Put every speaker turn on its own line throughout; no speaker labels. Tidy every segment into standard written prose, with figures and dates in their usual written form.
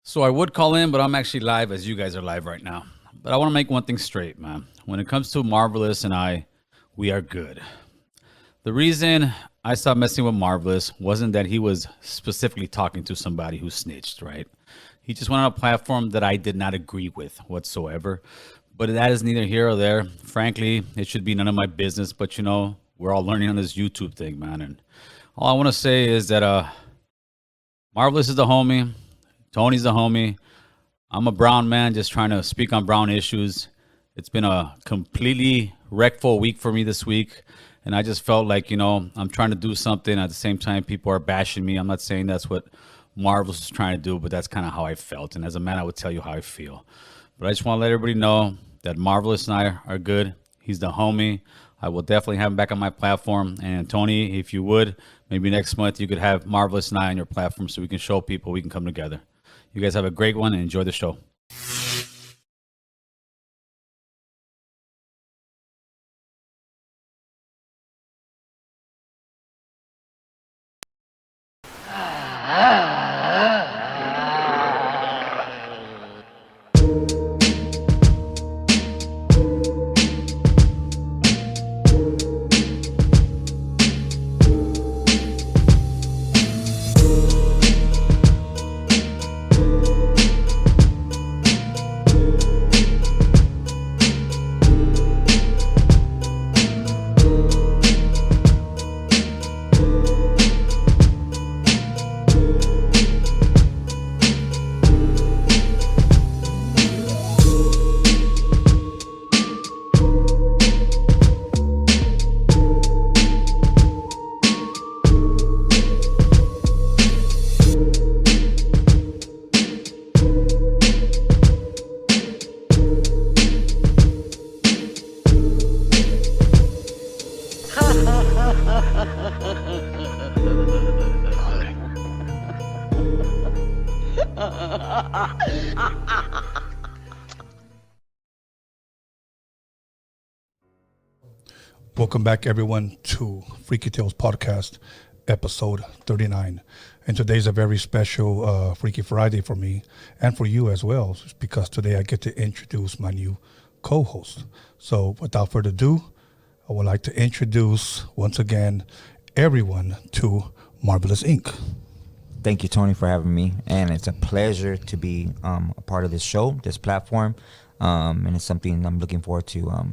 So I would call in, but I'm actually live as you guys are live right now. But I want to make one thing straight, man. When it comes to Marvelous and I, we are good. The reason I stopped messing with Marvelous wasn't that he was specifically talking to somebody who snitched, right? He just went on a platform that I did not agree with whatsoever. But that is neither here or there. Frankly, it should be none of my business. But you know, we're all learning on this YouTube thing, man. And all I want to say is that Marvelous is the homie. Tony's the homie. I'm a brown man just trying to speak on brown issues. It's been a completely wreckful week for me this week. And I just felt like, you know, I'm trying to do something. At the same time, people are bashing me. I'm not saying that's what Marvelous is trying to do, but that's kind of how I felt. And as a man, I would tell you how I feel. But I just want to let everybody know that Marvelous and I are good. He's the homie. I will definitely have him back on my platform. And Tony, if you would, maybe next month you could have Marvelous and I on your platform so we can show people we can come together. You guys have a great one and enjoy the show.
Welcome back, everyone, to Freaky Tales Podcast, episode 39. And today's a very special Freaky Friday for me and for you as well, because today I get to introduce my new co-host. So without further ado, I would like to introduce once again everyone to Marvelous Inc.
Thank you, Tony, for having me. And it's a pleasure to be a part of this show, this platform. And it's something I'm looking forward to,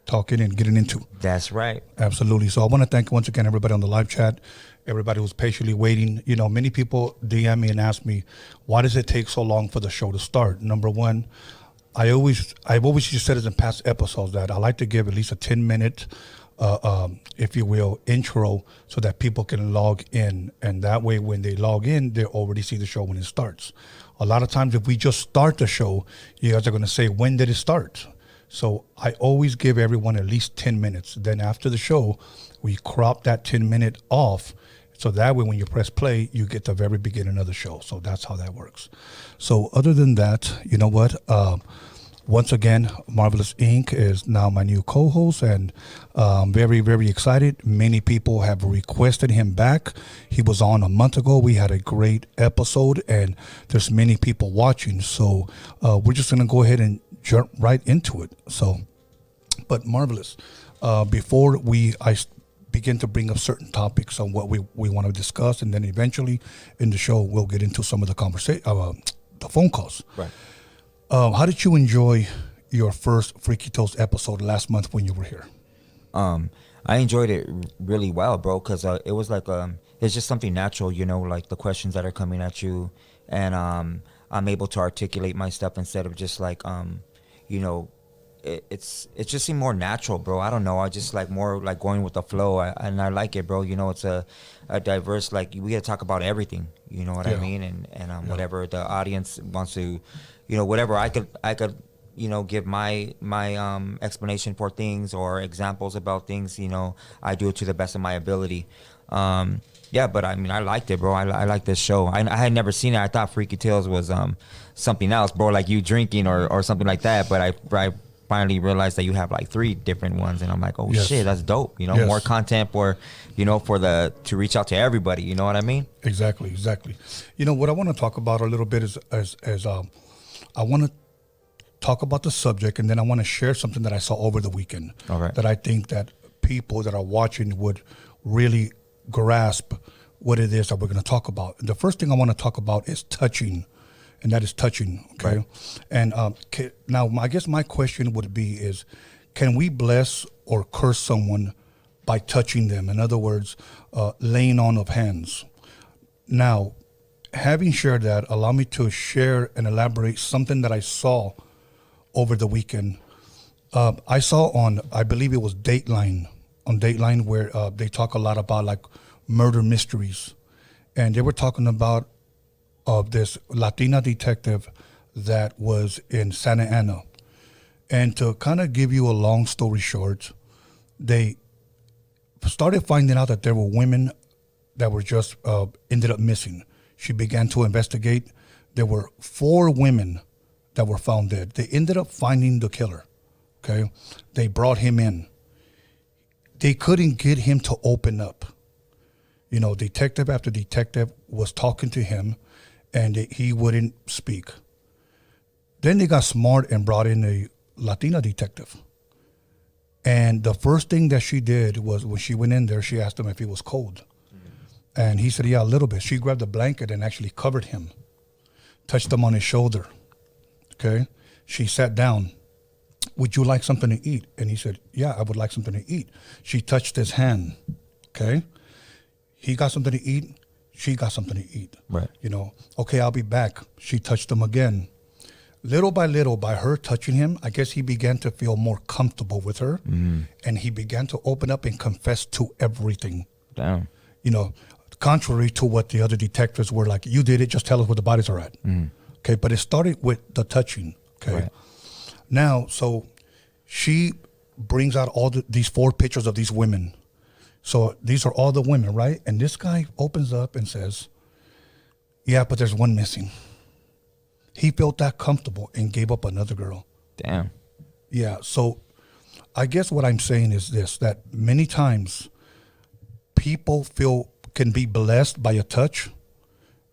talking and getting into.
That's right.
Absolutely. So I want to thank once again everybody on the live chat, everybody who's patiently waiting. You know, many people DM me and ask me, why does it take so long for the show to start? Number one, I've always just said it in past episodes that I like to give at least a 10-minute, if you will, intro so that people can log in. And that way, when they log in, they already see the show when it starts. A lot of times, if we just start the show, you guys are going to say, when did it start? So I always give everyone at least 10 minutes. Then after the show, we crop that 10-minute off. So that way, when you press play, you get the very beginning of the show. So that's how that works. So other than that, you know what? Once again, Marvelous Inc. is now my new co-host, and I'm very, very excited. Many people have requested him back. He was on a month ago. We had a great episode, and there's many people watching. So we're just going to go ahead and jump right into it. So, but Marvelous, before I begin to bring up certain topics on what we want to discuss, and then eventually in the show, we'll get into some of the the phone calls.
Right.
How did you enjoy your first Freaky Tales episode last month when you were here?
I enjoyed it really well, bro, because it was like it's just something natural, like the questions that are coming at you, and I'm able to articulate my stuff instead of just like it just seemed more natural, bro. I don't know. I just like more like going with the flow, and I like it, bro. It's a diverse, like, we gotta talk about everything. You know what I mean? And whatever the audience wants to, whatever I could give my explanation for things or examples about things. I do it to the best of my ability. But I mean, I liked it, bro. I like this show. I had never seen it. I thought Freaky Tales was something else, bro, like you drinking or something like that. But finally realize that you have like 3 different ones, and I'm like, oh
Yes.
shit, that's dope. You know,
Yes.
more content for, you know, to reach out to everybody. You know what I mean?
Exactly. You know what I want to talk about a little bit is I want to talk about the subject, and then I want to share something that I saw over the weekend.
All right.
That I think that people that are watching would really grasp what it is that we're going to talk about. The first thing I want to talk about is touching, and that is touching. Okay. Right. And now, I guess my question would be is, can we bless or curse someone by touching them? In other words, laying on of hands. Now, having shared that, allow me to share and elaborate something that I saw over the weekend. I saw on, I believe it was Dateline, where they talk a lot about like murder mysteries. And they were talking about this Latina detective that was in Santa Ana. And to kind of give you a long story short, they started finding out that there were women that were just ended up missing. She began to investigate. There were 4 women that were found dead. They ended up finding the killer. Okay, they brought him in. They couldn't get him to open up. You know, detective after detective was talking to him, and he wouldn't speak. Then they got smart and brought in a Latina detective. And the first thing that she did was, when she went in there, she asked him if he was cold. And he said, yeah, a little bit. She grabbed a blanket and actually covered him, touched him on his shoulder. Okay. She sat down. Would you like something to eat? And he said, yeah, I would like something to eat. She touched his hand. Okay. He got something to eat. She got something to eat.
Right.
You know, okay, I'll be back. She touched him again. Little by little, by her touching him, I guess he began to feel more comfortable with her. Mm-hmm. And he began to open up and confess to everything.
Damn.
You know, contrary to what the other detectives were like, you did it, just tell us where the bodies are at. Mm. Okay, but it started with the touching. Okay. Right. Now, so she brings out all these 4 pictures of these women. So these are all the women, right? And this guy opens up and says, yeah, but there's one missing. He felt that comfortable and gave up another girl.
Damn.
Yeah, so I guess what I'm saying is this, that many times people can be blessed by a touch.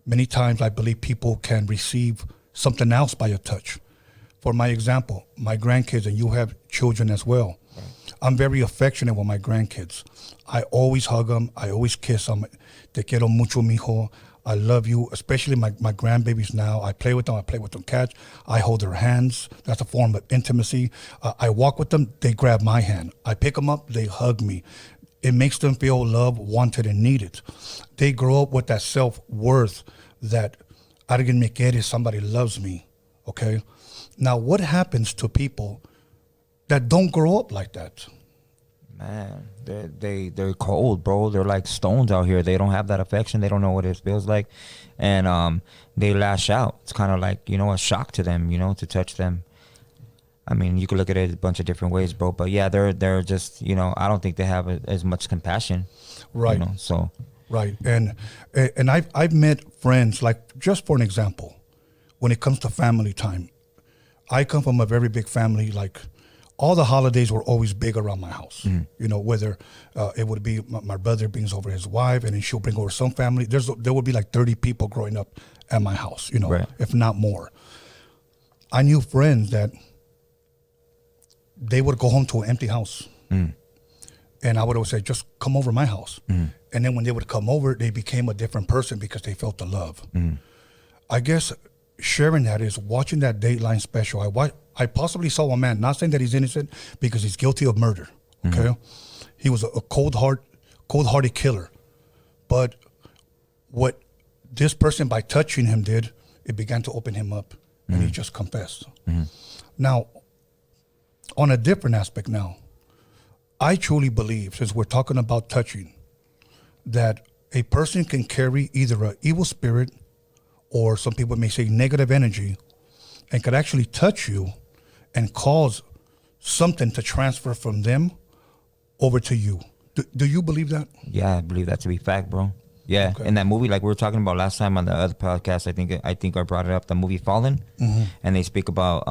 Many times I believe people can receive something else by a touch. For my example, my grandkids, and you have children as well. Right. I'm very affectionate with my grandkids. I always hug them. I always kiss them. Te quiero mucho, mijo. I love you, especially my grandbabies now. I play with them. I play with them catch. I hold their hands. That's a form of intimacy. I walk with them. They grab my hand. I pick them up. They hug me. It makes them feel loved, wanted, and needed. They grow up with that self-worth that alguien me quiere, somebody loves me, okay? Now, what happens to people that don't grow up like that?
Man, they're cold, bro. They're like stones out here. They don't have that affection. They don't know what it feels like, and they lash out. It's kind of like, you know, a shock to them, you know, to touch them. I mean, you could look at it a bunch of different ways, bro. But yeah, they're just, you know, I don't think they have as much compassion,
right?
You know, so
right, and I've met friends, like, just for an example, when it comes to family time, I come from a very big family. Like, all the holidays were always big around my house. Mm-hmm. You know, whether it would be my brother brings over his wife, and then she'll bring over some family. There would be like 30 people growing up at my house, you know, right, if not more. I knew friends that they would go home to an empty house. Mm. And I would always say, just come over my house. Mm. And then when they would come over, they became a different person because they felt the love. Mm. I guess sharing that is watching that Dateline special. I possibly saw a man, not saying that he's innocent, because he's guilty of murder. Okay, mm-hmm. He was a cold-hearted killer. But what this person, by touching him, did, it began to open him up, mm-hmm. and he just confessed. Mm-hmm. Now, on a different aspect now, I truly believe, since we're talking about touching, that a person can carry either an evil spirit, or some people may say negative energy, and could actually touch you and cause something to transfer from them over to you. Do you believe that?
Yeah, I believe that to be fact, bro. Yeah,
Okay.
in that movie, like we were talking about last time on the other podcast, I think I brought it up. The movie Fallen, and they speak about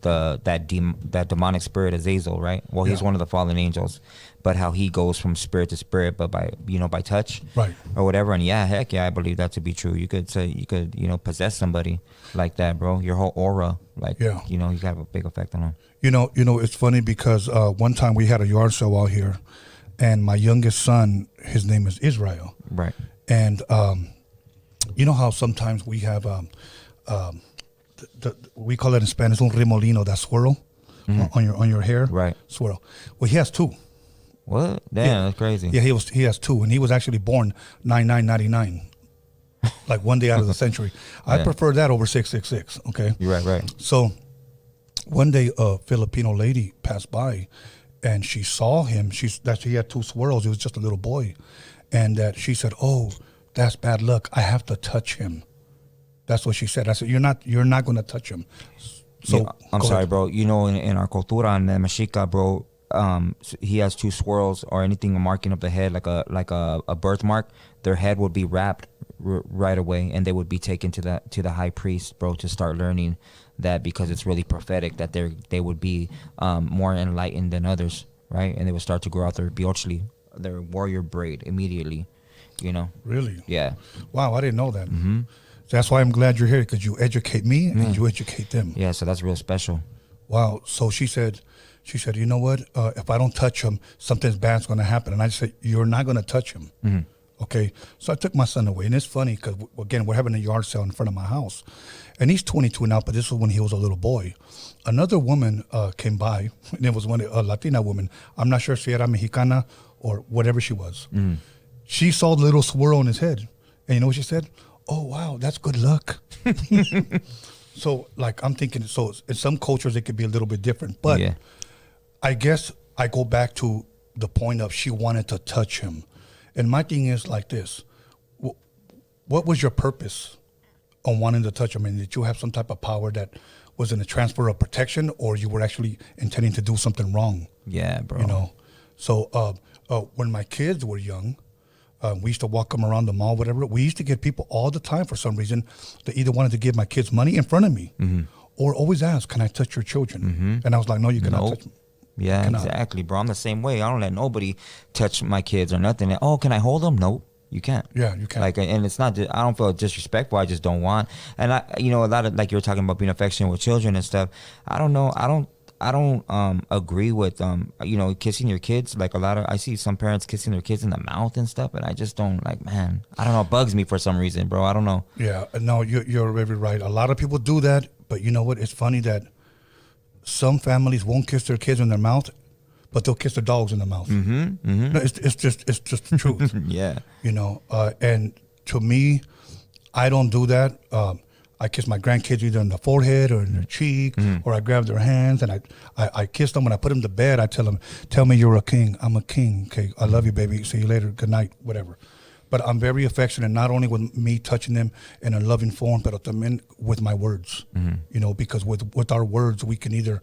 that demonic spirit Azazel, right? Well, he's
Yeah.
one of the fallen angels, but how he goes from spirit to spirit, but by touch,
Right.
or whatever. And yeah, heck yeah, I believe that to be true. You could possess somebody like that, bro. Your whole aura, like
Yeah.
you can have a big effect on them.
You know, it's funny because one time we had a yard sale out here, and my youngest son, his name is Israel.
Right.
And you know how sometimes we have, we call it in Spanish un remolino, that swirl on your hair,
Right.
Swirl. Well, he has two.
What? Damn,
Yeah.
that's crazy.
Yeah, he has two, and he was actually born 9999, like one day out of the century. I
Yeah.
prefer that over 666. Okay.
You're right.
So one day, a Filipino lady passed by, and she saw him. He had two swirls. He was just a little boy, and that she said, "Oh, that's bad luck. I have to touch him." That's what she said. I said, "You're not going to touch him." So
Yeah, I'm
go
sorry,
ahead.
bro. You know, in our cultura and the Mexica, bro, he has two swirls or anything marking of the head, like a birthmark. Their head would be wrapped right away, and they would be taken to the high priest, bro, to start learning that, because it's really prophetic that they would be more enlightened than others, right? And they would start to grow out their biochli, their warrior braid immediately, you know.
Really?
Yeah.
Wow, I didn't know that. Mm-hmm. That's why I'm glad you're here, because you educate me and you educate them.
Yeah, so that's real special.
Wow. So she said, you know what? If I don't touch him, something bad's going to happen. And I said, you're not going to touch him. Mm-hmm. Okay. So I took my son away. And it's funny because, again, we're having a yard sale in front of my house. And he's 22 now, but this was when he was a little boy. Another woman came by, and it was a Latina woman. I'm not sure si era Mexicana or whatever she was. Mm. She saw the little swirl on his head. And you know what she said? Oh, wow, that's good luck. So, like, I'm thinking, so in some cultures, it could be a little bit different. But
Yeah.
I guess I go back to the point of she wanted to touch him. And my thing is like this. What was your purpose on wanting to touch him? I mean, did you have some type of power that was in a transfer of protection, or you were actually intending to do something wrong?
Yeah, bro.
You know? So when my kids were young, we used to walk them around the mall, whatever. We used to get people all the time for some reason that either wanted to give my kids money in front of me or always ask, can I touch your children? And I was like, no, you cannot touch them.
Yeah,
Cannot.
exactly, bro. I'm the same way. I don't let nobody touch my kids or nothing. Oh, can I hold them? Nope, you can't.
Yeah, you can't.
Like, and it's not. I don't feel disrespectful. I just don't want. And a lot of, like, you were talking about being affectionate with children and stuff. I don't know. I don't agree with kissing your kids. Like, I see some parents kissing their kids in the mouth and stuff, and I just don't like. Man, I don't know. It bugs me for some reason, bro. I don't know.
Yeah, no, you're very right. A lot of people do that, but you know what? It's funny that some families won't kiss their kids in their mouth, but they'll kiss their dogs in the mouth. No, it's just the truth.
Yeah.
You know, and to me, I don't do that. I kiss my grandkids either in the forehead or in their cheek, or I grab their hands and I kiss them. When I put them to bed, I tell them, tell me you're a king. I'm a king. Okay, I love you, baby. See you later. Good night, whatever. But I'm very affectionate, not only with me touching them in a loving form, but también with my words. You know, because with our words, we can either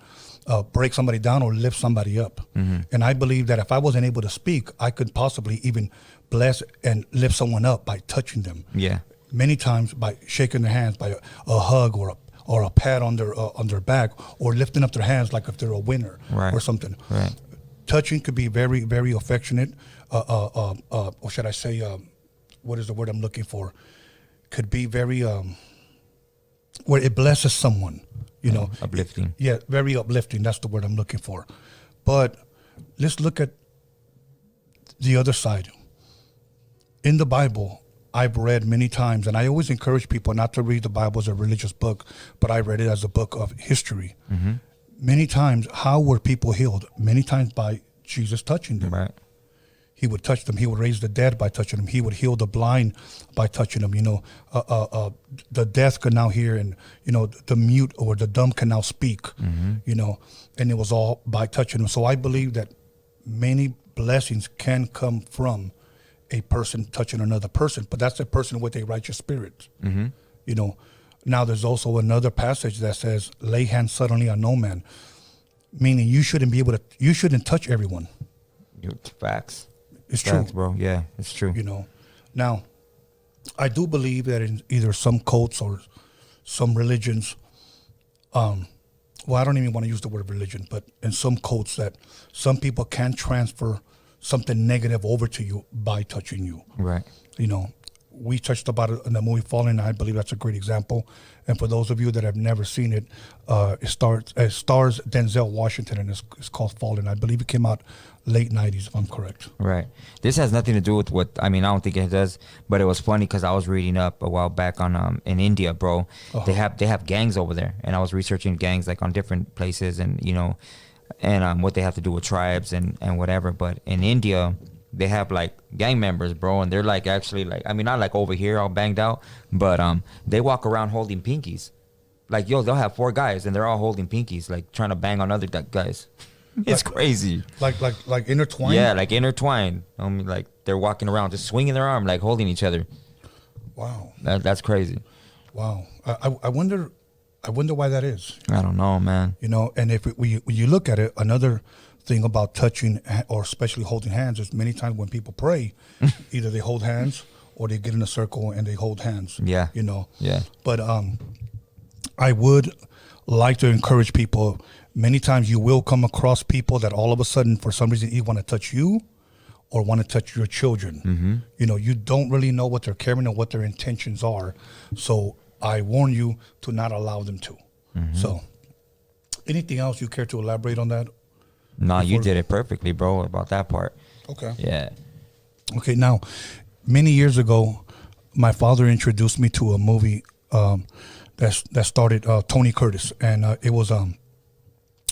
break somebody down or lift somebody up. And I believe that if I wasn't able to speak, I could possibly even bless and lift someone up by touching them.
Yeah.
Many times by shaking their hands, by a hug or a pat on their back, or lifting up their hands like if they're a winner or something.
Right.
Touching could be very, very affectionate. Or should I say, what is the word I'm looking for? Could be very, where it blesses someone, you know.
Uplifting.
Yeah, very uplifting. That's the word I'm looking for. But let's look at the other side. In the Bible, I've read many times, and I always encourage people not to read the Bible as a religious book, but I read it as a book of history. Many times, how were people healed? Many times by Jesus touching them.
Right.
He would touch them. He would raise the dead by touching them. He would heal the blind by touching them. You know, the deaf can now hear, and you know, the mute or the dumb can now speak. You know, and it was all by touching them. So I believe that many blessings can come from a person touching another person, but that's a person with a righteous spirit. You know, now there's also another passage that says, "Lay hands suddenly on no man," meaning you shouldn't be able to. You shouldn't touch everyone.
Facts.
It's
Facts,
true,
bro. Yeah, it's true.
You know, now I do believe that in either some cults or some religions, well, I don't even want to use the word religion, but in some cults that some people can transfer something negative over to you by touching you.
Right.
You know, we touched about it in the movie Fallen. I believe that's a great example. And for those of you that have never seen it, it stars Denzel Washington, and it's called Fallen. I believe it came out late 90s, if I'm correct.
Right. This has nothing to do with what, I mean, I don't think it does, but it was funny because I was reading up a while back on in India, bro. They have gangs over there, and I was researching gangs like on different places, and you know, and what they have to do with tribes and whatever. But in India, they have like gang members, bro, and they're like actually like, I mean, not like over here all banged out, but they walk around holding pinkies. Like, yo, they'll have 4 guys and they're all holding pinkies, like trying to bang on other guys. It's crazy.
Like intertwined?
Yeah, like intertwined. Like they're walking around just swinging their arm, like holding each other.
Wow.
That's crazy.
Wow. I wonder why that is.
I don't know, man.
You know, and when you look at it, another thing about touching or especially holding hands is many times when people pray, either they hold hands or they get in a circle and they hold hands.
Yeah.
You know.
Yeah.
But I would like to encourage people. Many times you will come across people that all of a sudden, for some reason, either want to touch you or want to touch your children.
Mm-hmm.
You know, you don't really know what they're carrying or what their intentions are. So I warn you to not allow them to. Mm-hmm. So anything else you care to elaborate on that?
No, you did it perfectly, bro, about that part.
Okay.
Yeah.
Okay, now, many years ago, my father introduced me to a movie that started Tony Curtis, and it was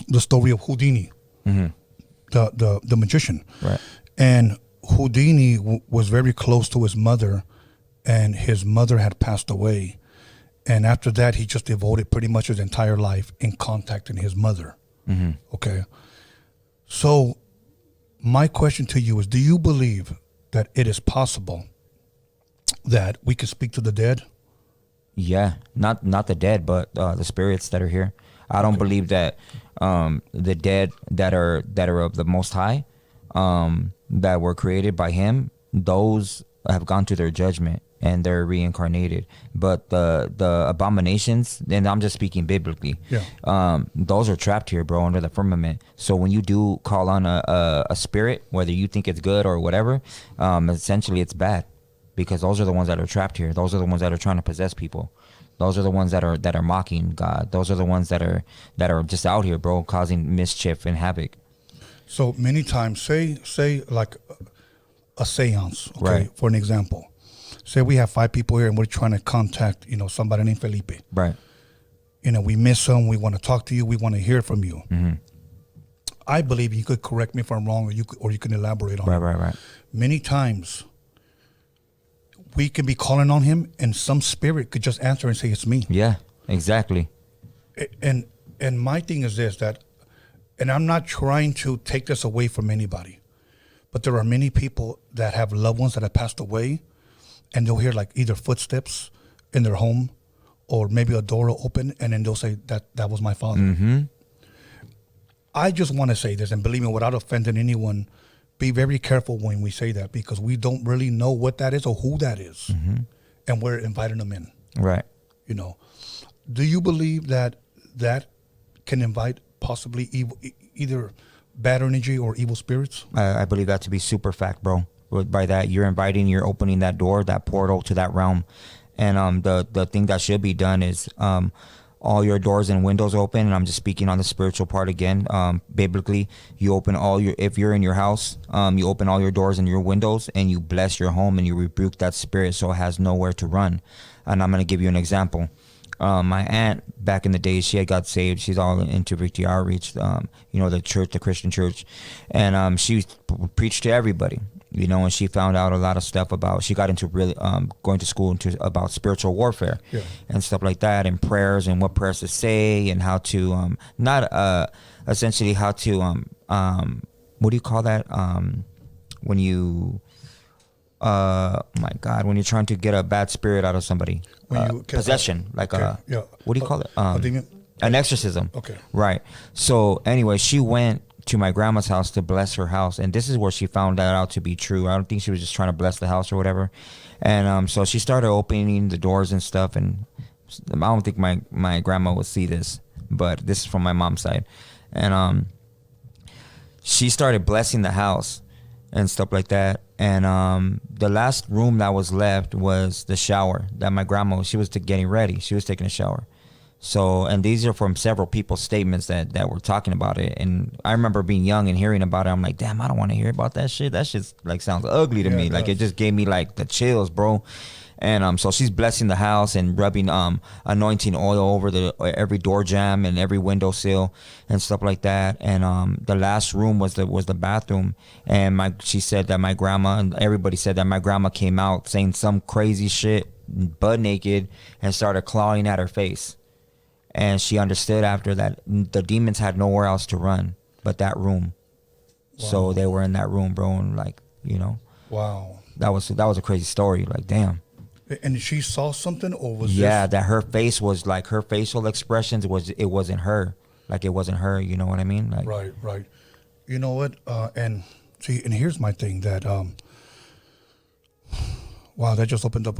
the story of Houdini,
mm-hmm.
the magician.
Right.
And Houdini was very close to his mother, and his mother had passed away. And after that, he just devoted pretty much his entire life in contacting his mother.
Mm-hmm.
Okay. So my question to you is, do you believe that it is possible that we could speak to the dead?
Yeah, not the dead, but the spirits that are here. I don't believe that the dead that are of the Most High, that were created by Him, those have gone to their judgment and they're reincarnated. But the abominations, and I'm just speaking biblically, those are trapped here, bro, under the firmament. So when you do call on a spirit, whether you think it's good or whatever, essentially it's bad, because those are the ones that are trapped here. Those are the ones that are trying to possess people. Those are the ones that are mocking God. Those are the ones that are just out here, bro, causing mischief and havoc.
So many times, say like a seance, okay,
right,
for an example. Say we have 5 people here and we're trying to contact, somebody named Felipe.
Right.
We miss him. We want to talk to you. We want to hear from you.
Mm-hmm.
I believe you could correct me if I'm wrong, or you can elaborate on it.
Right.
Many times we could be calling on him and some spirit could just answer and say, it's me.
Yeah, exactly.
And my thing is this, that, and I'm not trying to take this away from anybody, but there are many people that have loved ones that have passed away, and they'll hear like either footsteps in their home or maybe a door will open, and then they'll say that was my father.
Mm-hmm.
I just want to say this, and believe me, without offending anyone, be very careful when we say that, because we don't really know what that is or who that is,
mm-hmm.
and we're inviting them in.
Right.
Do you believe that can invite possibly evil, either bad energy or evil spirits?
I believe that to be super fact, bro. By that, you're opening that door, that portal to that realm. And the thing that should be done is all your doors and windows open. And I'm just speaking on the spiritual part again. Biblically, you open if you're in your house, you open all your doors and your windows, and you bless your home and you rebuke that spirit so it has nowhere to run. And I'm going to give you an example. My aunt, back in the day, she had got saved. She's all into Victory Outreach, the church, the Christian church. And she preached to everybody, and she found out a lot of stuff she got into really going to school about spiritual warfare and stuff like that, and prayers and what prayers to say, and how to, essentially how to, what do you call that? When you... my God, when you're trying to get a bad spirit out of somebody, possession, what do you call it? An exorcism.
Okay.
Right. So anyway, she went to my grandma's house to bless her house, and this is where she found that out to be true. I don't think she was just trying to bless the house or whatever. And so she started opening the doors and stuff, and I don't think my grandma would see this, but this is from my mom's side. And she started blessing the house and stuff like that. And the last room that was left was the shower that my grandma, she was getting ready. She was taking a shower. So, and these are from several people's statements that were talking about it. And I remember being young and hearing about it. I'm like, damn, I don't want to hear about that shit. That shit's like sounds ugly to me. Like it just gave me like the chills, bro. And so she's blessing the house and rubbing anointing oil over every door jamb and every windowsill and stuff like that. And the last room was the bathroom. And she said that my grandma, and everybody said that my grandma came out saying some crazy shit, butt naked, and started clawing at her face. And she understood after that the demons had nowhere else to run but that room. Wow. So they were in that room, bro, and like, you know.
Wow.
That was a crazy story. Like, damn.
And she saw something, or was
that her face was like, her facial expressions wasn't her. Like it wasn't her, you know what I mean? Like,
right. You know what? And see, and here's my thing that wow, that just opened up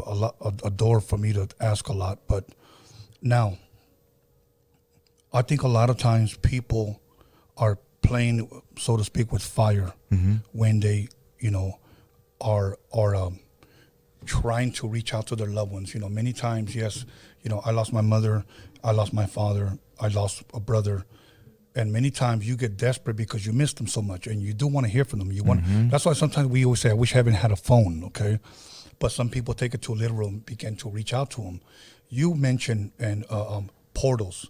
a door for me to ask a lot. But now, I think a lot of times people are playing, so to speak, with fire when they, you know, are trying to reach out to their loved ones. You know, many times, yes, you know, I lost my mother, I lost my father, I lost a brother, and many times you get desperate because you miss them so much, and you do want to hear from them. You want. That's why sometimes we always say, "I wish I hadn't had a phone." Okay, but some people take it too literal and begin to reach out to them. You mentioned portals.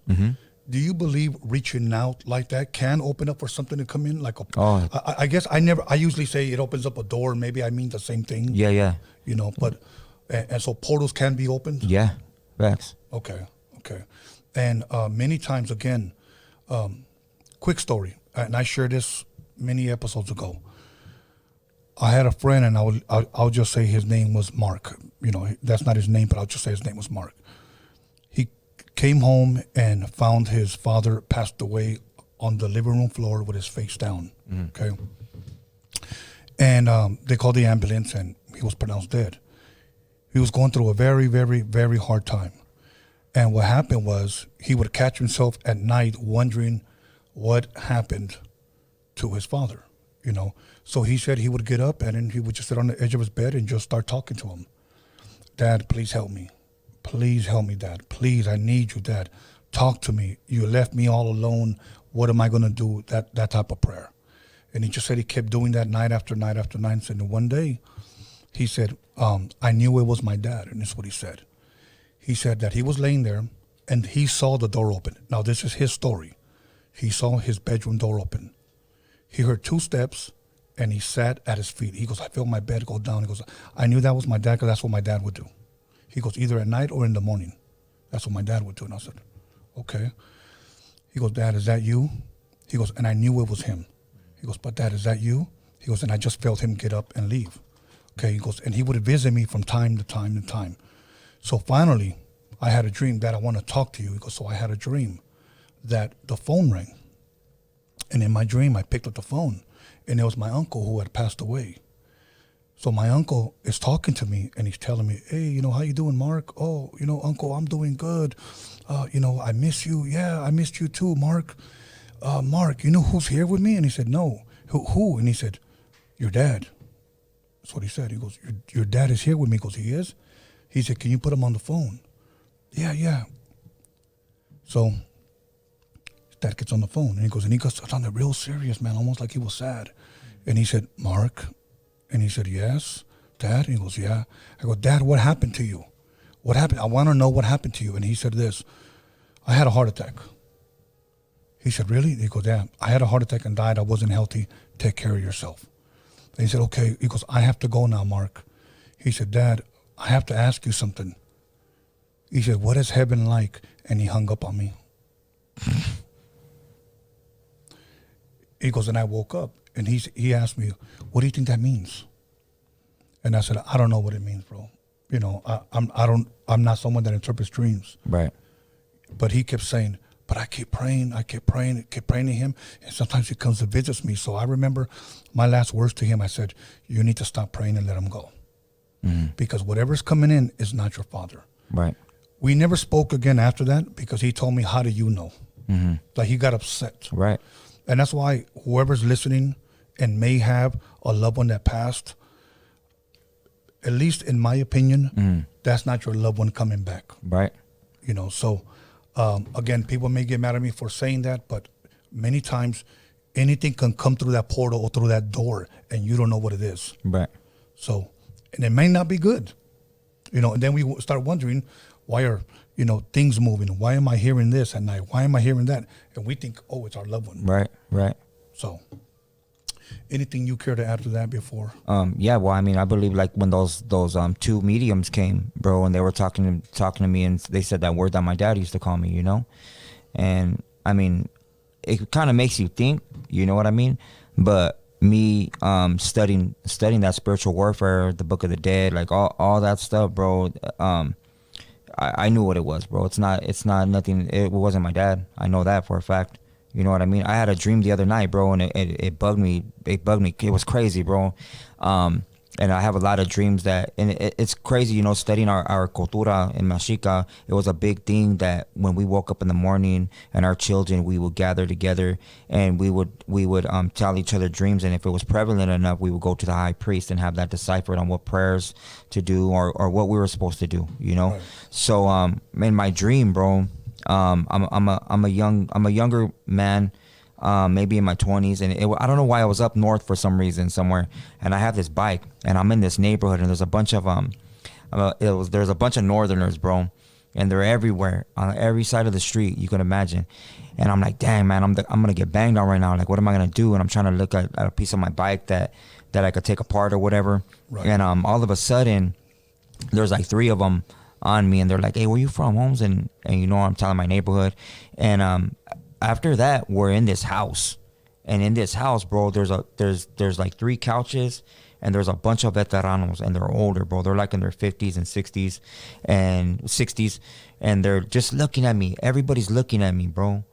Do you believe reaching out like that can open up for something to come in? Like I guess I usually say it opens up a door. Maybe I mean the same thing.
Yeah.
You know, but and so portals can be opened.
Yeah, facts.
Okay. And many times, again, quick story, and I shared this many episodes ago. I had a friend, and I'll just say his name was Mark. You know, that's not his name, but I'll just say his name was Mark. He came home and found his father passed away on the living room floor with his face down. Okay. And they called the ambulance, and he was pronounced dead. He was going through a very, very, very hard time. And what happened was he would catch himself at night wondering what happened to his father, you know. So he said he would get up and then he would just sit on the edge of his bed and just start talking to him. Dad, please help me. Please help me, Dad. Please, I need you, Dad. Talk to me. You left me all alone. What am I going to do? That type of prayer. And he just said he kept doing that night after night after night. And one day he said, I knew it was my dad. And this is what he said. He said that he was laying there and he saw the door open. Now, this is his story. He saw his bedroom door open. He heard 2 steps and he sat at his feet. He goes, I felt my bed go down. He goes, I knew that was my dad because that's what my dad would do. He goes, either at night or in the morning. That's what my dad would do. And I said, okay. He goes, Dad, is that you? He goes, and I knew it was him. He goes, but Dad, is that you? He goes, and I just felt him get up and leave. Okay, he goes, and he would visit me from time to time to time. So finally, I had a dream that I want to talk to you. He goes, so I had a dream that the phone rang. And in my dream, I picked up the phone, and it was my uncle who had passed away. So my uncle is talking to me, and he's telling me, hey, you know, how you doing, Mark? Oh, you know, Uncle, I'm doing good. You know, I miss you. Yeah, I missed you too, Mark. Mark, you know who's here with me? And he said, no. Who? And he said, your dad. That's what he said. He goes, your dad is here with me. He goes, he is? He said, can you put him on the phone? Yeah. So Dad gets on the phone, and he goes, sounded real serious, man, almost like he was sad. And he said, Mark? And he said, yes, Dad? And he goes, yeah. I go, Dad, what happened to you? What happened? I want to know what happened to you. And he said this, I had a heart attack. He said, really? He goes, yeah, I had a heart attack and died. I wasn't healthy. Take care of yourself. And he said, okay. He goes, I have to go now, Mark. He said, Dad, I have to ask you something. He said, what is heaven like? And he hung up on me. He goes, and I woke up, and he asked me, what do you think that means? And I said, I don't know what it means, bro. You know, I'm not someone that interprets dreams.
Right.
But he kept saying, But I keep praying to him. And sometimes he comes to visit me. So I remember my last words to him. I said, you need to stop praying and let him go. Because whatever's coming in is not your father.
Right.
We never spoke again after that because he told me, how do you know? Like he got upset.
Right.
And that's why whoever's listening and may have a loved one that passed, at least in my opinion, that's not your loved one coming back.
Right.
You know, so again, people may get mad at me for saying that, but many times anything can come through that portal or through that door and you don't know what it is.
Right.
So, and it may not be good, you know, and then we start wondering, why are, you know, things moving? Why am I hearing this at night? Why am I hearing that? And we think, oh, it's our loved one.
Right. Right.
So, anything you care to add to that before?
Yeah, well, I mean, I believe like when those two mediums came, bro, and they were talking to me, and they said that word that my dad used to call me, you know, and I mean, it kind of makes you think, you know what I mean? But me studying that spiritual warfare, the Book of the Dead, like all that stuff, bro. I knew what it was, bro. It's not nothing. It wasn't my dad. I know that for a fact. You know what I mean? I had a dream the other night, bro, and it bugged me. It bugged me. It was crazy, bro. And I have a lot of dreams that, and it's crazy, you know, studying our cultura in Mexica. It was a big thing that when we woke up in the morning and our children, we would gather together and we would tell each other dreams. And if it was prevalent enough, we would go to the high priest and have that deciphered on what prayers to do or what we were supposed to do, you know? Right. So, in my dream, bro, I'm a younger man, maybe in my 20s, and I don't know why I was up north for some reason somewhere, and I have this bike, and I'm in this neighborhood, and there's a bunch of there's a bunch of northerners, bro, and they're everywhere on every side of the street you can imagine, and I'm like, dang man, I'm gonna get banged on right now. Like, what am I gonna do? And I'm trying to look at a piece of my bike that I could take apart or whatever, right. And all of a sudden, there's like 3 of them on me, and they're like, hey, where you from, Holmes? And you know, I'm telling my neighborhood, and after that, we're in this house, and in this house, bro, there's like 3 couches, and there's a bunch of veteranos, and they're older, bro. They're like in their 50s and 60s, and they're just looking at me. Everybody's looking at me, bro.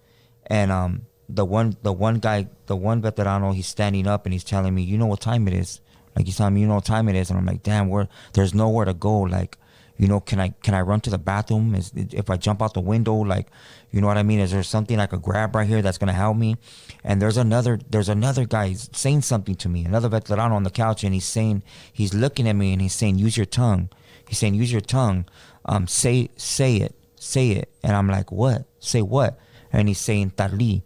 And the one veterano, he's standing up and he's telling me, you know what time it is? Like, he's telling me, you know what time it is? And I'm like, damn, there's nowhere to go. Like, you know, can I run to the bathroom? If I jump out the window, like, you know what I mean? Is there something I could grab right here that's gonna help me? And there's another guy saying something to me, another veterano on the couch, and he's looking at me and he's saying, use your tongue. He's saying, use your tongue. Say it. And I'm like, what? Say what? And he's saying, Tali.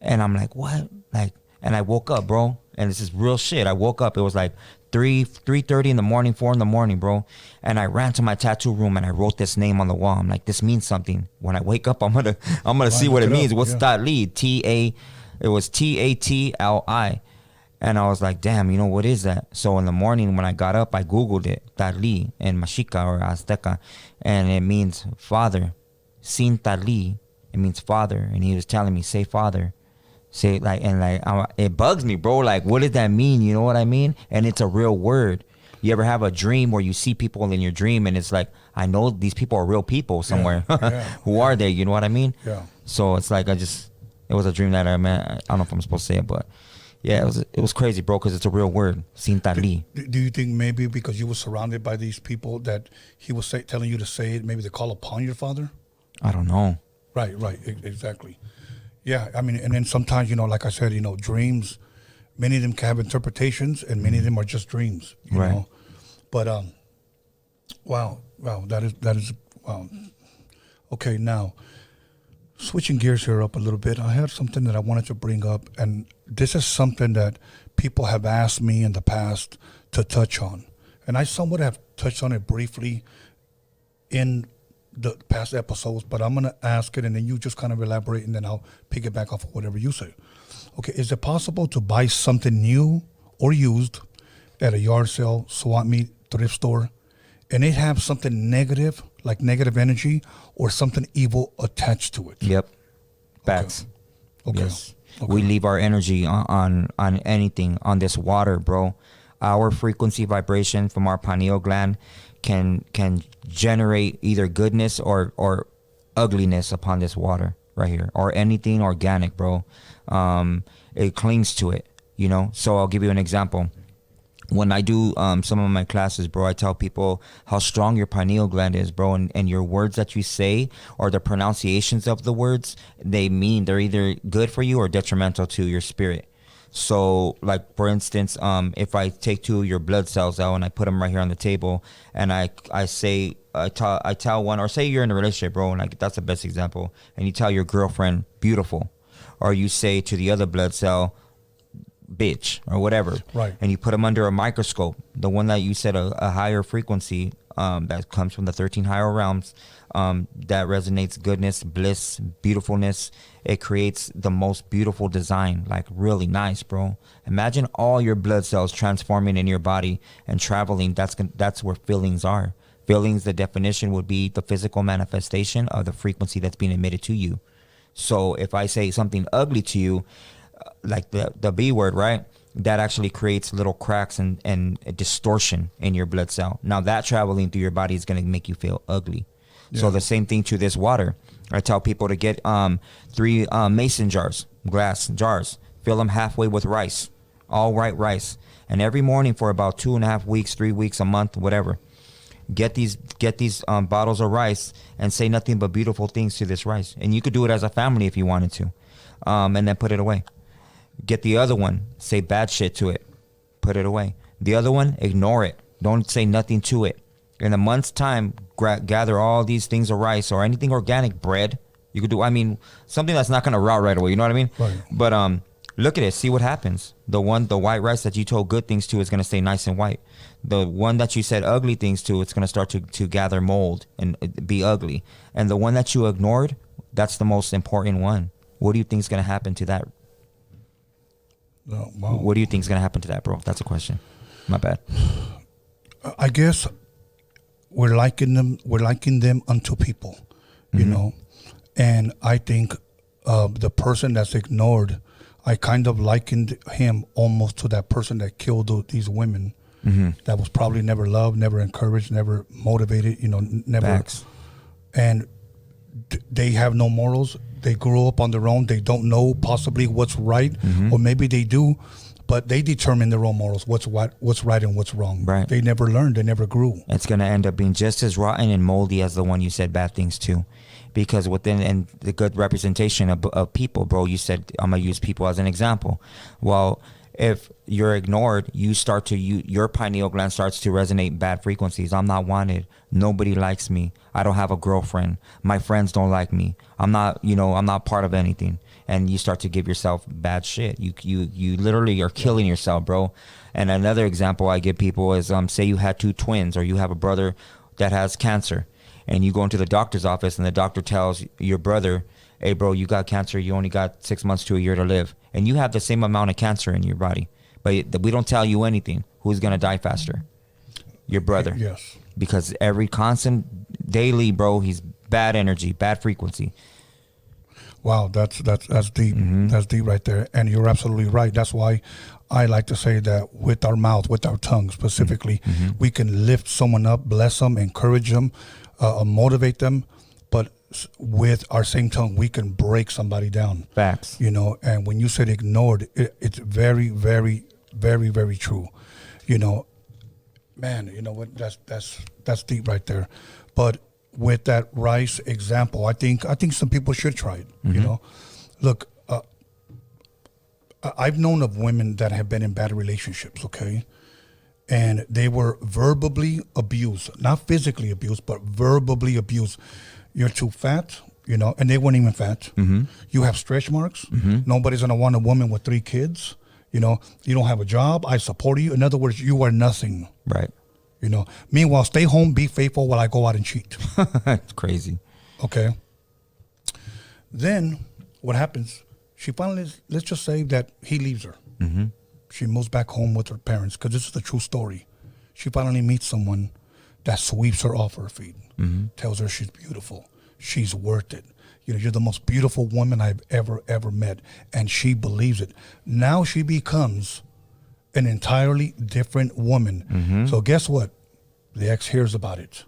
And I'm like, what? Like, and I woke up, bro. And this is real shit. I woke up. It was like 3:30 in the morning, 4 in the morning, bro. And I ran to my tattoo room and I wrote this name on the wall. I'm like, this means something. When I wake up, I'm gonna see what it means. What's Tatli? It was Tatli. And I was like, damn, you know, what is that? So in the morning when I got up, I Googled it, Tatli in Mexica or Azteca, and it means father. Sin Tatli, it means father. And he was telling me, say father. Say like, and like, it bugs me, bro. Like, what does that mean? You know what I mean? And it's a real word. You ever have a dream where you see people in your dream and it's like, I know these people are real people somewhere. Who are they? You know what I mean? Yeah. So it's like, it was a dream that I don't know if I'm supposed to say it, but yeah, it was crazy, bro, because it's a real word. Sintali.
Do you think maybe because you were surrounded by these people that he was telling you to say it, maybe to call upon your father?
I don't know.
Right, exactly. Yeah, I mean, and then sometimes, you know, like I said, you know, dreams, many of them can have interpretations and many of them are just dreams, you know. But, wow, that is, wow. Okay, now, switching gears here up a little bit, I had something that I wanted to bring up, and this is something that people have asked me in the past to touch on. And I somewhat have touched on it briefly in the past episodes, but I'm going to ask it and then you just kind of elaborate and then I'll pick it back off of whatever you say. Okay, is it possible to buy something new or used at a yard sale, swap meet, thrift store, and it have something negative, like negative energy or something evil attached to it?
Yep. Facts.
Okay.
Yes. Okay. We leave our energy on anything, on this water, bro. Our frequency vibration from our pineal gland can generate either goodness or ugliness upon this water right here, or anything organic, bro. It clings to it, you know. So I'll give you an example. When I do some of my classes, bro, I tell people how strong your pineal gland is, bro, and your words that you say, or the pronunciations of the words, they're either good for you or detrimental to your spirit. So, like, for instance, if I take 2 of your blood cells out and I put them right here on the table, and I tell one, or say you're in a relationship, bro, and like that's the best example, and you tell your girlfriend beautiful, or you say to the other blood cell bitch or whatever,
right,
and you put them under a microscope, the one that you said a higher frequency that comes from the 13 higher realms, that resonates goodness, bliss, beautifulness. It creates the most beautiful design, like really nice, bro. Imagine all your blood cells transforming in your body and traveling. That's where feelings are. Feelings, the definition would be the physical manifestation of the frequency that's being emitted to you. So if I say something ugly to you, like the B word, right? That actually creates little cracks and a distortion in your blood cell. Now that traveling through your body is going to make you feel ugly. Yeah. So the same thing to this water. I tell people to get 3 mason jars, glass jars, fill them halfway with rice, all white rice. And every morning for about 2.5 weeks, 3 weeks, a month, whatever, get these bottles of rice and say nothing but beautiful things to this rice. And you could do it as a family if you wanted to, and then put it away. Get the other one, say bad shit to it, put it away. The other one, ignore it. Don't say nothing to it. In a month's time, gather all these things of rice or anything organic, bread. You could do, I mean, something that's not going to rot right away. You know what I mean?
Right.
But look at it. See what happens. The white rice that you told good things to is going to stay nice and white. The one that you said ugly things to, it's going to start to gather mold and be ugly. And the one that you ignored, that's the most important one. What do you think is going to happen to that?
Oh, wow.
What do you think is going to happen to that, bro? That's a question. My bad.
I guess we're liking them unto people, you know. And I think the person that's ignored, I kind of likened him almost to that person that killed these women. That was probably never loved, never encouraged, never motivated, you know, never.
Facts.
And they have no morals. They grew up on their own. They don't know possibly what's right, or maybe they do, but they determine their own morals, what's right and what's wrong.
Right.
They never learned. They never grew.
It's going to end up being just as rotten and moldy as the one you said bad things to. Because within and the good representation of people, bro, you said, I'm going to use people as an example. Well, if you're ignored, your pineal gland starts to resonate bad frequencies. I'm not wanted. Nobody likes me. I don't have a girlfriend. My friends don't like me. I'm not part of anything. And you start to give yourself bad shit. You literally are killing yourself, bro. And another example I give people is, say you had 2 twins, or you have a brother that has cancer, and you go into the doctor's office and the doctor tells your brother, hey, bro, you got cancer. You only got 6 months to a year to live. And you have the same amount of cancer in your body. But we don't tell you anything. Who's going to die faster? Your brother.
Yes.
Because every constant, daily, bro, he's bad energy, bad frequency.
Wow, that's deep. That's deep right there. And you're absolutely right. That's why I like to say that with our mouth, with our tongue specifically, we can lift someone up, bless them, encourage them, motivate them. But with our same tongue, we can break somebody down.
Facts.
You know, and when you said ignored, it's very, very, very, very true. You know, man, you know what? That's deep right there. But with that rice example, I think some people should try it. You know, look, I've known of women that have been in bad relationships. Okay. And they were verbally abused, not physically abused, but verbally abused. You're too fat, you know, and they weren't even fat. You have stretch marks. Nobody's going to want a woman with 3 kids. You know, you don't have a job. I support you. In other words, you are nothing.
Right.
You know, meanwhile, stay home, be faithful while I go out and cheat.
It's crazy.
Okay. Then what happens? She finally, let's just say that he leaves her. She moves back home with her parents, because this is the true story. She finally meets someone that sweeps her off her feet, tells her she's beautiful, she's worth it. You know, you're the most beautiful woman I've ever met, and she believes it. Now she becomes an entirely different woman. So guess what? The ex hears about it.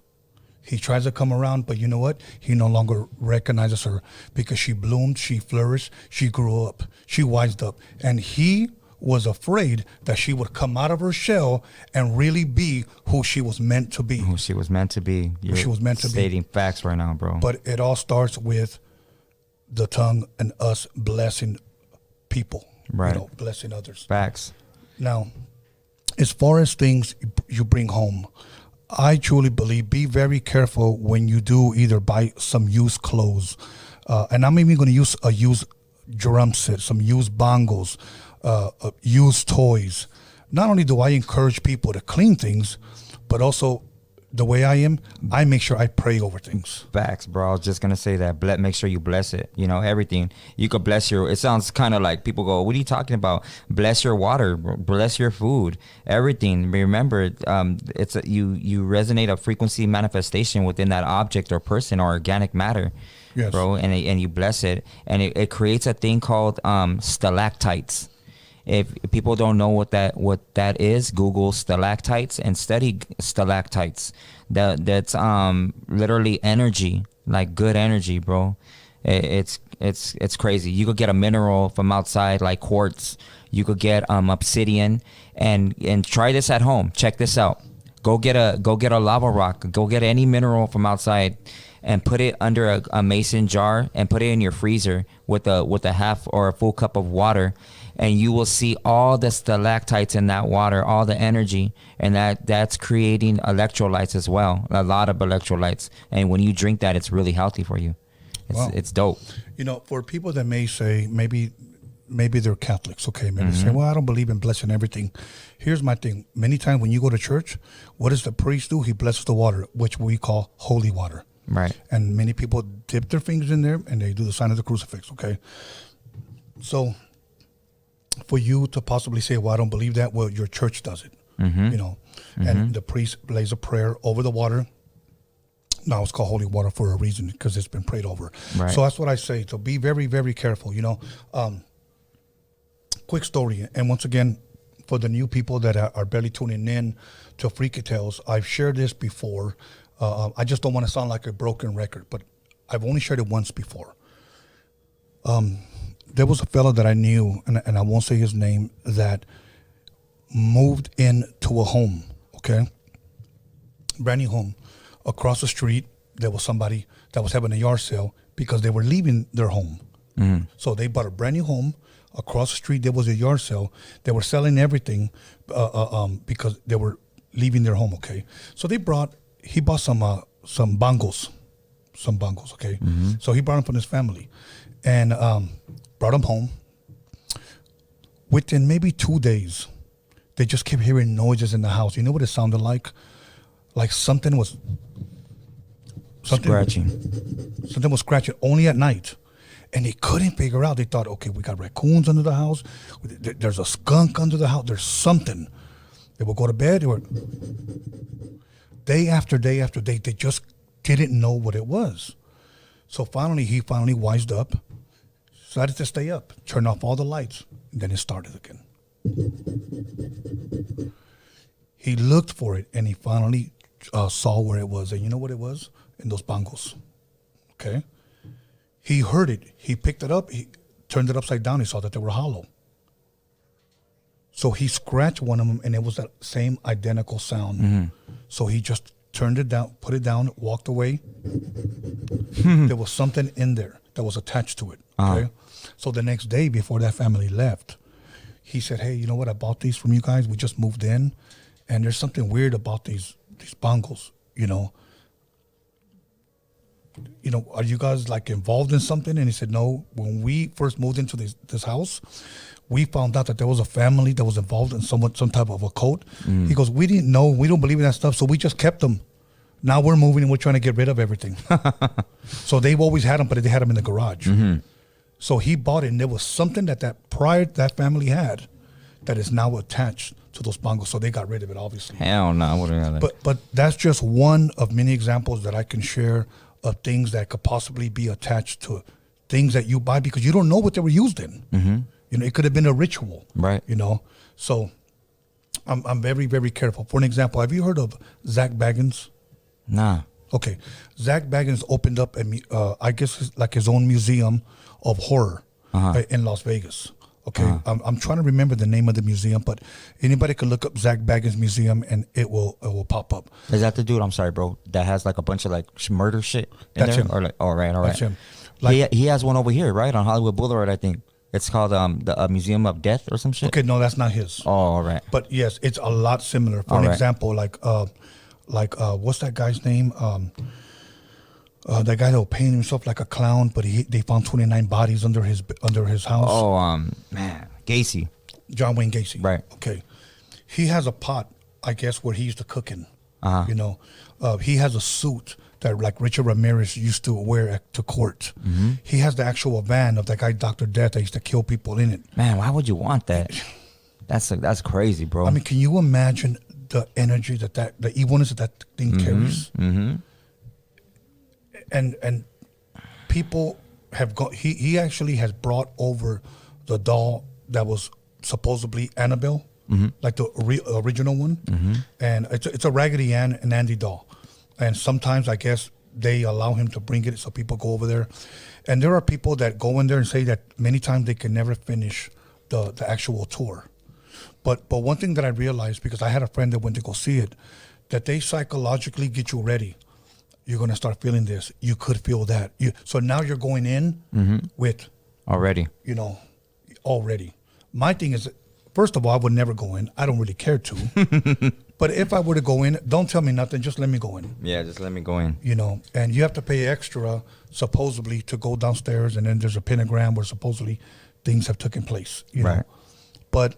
He tries to come around, but you know what? He no longer recognizes her because she bloomed, she flourished, she grew up, she wised up. And he was afraid that she would come out of her shell and really be who she was meant to be.
Who she was meant to be.
She was meant to be.
Stating facts right now, bro.
But it all starts with the tongue and us blessing people.
Right.
You know, blessing others.
Facts.
Now, as far as things you bring home, I truly believe be very careful when you do either buy some used clothes, and I'm even going to use a used drum set, some used bongos, used toys. Not only do I encourage people to clean things, but also the way I am, I make sure I pray over things.
Facts, bro. I was just gonna say that. Make sure you bless it. You know, everything. You could bless your. It sounds kind of like people go, "What are you talking about?" Bless your water. Bless your food. Everything. Remember, you resonate a frequency manifestation within that object or person or organic matter,
yes,
bro. And you bless it, and it creates a thing called stalactites. If people don't know what that is, Google stalactites and study stalactites. That's literally energy, like good energy, bro. It's crazy. You could get a mineral from outside like quartz. You could get obsidian, and try this at home. Check this out. Go get a lava rock. Go get any mineral from outside, and put it under a mason jar and put it in your freezer with a half or a full cup of water. And you will see all the stalactites in that water, all the energy, and that's creating electrolytes as well, a lot of electrolytes. And when you drink that, it's really healthy for you. It's dope.
You know, for people that may say maybe they're Catholics, okay, maybe say, well, I don't believe in blessing everything. Here's my thing. Many times when you go to church, what does the priest do? He blesses the water, which we call holy water.
Right.
And many people dip their fingers in there and they do the sign of the crucifix, okay? So for you to possibly say, well, I don't believe that, well, your church does it, you know, and the priest lays a prayer over the water. Now it's called holy water for a reason, because it's been prayed over.
Right.
So that's what I say. So be very, very careful, you know. Quick story. And once again, for the new people that are barely tuning in to Freaky Tales, I've shared this before. I just don't want to sound like a broken record, but I've only shared it once before. There was a fellow that I knew, and I won't say his name, that moved into a home, okay? Brand new home. Across the street, there was somebody that was having a yard sale because they were leaving their home. So they bought a brand new home. Across the street, there was a yard sale. They were selling everything because they were leaving their home, okay? So he bought some bongos, okay? So he brought them from his family and brought them home. Within maybe 2 days, they just kept hearing noises in the house. You know what it sounded like? Like something was
scratching.
Something was scratching only at night. And they couldn't figure out. They thought, okay, we got raccoons under the house. There's a skunk under the house. There's something. They would go to bed. They were day after day after day. They just didn't know what it was. So he finally wised up, decided to stay up, turn off all the lights, and then it started again. He looked for it, and he finally saw where it was. And you know what it was? In those bongos. Okay? He heard it. He picked it up. He turned it upside down. He saw that they were hollow. So he scratched one of them, and it was that same identical sound. So he just turned it down, put it down, walked away. There was something in there that was attached to it. Okay? So the next day, before that family left, he said, hey, you know what? I bought these from you guys. We just moved in, and there's something weird about these bongos, you know. You know, are you guys like involved in something? And he said, no. When we first moved into this house, we found out that there was a family that was involved in some type of a cult. He goes, we didn't know. We don't believe in that stuff, so we just kept them. Now we're moving and we're trying to get rid of everything. So they've always had them, but they had them in the garage. So he bought it, and there was something that family had that is now attached to those bongos. So they got rid of it, obviously.
Hell no.
But that's just one of many examples that I can share of things that could possibly be attached to things that you buy because you don't know what they were used in. You know, it could have been a ritual.
Right.
You know, so I'm very, very careful. For an example, have you heard of Zach Baggins?
Nah.
Okay, Zach Bagans opened up I guess it's like his own museum of horror in Las Vegas. Okay, I'm trying to remember the name of the museum, but anybody can look up Zach Bagans Museum and it will pop up.
Is that the dude? I'm sorry, bro. That has like a bunch of like murder shit in
That's
there?
him.
Or like, all right.
That's him. Like,
He has one over here, right, on Hollywood Boulevard, I think. It's called the Museum of Death or some shit.
okay, no, that's not his.
Oh, all right.
But yes, it's a lot similar. For an example, like what's that guy's name? That guy that will paint himself like a clown, but they found 29 bodies under his house.
Oh, man, Gacy.
John Wayne Gacy.
Right.
Okay. He has a pot, I guess, where he used to cook in.
Uh-huh.
You know, he has a suit that like Richard Ramirez used to wear to court.
Mm-hmm.
He has the actual van of that guy, Dr. Death, that used to kill people in it.
Man, why would you want that? That's crazy, bro.
I mean, can you imagine the energy the evilness that thing carries?
Mm-hmm.
And people have got. He actually has brought over the doll that was supposedly Annabelle, like the original one, and it's a Raggedy Ann and Andy doll. And sometimes I guess they allow him to bring it, so people go over there. And there are people that go in there and say that many times they can never finish the actual tour. But one thing that I realized, because I had a friend that went to go see it, that they psychologically get you ready. You're going to start feeling this. You could feel that. So now you're going in with...
Already.
You know, already. My thing is, first of all, I would never go in. I don't really care to. But if I were to go in, don't tell me nothing. Just let me go in.
Yeah, just let me go in.
You know, and you have to pay extra, supposedly, to go downstairs. And then there's a pentagram where supposedly things have taken place. You know? But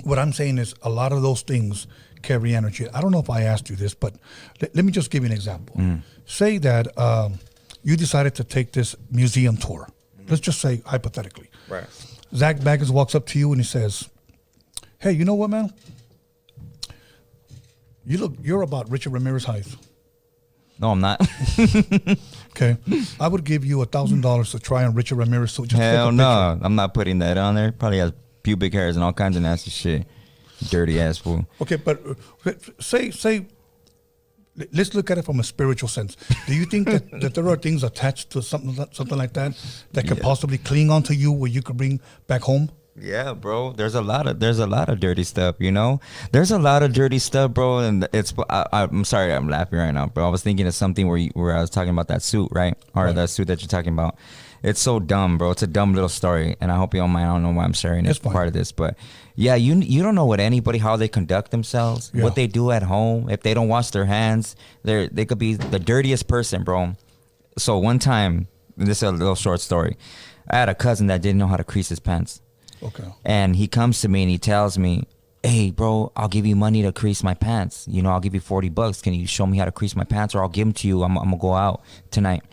what I'm saying is a lot of those things carry energy. I don't know if I asked you this, but let me just give you an example. Say that you decided to take this museum tour. Let's just say hypothetically.
Right.
Zach Bagans walks up to you and he says, "Hey, you know what, man? You're about Richard Ramirez height."
No, I'm not.
Okay. I would give you $1,000 to try on Richard Ramirez. So just
Hell
take a
no. I'm not putting that on there. Probably has pubic hairs and all kinds of nasty shit. Dirty ass fool.
Okay, but say, let's look at it from a spiritual sense. Do you think that there are things attached to something like that could possibly cling onto you where you could bring back home?
Yeah, bro. There's a lot of dirty stuff, you know? There's a lot of dirty stuff, bro, and I'm sorry I'm laughing right now, bro. I was thinking of something where I was talking about that suit, right? Or that suit that you're talking about. It's so dumb, bro. It's a dumb little story, and I hope you don't mind. I don't know why I'm sharing this part of this, but yeah, you don't know how they conduct themselves, what they do at home. If they don't wash their hands, they could be the dirtiest person, bro. So one time, this is a little short story. I had a cousin that didn't know how to crease his pants.
Okay.
And he comes to me and he tells me, "Hey, bro, I'll give you money to crease my pants. You know, I'll give you $40. Can you show me how to crease my pants, or I'll give them to you. I'm gonna go out tonight."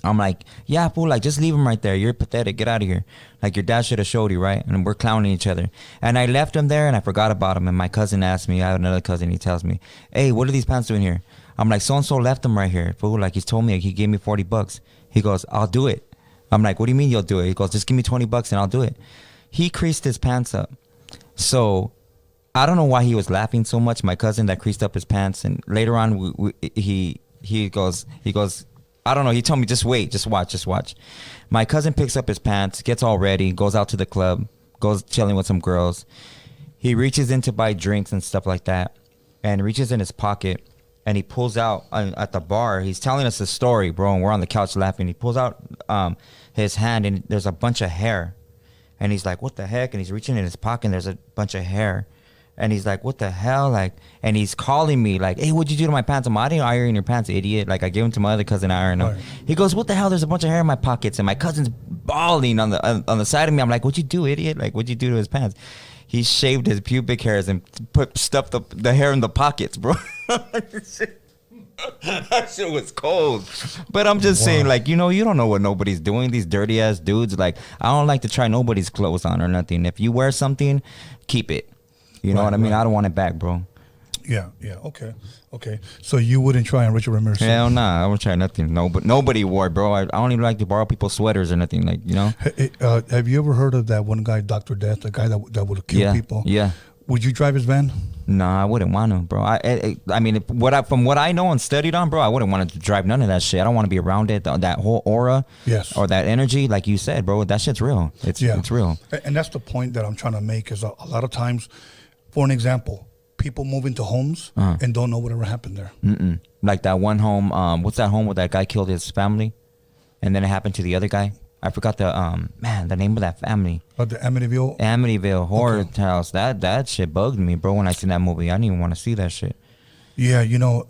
I'm like, "Yeah, fool, like, just leave him right there. You're pathetic. Get out of here. Like, your dad should have showed you, right?" And we're clowning each other. And I left him there and I forgot about him. And my cousin asked me, I have another cousin, he tells me, "Hey, what are these pants doing here?" I'm like, "So-and-so left them right here, fool. Like, he's told me, he gave me $40. He goes, "I'll do it." I'm like, "What do you mean you'll do it?" He goes, "Just give me $20 and I'll do it." He creased his pants up. So I don't know why he was laughing so much, my cousin that creased up his pants. And later on, he goes, I don't know. He told me, just wait, just watch. My cousin picks up his pants, gets all ready, goes out to the club, goes chilling with some girls. He reaches in to buy drinks and stuff like that, and reaches in his pocket, and he pulls out at the bar. He's telling us a story, bro, and we're on the couch laughing. He pulls out his hand, and there's a bunch of hair. And he's like, "What the heck?" And he's reaching in his pocket, and there's a bunch of hair. And he's like, "What the hell?" Like, and he's calling me like, "Hey, what'd you do to my pants?" I'm like, "I didn't iron your pants, idiot." Like, I gave them to my other cousin, I ironed them. Right. He goes, "What the hell? There's a bunch of hair in my pockets." And my cousin's bawling on the side of me. I'm like, "What'd you do, idiot? Like, what'd you do to his pants?" He shaved his pubic hairs and stuffed the hair in the pockets, bro. That shit was cold. But I'm just saying, like, you know, you don't know what nobody's doing. These dirty ass dudes. Like, I don't like to try nobody's clothes on or nothing. If you wear something, keep it. You know what I mean? I don't want it back, bro.
Yeah. Okay. So you wouldn't try on Richard Ramirez?
Hell nah, I wouldn't try nothing. No, but nobody wore it, bro. I don't even like to borrow people's sweaters or nothing, like, you know.
Have you ever heard of that one guy, Dr. Death, the guy that would kill people?
Yeah.
Would you drive his van?
No, I wouldn't want to, bro. I mean, from what I know and studied on, bro, I wouldn't want to drive none of that shit. I don't want to be around it, that whole aura,
yes,
or that energy, like you said, bro. That shit's real. It's real.
And that's the point that I'm trying to make. Is a lot of times, for an example, people move into homes and don't know whatever happened there.
Like that one home. What's that home where that guy killed his family, and then it happened to the other guy? I forgot the name of that family.
The
Amityville horror house. That shit bugged me, bro. When I seen that movie, I didn't even want to see that shit.
Yeah, you know,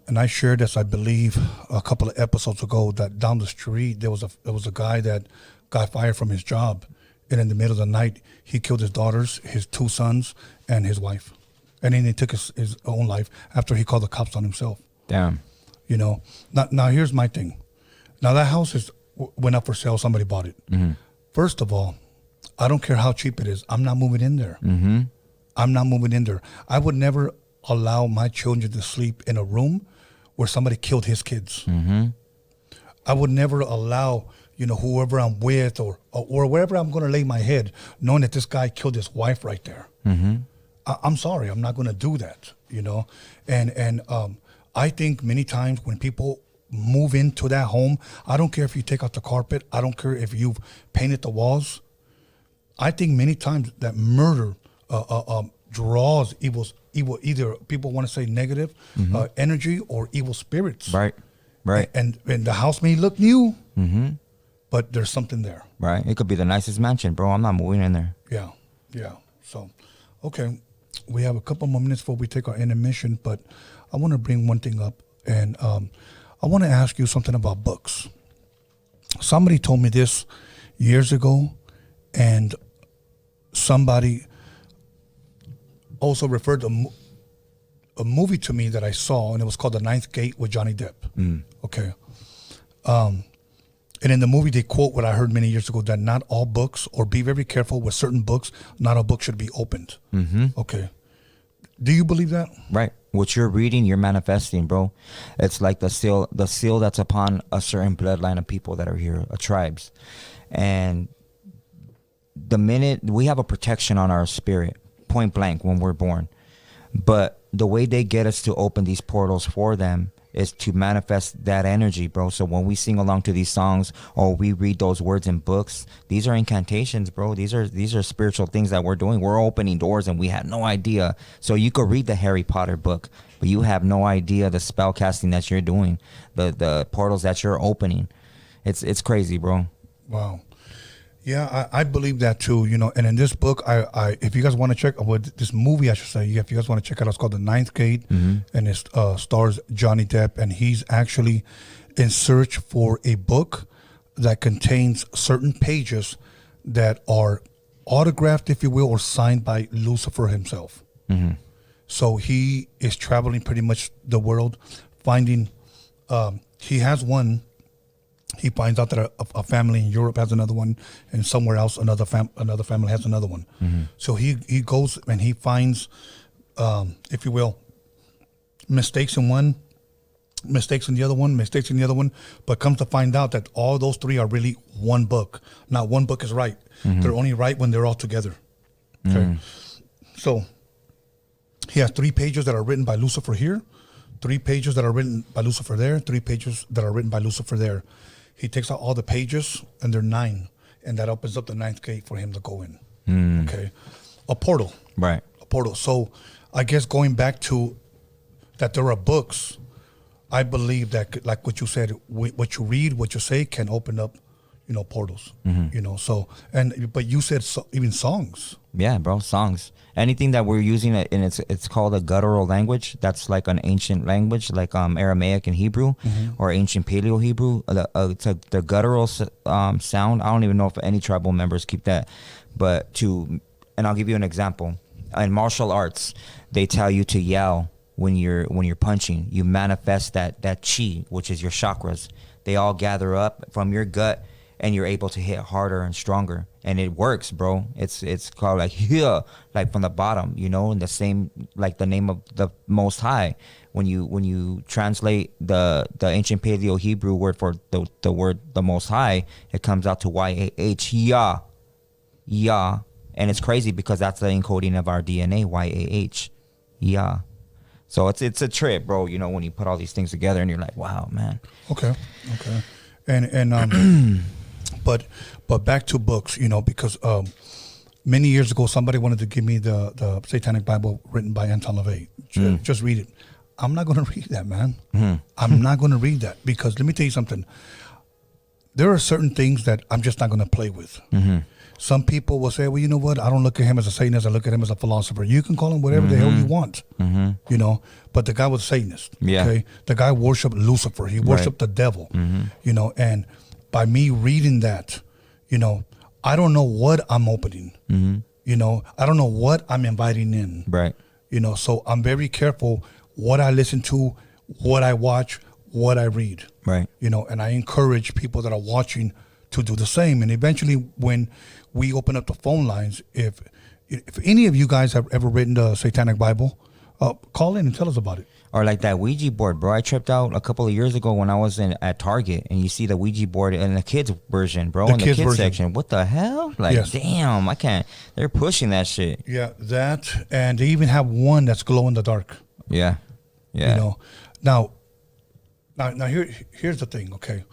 and I shared this, I believe, a couple of episodes ago. That down the street there was a guy that got fired from his job, and in the middle of the night he killed his daughters, his 2 sons, and his wife, and then he took his own life after he called the cops on himself.
Damn.
You know, now here's my thing. Now that house went up for sale. Somebody bought it. First of all, I don't care how cheap it is. I'm not moving in there. I'm not moving in there. I would never allow my children to sleep in a room where somebody killed his kids. I would never allow, you know, whoever I'm with or wherever I'm going to lay my head, knowing that this guy killed his wife right there. I'm sorry. I'm not going to do that, you know. And I think many times when people move into that home, I don't care if you take out the carpet, I don't care if you've painted the walls. I think many times that murder draws evil, either people want to say negative energy or evil spirits.
Right.
And the house may look new, but there's something there.
Right. It could be the nicest mansion, bro. I'm not moving in there.
Yeah. So, okay, we have a couple more minutes before we take our intermission, but I want to bring one thing up, and I want to ask you something about books. Somebody told me this years ago, and somebody also referred to a movie to me that I saw, and it was called The Ninth Gate with Johnny Depp. Okay. And in the movie, they quote what I heard many years ago, that not all books, or be very careful with certain books, not all books should be opened. Okay. Do you believe that?
Right. What you're reading, you're manifesting, bro. It's like the seal that's upon a certain bloodline of people that are here, tribes. And the minute we have a protection on our spirit, point blank, when we're born. But the way they get us to open these portals for them is to manifest that energy, bro. So when we sing along to these songs or we read those words in books, these are incantations, bro. These are spiritual things that we're doing. We're opening doors and we had no idea. So you could read the Harry Potter book, but you have no idea the spell casting that you're doing, the portals that you're opening. It's crazy, bro.
Wow. Yeah, I believe that too, you know. And in this book, I if you guys want to check this movie, I should say, if you guys want to check it out, it's called The Ninth Gate, and it stars Johnny Depp, and he's actually in search for a book that contains certain pages that are autographed, if you will, or signed by Lucifer himself. So he is traveling pretty much the world, finding. He has one. He finds out that a family in Europe has another one, and somewhere else another family has another one. So he goes and he finds, if you will, mistakes in one, mistakes in the other one, but comes to find out that all those three are really one book. Not one book is right. They're only right when they're all together. Okay. So he has 3 pages that are written by Lucifer here, 3 pages that are written by Lucifer there, 3 pages that are written by Lucifer there. He takes out all the pages, and they're 9, and that opens up the 9th gate for him to go in. Okay, a portal.
Right.
A portal. So, I guess going back to that, there are books. I believe that, like what you said, what you read, what you say, can open up, you know, portals. You know. So, but you said even songs.
Yeah, bro, songs. Anything that we're using, and it's called a guttural language. That's like an ancient language, like Aramaic and Hebrew, or ancient Paleo Hebrew. It's the guttural sound. I don't even know if any tribal members keep that, and I'll give you an example. In martial arts, they tell you to yell when you're punching. You manifest that chi, which is your chakras. They all gather up from your gut, and you're able to hit harder and stronger, and it works, bro. It's called like here, like from the bottom, you know, and the same like the name of the Most High. When you translate the ancient Paleo Hebrew word for the word the Most High, it comes out to YAH, Yah, And it's crazy because that's the encoding of our DNA, YAH. Yeah. So it's a trip, bro. You know, when you put all these things together and you're like, wow, man.
Okay. And but back to books, you know, because many years ago somebody wanted to give me the Satanic Bible written by Anton LaVey. Just read it. I'm not going to read that, man. I'm not going to read that because let me tell you something. There are certain things that I'm just not going to play with. Some people will say, well, you know what? I don't look at him as a Satanist. I look at him as a philosopher. You can call him whatever the hell you want, you know, but the guy was a Satanist. Okay? The guy worshiped Lucifer. He worshiped the devil, you know, and by me reading that, you know, I don't know what I'm opening, you know, I don't know what I'm inviting in, you know, so I'm very careful what I listen to, what I watch, what I read, you know, and I encourage people that are watching to do the same. And eventually when we open up the phone lines, if any of you guys have ever written the Satanic Bible, call in and tell us about it.
Or like that Ouija board, bro. I tripped out a couple of years ago when I was at Target, and you see the Ouija board in the kids version, bro, in the kids section. What the hell? Like, damn, I can't. They're pushing that shit.
Yeah, that, and they even have one that's glow in the dark.
Yeah.
You know, now here's the thing. Okay,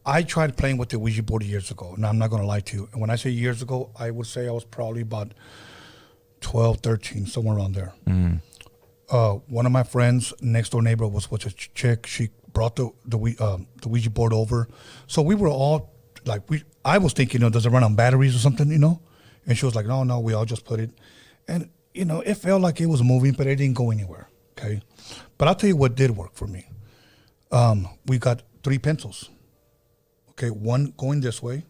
I tried playing with the Ouija board years ago. Now, I'm not going to lie to you. And when I say years ago, I would say I was probably about 12, 13, somewhere around there. One of my friends, next door neighbor, was a chick. She brought the Ouija board over. So we were all like, I was thinking, you know, does it run on batteries or something, you know? And she was like, no, we all just put it. And, you know, it felt like it was moving, but it didn't go anywhere, okay? But I'll tell you what did work for me. We got 3 pencils. Okay, one going this way,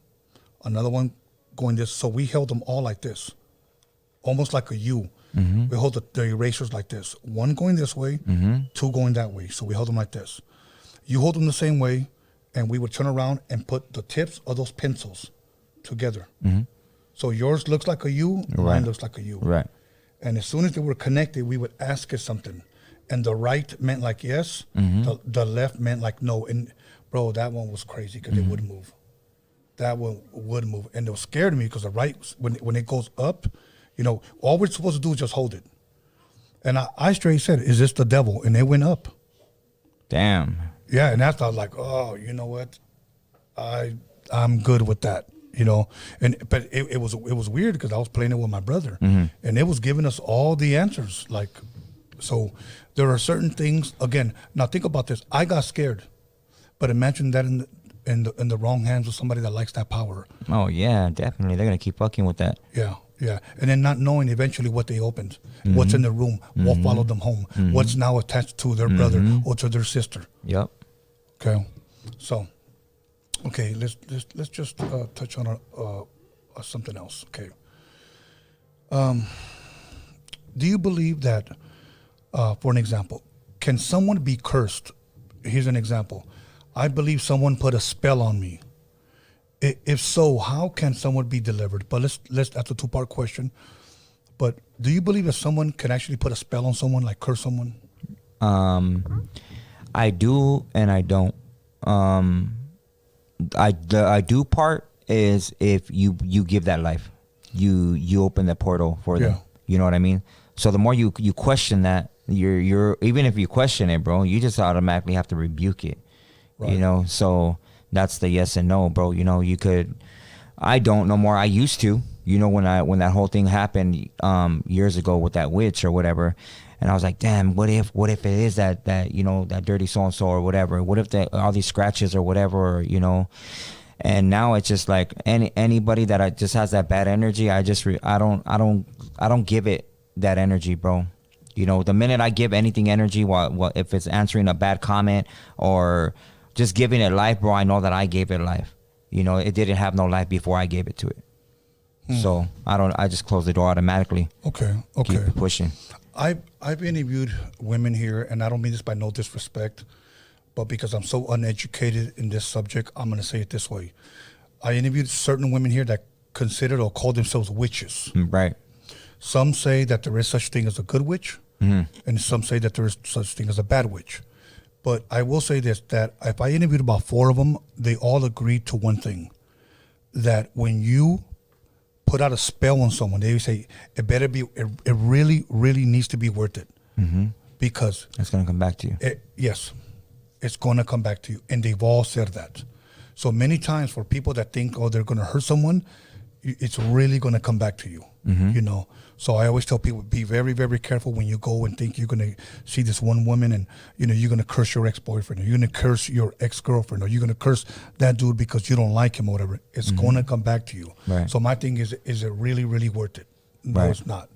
another one going this. So we held them all like this, almost like a U. We hold the erasers like this. One going this way, 2 going that way. So we held them like this. You hold them the same way, and we would turn around and put the tips of those pencils together. So yours looks like a U, mine looks like a U. And as soon as they were connected, we would ask it something. And the right meant like yes, the left meant like no. And bro, that one was crazy because it wouldn't move. That one wouldn't move. And it was scared me because the right, when it goes up, you know, all we're supposed to do is just hold it. And I straight said, is this the devil? And it went up.
Damn.
Yeah, and that's I was like, oh, you know what? I'm good with that. You know, but it was weird because I was playing it with my brother, and it was giving us all the answers. Like, so there are certain things. Again, now think about this. I got scared, but imagine that in the wrong hands of somebody that likes that power.
Oh yeah, definitely. They're gonna keep fucking with that.
Yeah, and then not knowing eventually what they opened, what's in the room, what followed them home, what's now attached to their brother or to their sister.
Yep.
Okay, so. Okay, let's just touch on something else. Okay. Do you believe that, for an example, can someone be cursed? Here's an example. I believe someone put a spell on me. If so, how can someone be delivered? But let's that's a 2-part question. But do you believe that someone can actually put a spell on someone, like curse someone?
I do and I don't. The I do part is if you give that life, you open the portal for them. You know what I mean? So the more you question that, you're even if you question it, bro, you just automatically have to rebuke it. You know, so that's the yes and no, bro. You know, you could. I don't no more. I used to. You know, when that whole thing happened years ago with that witch or whatever. And I was like, damn, what if it is that you know, that dirty so-and-so or whatever? What if all these scratches or whatever, you know? And now it's just like anybody that just has that bad energy, I don't give it that energy, bro. You know, the minute I give anything energy, well, if it's answering a bad comment or just giving it life, bro, I know that I gave it life. You know, it didn't have no life before I gave it to it. So I just close the door automatically.
Okay.
Keep pushing.
I've interviewed women here, and I don't mean this by no disrespect, but because I'm so uneducated in this subject, I'm going to say it this way. I interviewed certain women here that considered or called themselves witches.
Right.
Some say that there is such thing as a good witch, and some say that there is such thing as a bad witch. But I will say this, that if I interviewed about 4 of them, they all agreed to one thing, that when you put out a spell on someone, they say it better be, it really, really needs to be worth it. Because
it's going to come back to you.
Yes, it's going to come back to you. And they've all said that. So many times for people that think, oh, they're going to hurt someone, it's really going to come back to you, you know. So I always tell people, be very, very careful when you go and think you're going to see this one woman and, you know, you're going to curse your ex-boyfriend, or you're going to curse your ex-girlfriend, or you're going to curse that dude because you don't like him or whatever. It's going to come back to you.
Right.
So my thing is it really, really worth it? No,
Right.
it's not.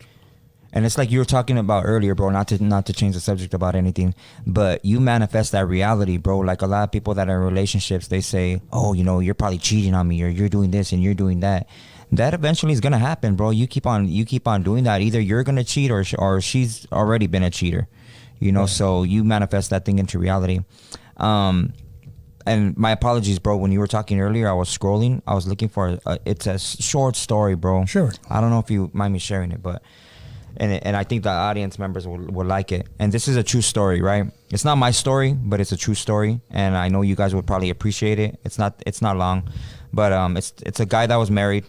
And it's like you were talking about earlier, bro, not to change the subject about anything, but you manifest that reality, bro. Like a lot of people that are in relationships, they say, oh, you know, you're probably cheating on me, or you're doing this and you're doing that. That eventually is going to happen, bro. You keep on doing that. Either you're going to cheat or she's already been a cheater, you know, so you manifest that thing into reality. And my apologies, bro. When you were talking earlier, I was scrolling. I was looking for it's a short story, bro.
Sure.
I don't know if you mind me sharing it, but and I think the audience members will like it. And this is a true story, right? It's not my story, but it's a true story, and I know you guys would probably appreciate it. It's not long, but it's a guy that was married,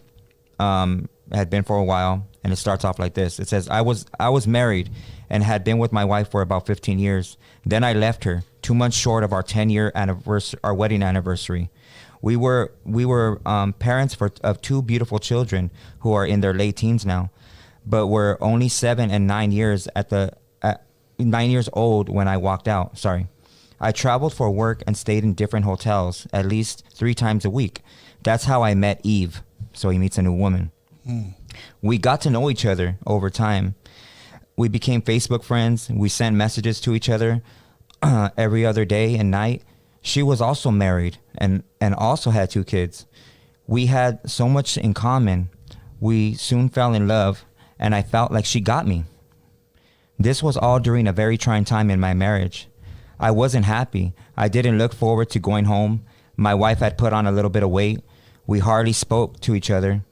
had been for a while, and it starts off like this. It says, I was married and had been with my wife for about 15 years. Then I left her 2 months short of our 10-year anniversary, our wedding anniversary. We were parents of 2 beautiful children who are in their late teens now, but were only 7 and 9 years 9 years old when I walked out. Sorry. I traveled for work and stayed in different hotels at least 3 times a week. That's how I met Eve. So he meets a new woman. We got to know each other over time. We became Facebook friends. We sent messages to each other every other day and night. She was also married and also had 2 kids. We had so much in common. We soon fell in love, and I felt like she got me. This was all during a very trying time in my marriage. I wasn't happy. I didn't look forward to going home. My wife had put on a little bit of weight. We hardly spoke to each other,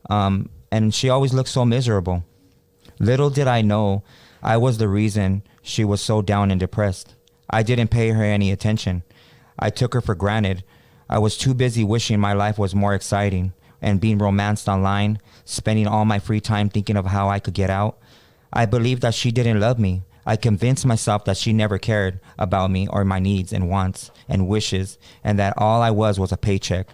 and she always looked so miserable. Little did I know I was the reason she was so down and depressed. I didn't pay her any attention. I took her for granted. I was too busy wishing my life was more exciting and being romanced online, spending all my free time thinking of how I could get out. I believed that she didn't love me. I convinced myself that she never cared about me or my needs and wants and wishes, and that all I was a paycheck.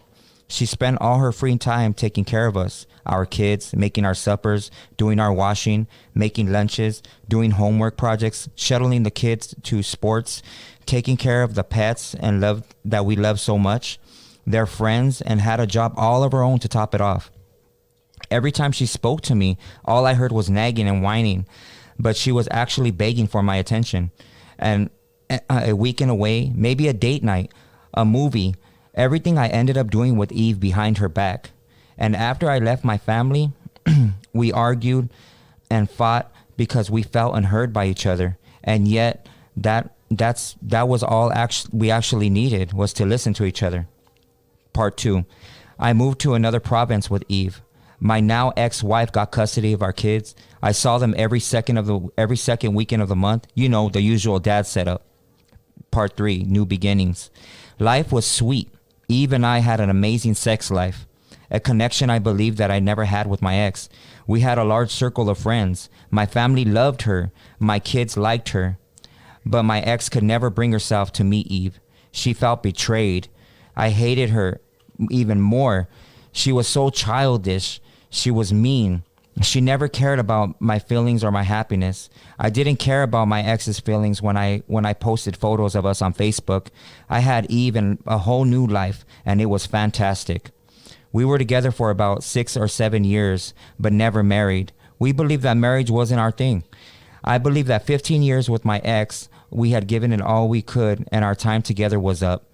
She spent all her free time taking care of us, our kids, making our suppers, doing our washing, making lunches, doing homework projects, shuttling the kids to sports, taking care of the pets and love that we love so much, their friends, and had a job all of her own to top it off. Every time she spoke to me, all I heard was nagging and whining, but she was actually begging for my attention. And a weekend away, maybe a date night, a movie, everything I ended up doing with Eve behind her back. And after I left my family, we argued and fought because we felt unheard by each other. And yet that was all we actually needed, was to listen to each other. Part 2. I moved to another province with Eve. My now ex-wife got custody of our kids. I saw them every second weekend of the month. You know, the usual dad setup. Part 3. New beginnings. Life was sweet. Eve and I had an amazing sex life, a connection I believed that I never had with my ex. We had a large circle of friends. My family loved her. My kids liked her. But my ex could never bring herself to meet Eve. She felt betrayed. I hated her even more. She was so childish. She was mean. She never cared about my feelings or my happiness. I didn't care about my ex's feelings when I posted photos of us on Facebook. I had Eve in a whole new life, and it was fantastic. We were together for about 6 or 7 years, but never married. We believed that marriage wasn't our thing. I believe that 15 years with my ex, we had given it all we could, and our time together was up.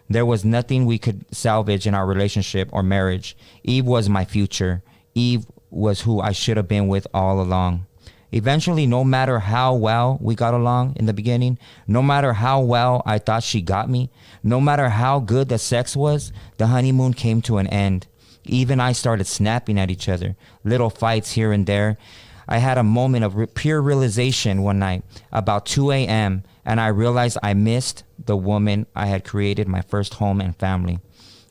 There was nothing we could salvage in our relationship or marriage. Eve was my future. Eve was who I should have been with all along. Eventually, no matter how well we got along in the beginning, no matter how well I thought she got me, no matter how good the sex was, the honeymoon came to an end. Eve and I started snapping at each other, little fights here and there. I had a moment of pure realization one night, about 2 a.m., and I realized I missed the woman I had created my first home and family.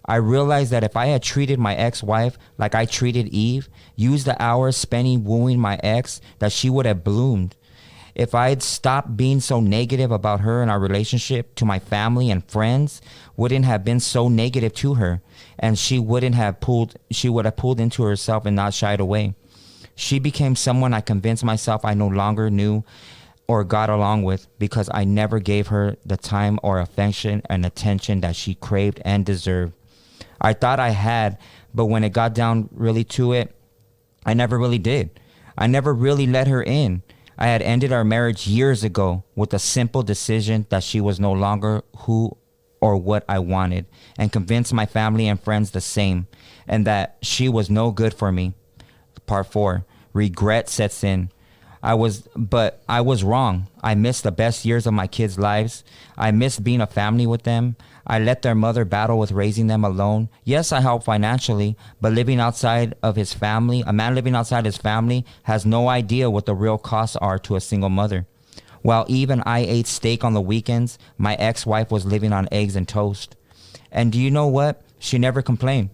I realized that if I had treated my ex-wife like I treated Eve, used the hours spending wooing my ex, that she would have bloomed. If I had stopped being so negative about her and our relationship to my family and friends, wouldn't have been so negative to her, and she would have pulled into herself and not shied away. She became someone I convinced myself I no longer knew or got along with, because I never gave her the time or affection and attention that she craved and deserved. I thought I had, but when it got down really to it, I never really did. I never really let her in. I had ended our marriage years ago with a simple decision that she was no longer who or what I wanted, and convinced my family and friends the same, and that she was no good for me. Part 4, regret sets in. I was wrong. I missed the best years of my kids' lives. I missed being a family with them. I let their mother battle with raising them alone. Yes, I helped financially, but living outside of his family, a man living outside his family has no idea what the real costs are to a single mother. While even I ate steak on the weekends, my ex-wife was living on eggs and toast. And do you know what? She never complained.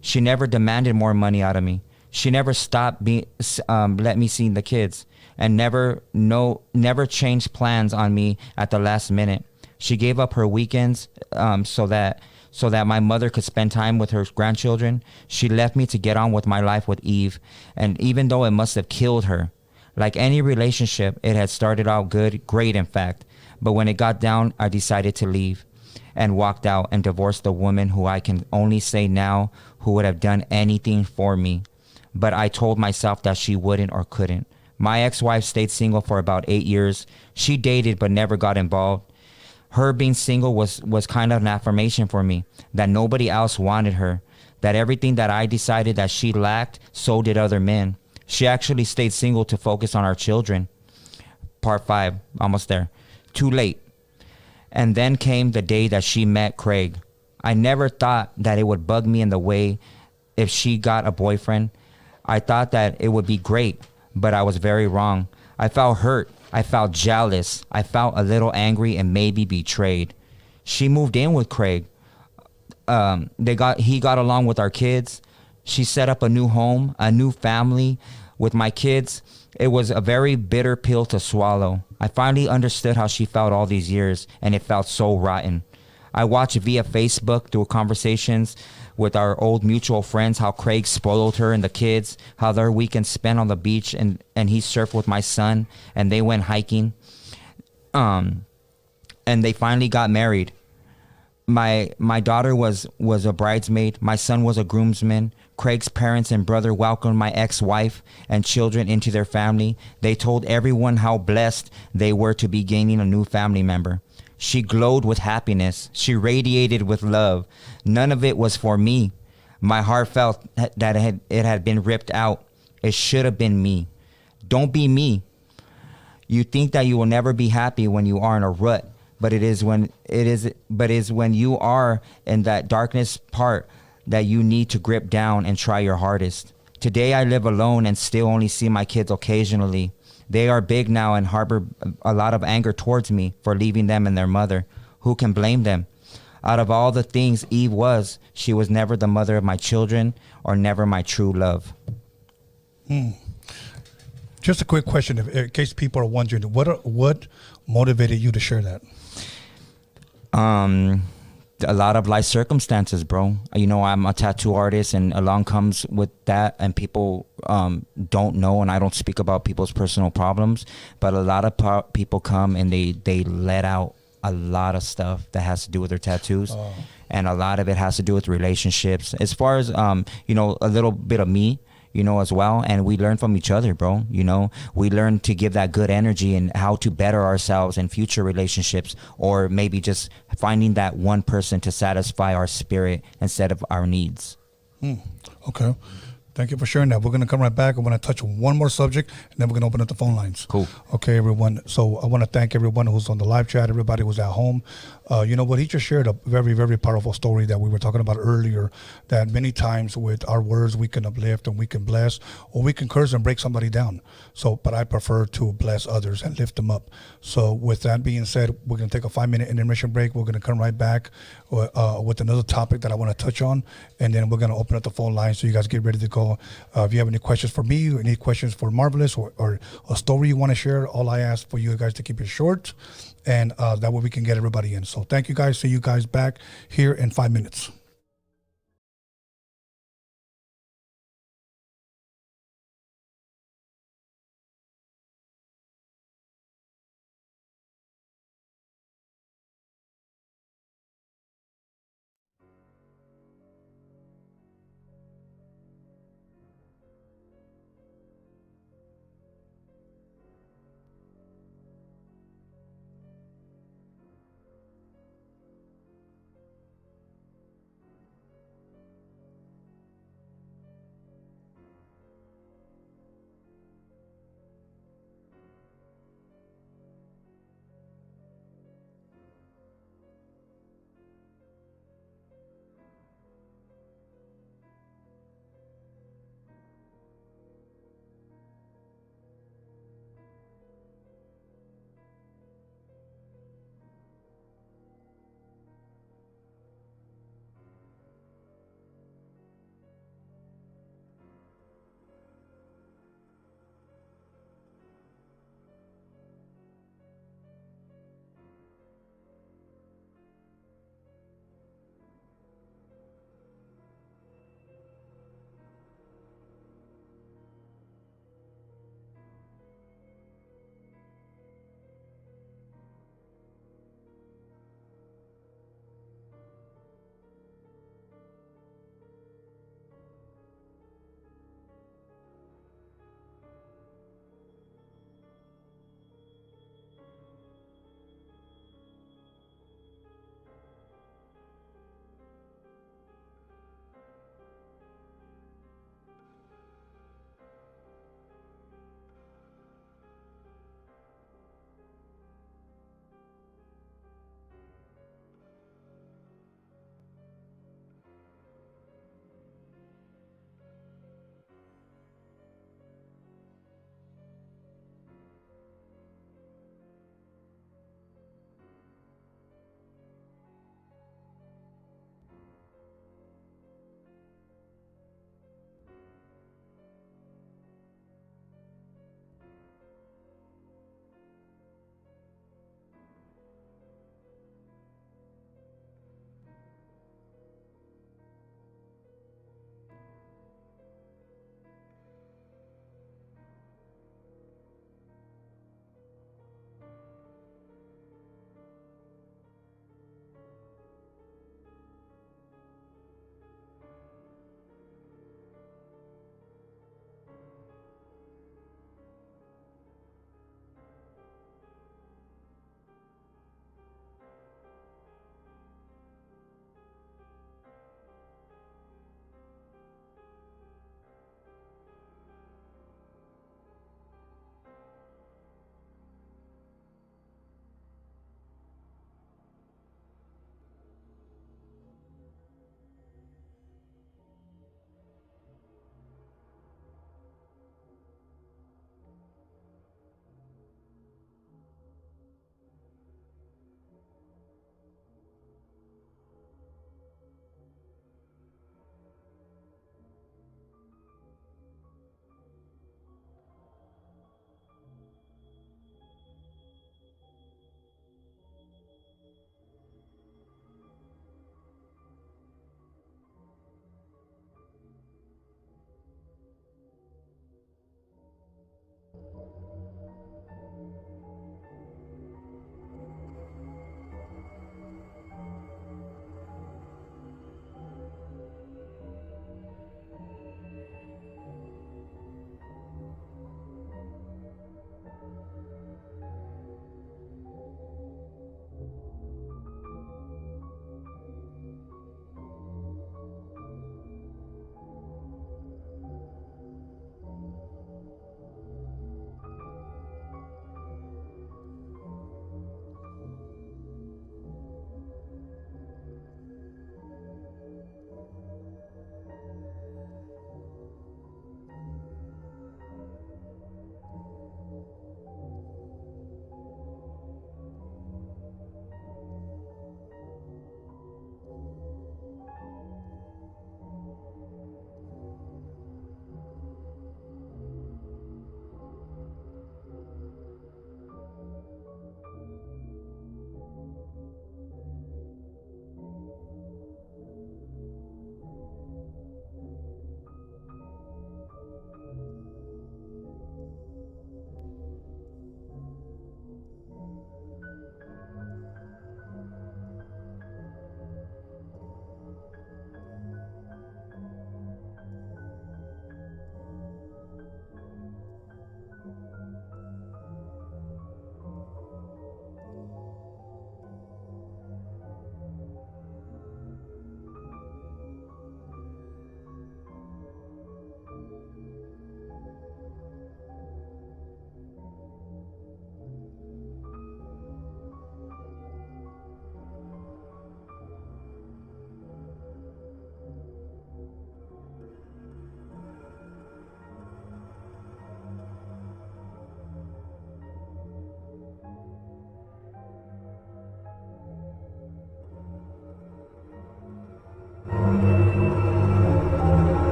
She never demanded more money out of me. She never stopped let me see the kids, and never changed plans on me at the last minute. She gave up her weekends so that my mother could spend time with her grandchildren. She left me to get on with my life with Eve, and even though it must have killed her, like any relationship, it had started out great in fact, but when it got down, I decided to leave and walked out and divorced the woman who I can only say now who would have done anything for me. But I told myself that she wouldn't or couldn't. My ex-wife stayed single for about 8 years. She dated but never got involved. Her being single was kind of an affirmation for me, that nobody else wanted her, that everything that I decided that she lacked, so did other men. She actually stayed single to focus on our children. Part 5, almost there. Too late. And then came the day that she met Craig. I never thought that it would bug me in the way if she got a boyfriend. I thought that it would be great, but I was very wrong. I felt hurt. I felt jealous. I felt a little angry and maybe betrayed. She moved in with Craig. He got along with our kids. She set up a new home, a new family with my kids. It was a very bitter pill to swallow. I finally understood how she felt all these years, and it felt so rotten. I watched via Facebook through conversations with our old mutual friends how Craig spoiled her and the kids, how their weekends spent on the beach, and he surfed with my son, and they went hiking. And they finally got married. My daughter was a bridesmaid. My son was a groomsman. Craig's parents and brother welcomed my ex-wife and children into their family. They told everyone how blessed they were to be gaining a new family member. She glowed with happiness. She radiated with love. None of it was for me. My heart felt that it had been ripped out. It should have been me. Don't be me. You think that you will never be happy when you are in a rut, but it is when you are in that darkness part that you need to grip down and try your hardest. Today I live alone and still only see my kids occasionally. They are big now and harbor a lot of anger towards me for leaving them and their mother. Who can blame them? Out of all the things Eve was, she was never the mother of my children or never my true love.
Just a quick question, in case people are wondering, what motivated you to share that?
A lot of life circumstances, bro. You know, I'm a tattoo artist, and along comes with that, and people don't know, and I don't speak about people's personal problems, but a lot of people come and they let out a lot of stuff that has to do with their tattoos. And a lot of it has to do with relationships. As far as, you know, a little bit of me, you know, as well. And we learn from each other, bro. You know, we learn to give that good energy and how to better ourselves in future relationships, or maybe just finding that one person to satisfy our spirit instead of our needs.
Okay. Thank you for sharing that. We're going to come right back. I want to touch on one more subject, and then we're going to open up the phone lines.
Cool.
Okay, everyone. So I want to thank everyone who's on the live chat, everybody who's at home. You know what? He just shared a very, very powerful story that we were talking about earlier, that many times with our words we can uplift and we can bless, or we can curse and break somebody down. So, but I prefer to bless others and lift them up. So with that being said, we're going to take a 5-minute intermission break. We're going to come right back with another topic that I want to touch on, and then we're going to open up the phone lines so you guys get ready to go. If you have any questions for me, or any questions for Marvelous, or a story you want to share, all I ask for you guys to keep it short, and that way we can get everybody in. So thank you guys. See you guys back here in 5 minutes.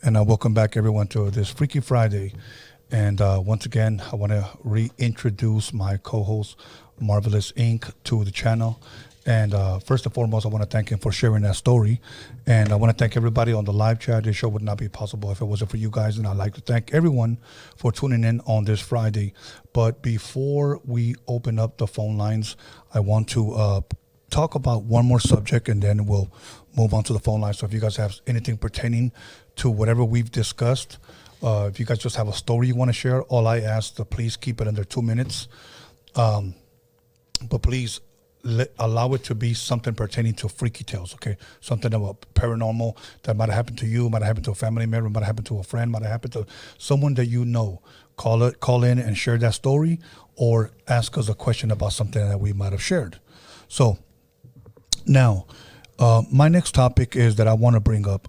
and welcome back everyone to this Freaky Friday. And once again, I want to reintroduce my co-host Marvelous Inc. to the channel. And first and foremost, I want to thank him for sharing that story. And I want to thank everybody on the live chat. This show would not be possible if it wasn't for you guys. And I'd like to thank everyone for tuning in on this Friday. But before we open up the phone lines, I want to talk about one more subject, and then we'll move on to the phone lines. So if you guys have anything pertaining to whatever we've discussed, if you guys just have a story you want to share, all I ask to please keep it under 2 minutes. But please allow it to be something pertaining to freaky tales, okay? Something about paranormal that might have happened to you, might have happened to a family member, might have happened to a friend, might have happened to someone that you know. Call in and share that story, or ask us a question about something that we might have shared. So now, my next topic is that I want to bring up.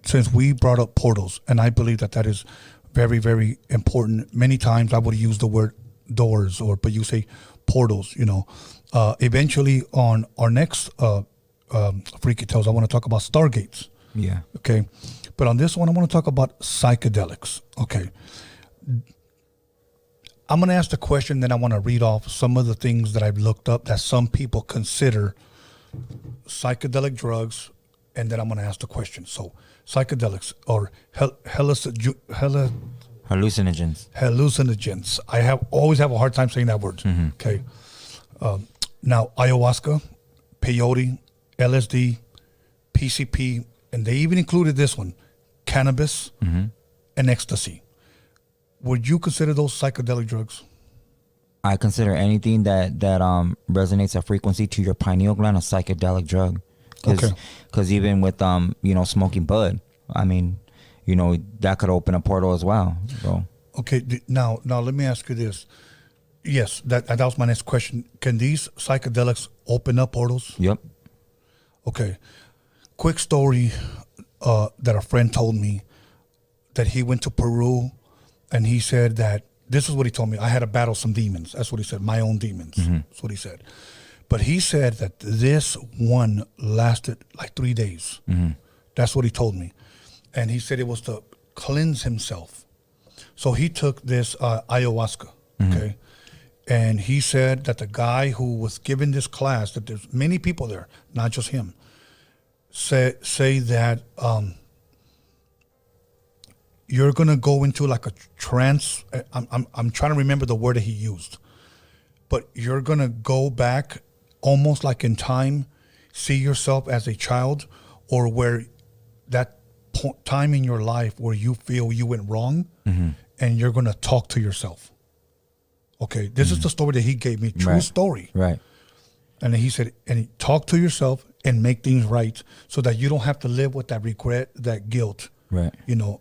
Since we brought up portals, and I believe that is very, very important. Many times I would use the word doors, but you say portals, eventually on our next Freaky Tales, I want to talk about stargates.
Yeah.
Okay. But on this one, I want to talk about psychedelics. Okay. I'm going to ask the question, then I want to read off some of the things that I've looked up that some people consider psychedelic drugs, and then I'm going to ask the question. So psychedelics or hallucinogens. I always have a hard time saying that word. Mm-hmm. Okay. Now, ayahuasca, peyote, LSD, PCP, and they even included this one, cannabis, mm-hmm. and ecstasy. Would you consider those psychedelic drugs?
I consider anything that resonates a frequency to your pineal gland a psychedelic drug. Because even with smoking bud, I mean, that could open a portal as well, bro.
Okay, now let me ask you this. Yes, that was my next question. Can these psychedelics open up portals?
Yep.
Okay. Quick story that a friend told me, that he went to Peru, and he said that, this is what he told me, I had to battle some demons. That's what he said, my own demons. Mm-hmm. That's what he said. But he said that this one lasted like 3 days. Mm-hmm. That's what he told me. And he said it was to cleanse himself. So he took this ayahuasca, mm-hmm. okay? And he said that the guy who was giving this class, that there's many people there, not just him, say that you're going to go into like a trance. I'm trying to remember the word that he used. But you're going to go back almost like in time, see yourself as a child, or where that time in your life where you feel you went wrong, mm-hmm. and you're going to talk to yourself. Okay, this is the story that he gave me, true story.
Right.
And he said, and talk to yourself and make things right so that you don't have to live with that regret, that guilt.
Right.
In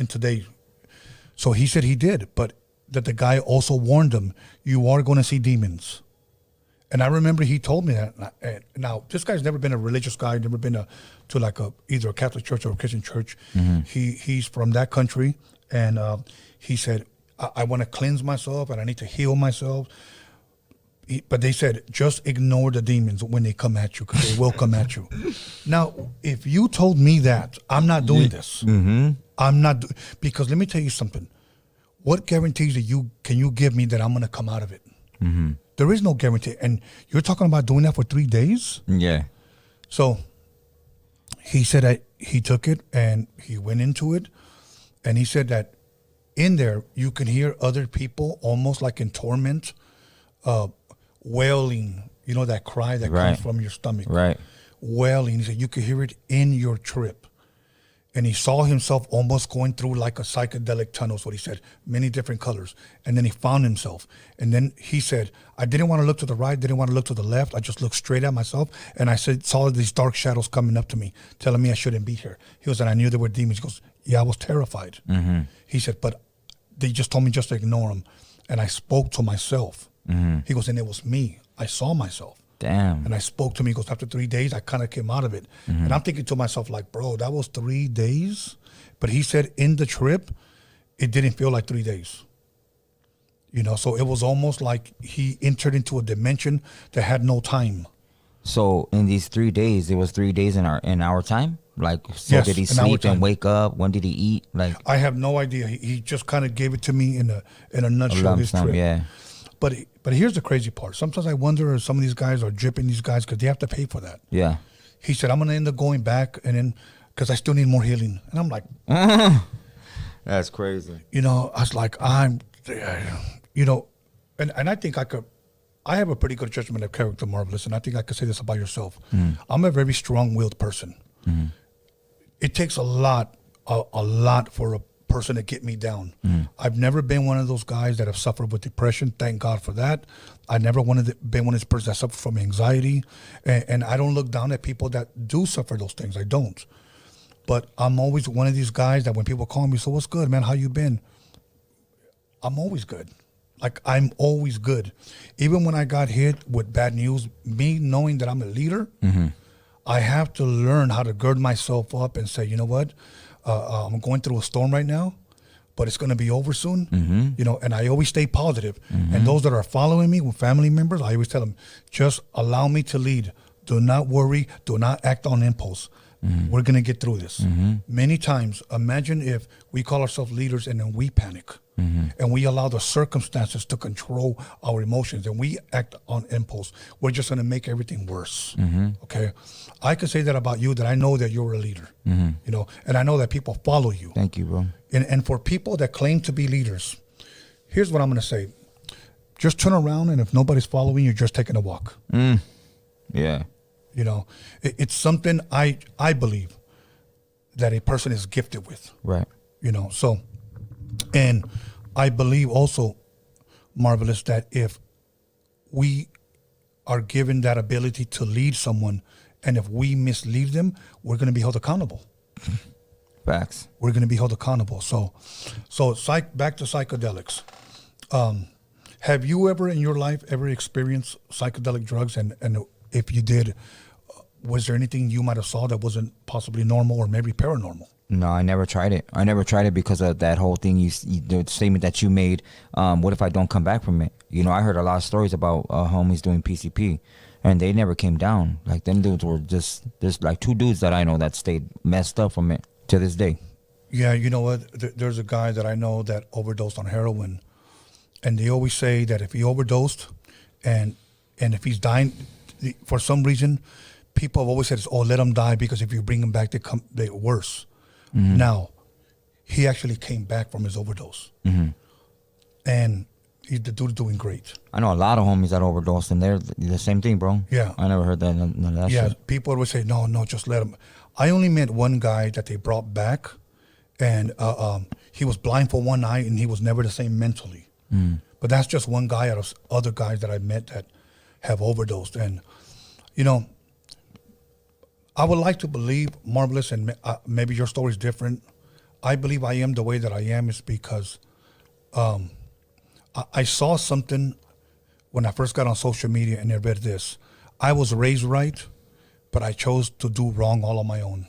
today. So he said he did, but that the guy also warned him, you are going to see demons. And I remember he told me that. Now, this guy's never been a religious guy, never been to either a Catholic church or a Christian church. Mm-hmm. He's from that country, and he said, I want to cleanse myself and I need to heal myself. But they said, just ignore the demons when they come at you, because they will come at you. Now, if you told me that, I'm not doing this. Mm-hmm. I'm not, because let me tell you something. What guarantees can you give me that I'm going to come out of it? Mm-hmm. There is no guarantee. And you're talking about doing that for 3 days?
Yeah.
So he said that he took it and he went into it. And he said that in there, you can hear other people almost like in torment, wailing, that cry that comes from your stomach.
Right.
Wailing. He said you could hear it in your trip. And he saw himself almost going through like a psychedelic tunnel, is what he said, many different colors. And then he found himself. And then he said, I didn't want to look to the right, didn't want to look to the left. I just looked straight at myself. And I saw these dark shadows coming up to me, telling me I shouldn't be here. He goes, and I knew there were demons. He goes, yeah, I was terrified. Mm-hmm. He said, but they just told me just to ignore them. And I spoke to myself. Mm-hmm. He goes, and it was me. I saw myself.
Damn.
And I spoke to him. He goes, after 3 days, I kind of came out of it. Mm-hmm. And I'm thinking to myself, like, bro, that was 3 days. But he said in the trip, it didn't feel like 3 days. So it was almost like he entered into a dimension that had no time.
So in these 3 days, it was 3 days in our time? Like, so
Yes,
did he
an hour
sleep and
time.
wake up? When did he eat? Like,
I have no idea. He just kind of gave it to me in a nutshell.
lump
His
sum,
trip.
yeah.
But here's the crazy part. Sometimes I wonder if some of these guys are gypping these guys because they have to pay for that.
Yeah.
He said, I'm going to end up going back and then because I still need more healing. And I'm like,
That's crazy.
you know, I was like, you know, and I think I have a pretty good judgment of character, Marvelous, and I think I could say this about yourself. I'm a very strong-willed person. It takes a lot for a person to get me down. I've never been one of those guys that have suffered with depression. Thank God for that. I never been one of those persons that suffer from anxiety, and I don't look down at people that do suffer those things. I don't. But I'm always one of these guys that when people call me, so what's good, man? How you been? I'm always good. Like, I'm always good. Even when I got hit with bad news, me knowing that I'm a leader, I have to learn how to gird myself up and say, you know what? I'm going through a storm right now, but it's going to be over soon. You know, and I always stay positive. And those that are following me with family members, I always tell them, just allow me to lead. Do not worry. Do not act on impulse. We're going to get through this. Many times, imagine if we call ourselves leaders and then we panic. And we allow the circumstances to control our emotions and we act on impulse. We're just going to make everything worse. Okay. I can say that about you, that I know that you're a leader, you know, and I know that people follow you.
Thank you, bro.
And for people that claim to be leaders, here's what I'm going to say. Just turn around, and if nobody's following you, just taking a walk.
Yeah.
You know, it's something I believe that a person is gifted with.
Right.
You know, so, and I believe also, Marvelous, that if we are given that ability to lead someone, and if we mislead them, we're going to be held accountable.
Facts.
We're going to be held accountable. So back to psychedelics. Have you ever in your life experienced psychedelic drugs? And if you did, was there anything you might have saw that wasn't possibly normal or maybe paranormal?
No, I never tried it. I never tried it because of that whole thing. The statement that you made. What if I don't come back from it? You know, I heard a lot of stories about homies doing PCP, and they never came down. Like, them dudes were just, there's like 2 dudes that I know that stayed messed up from it to this day.
Yeah, you know what? There's a guy that I know that overdosed on heroin, and they always say that if he overdosed, and if he's dying, for some reason, people have always said, "Oh, let him die," because if you bring him back, they're worse. Now, he actually came back from his overdose, and the dude's doing great.
I know a lot of homies that overdosed, and they're the same thing, bro.
Yeah,
I never heard that. None of that shit.
People always say, "No, just let him." I only met one guy that they brought back, and he was blind for one eye, and he was never the same mentally. But that's just one guy out of other guys that I met that have overdosed, and you know, I would like to believe, Marvelous, and maybe your story is different. I believe I am the way that I am is because I saw something when I first got on social media, and I read this. I was raised right, but I chose to do wrong all on my own.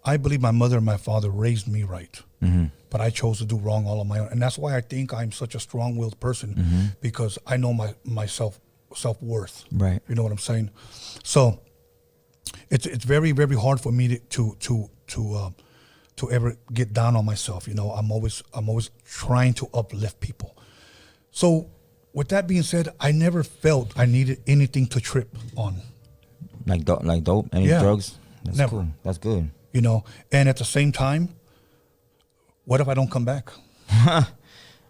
I believe my mother and my father raised me right, but I chose to do wrong all on my own. And that's why I think I'm such a strong-willed person, because I know my self-worth.
Right.
You know what I'm saying? So it's very, very hard for me to ever get down on myself. You know, I'm always trying to uplift people. So with that being said, I never felt I needed anything to trip on.
Like dope? Any drugs? That's
never.
Cool. That's good.
You know, and at the same time, what if I don't come back?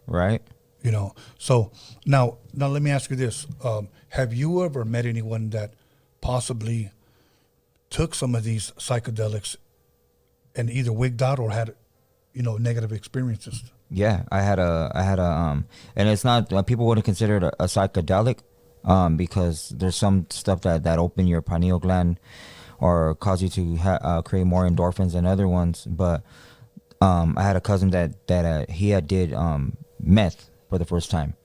Right.
You know, so now let me ask you this. Have you ever met anyone that possibly took some of these psychedelics and either wigged out or had, you know, negative experiences?
Yeah, I had a and it's not, people wouldn't consider it a psychedelic, because there's some stuff that open your pineal gland or cause you to create more endorphins than other ones. But I had a cousin that he had did meth for the first time,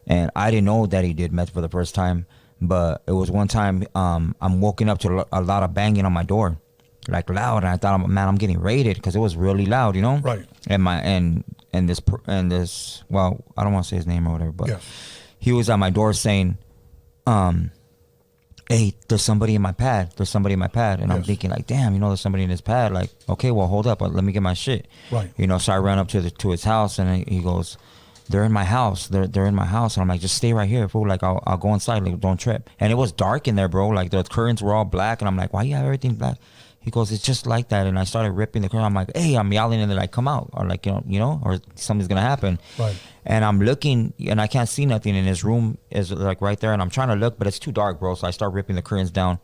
and I didn't know that he did meth for the first time. But it was one time I'm woken up to a lot of banging on my door, like loud, and I thought, man, I'm getting raided because it was really loud, you know. Right. And this well, I don't want to say his name or whatever, but he was at my door saying, hey, there's somebody in my pad. There's somebody in my pad. And I'm thinking like, damn, there's somebody in his pad. Like, okay, well, hold up. Let me get my shit.
Right.
So I ran up to his house, and he goes, they're in my house. They're in my house. And I'm like, just stay right here, fool. Like, I'll go inside. Like, don't trip. And it was dark in there, bro. Like, the curtains were all black. And I'm like, why you have everything black? He goes, it's just like that. And I started ripping the curtain. I'm like, hey, I'm yelling, and they're like, come out. Or like, or something's going to happen.
Right.
And I'm looking, and I can't see nothing. And his room is like right there. And I'm trying to look, but it's too dark, bro. So I start ripping the curtains down.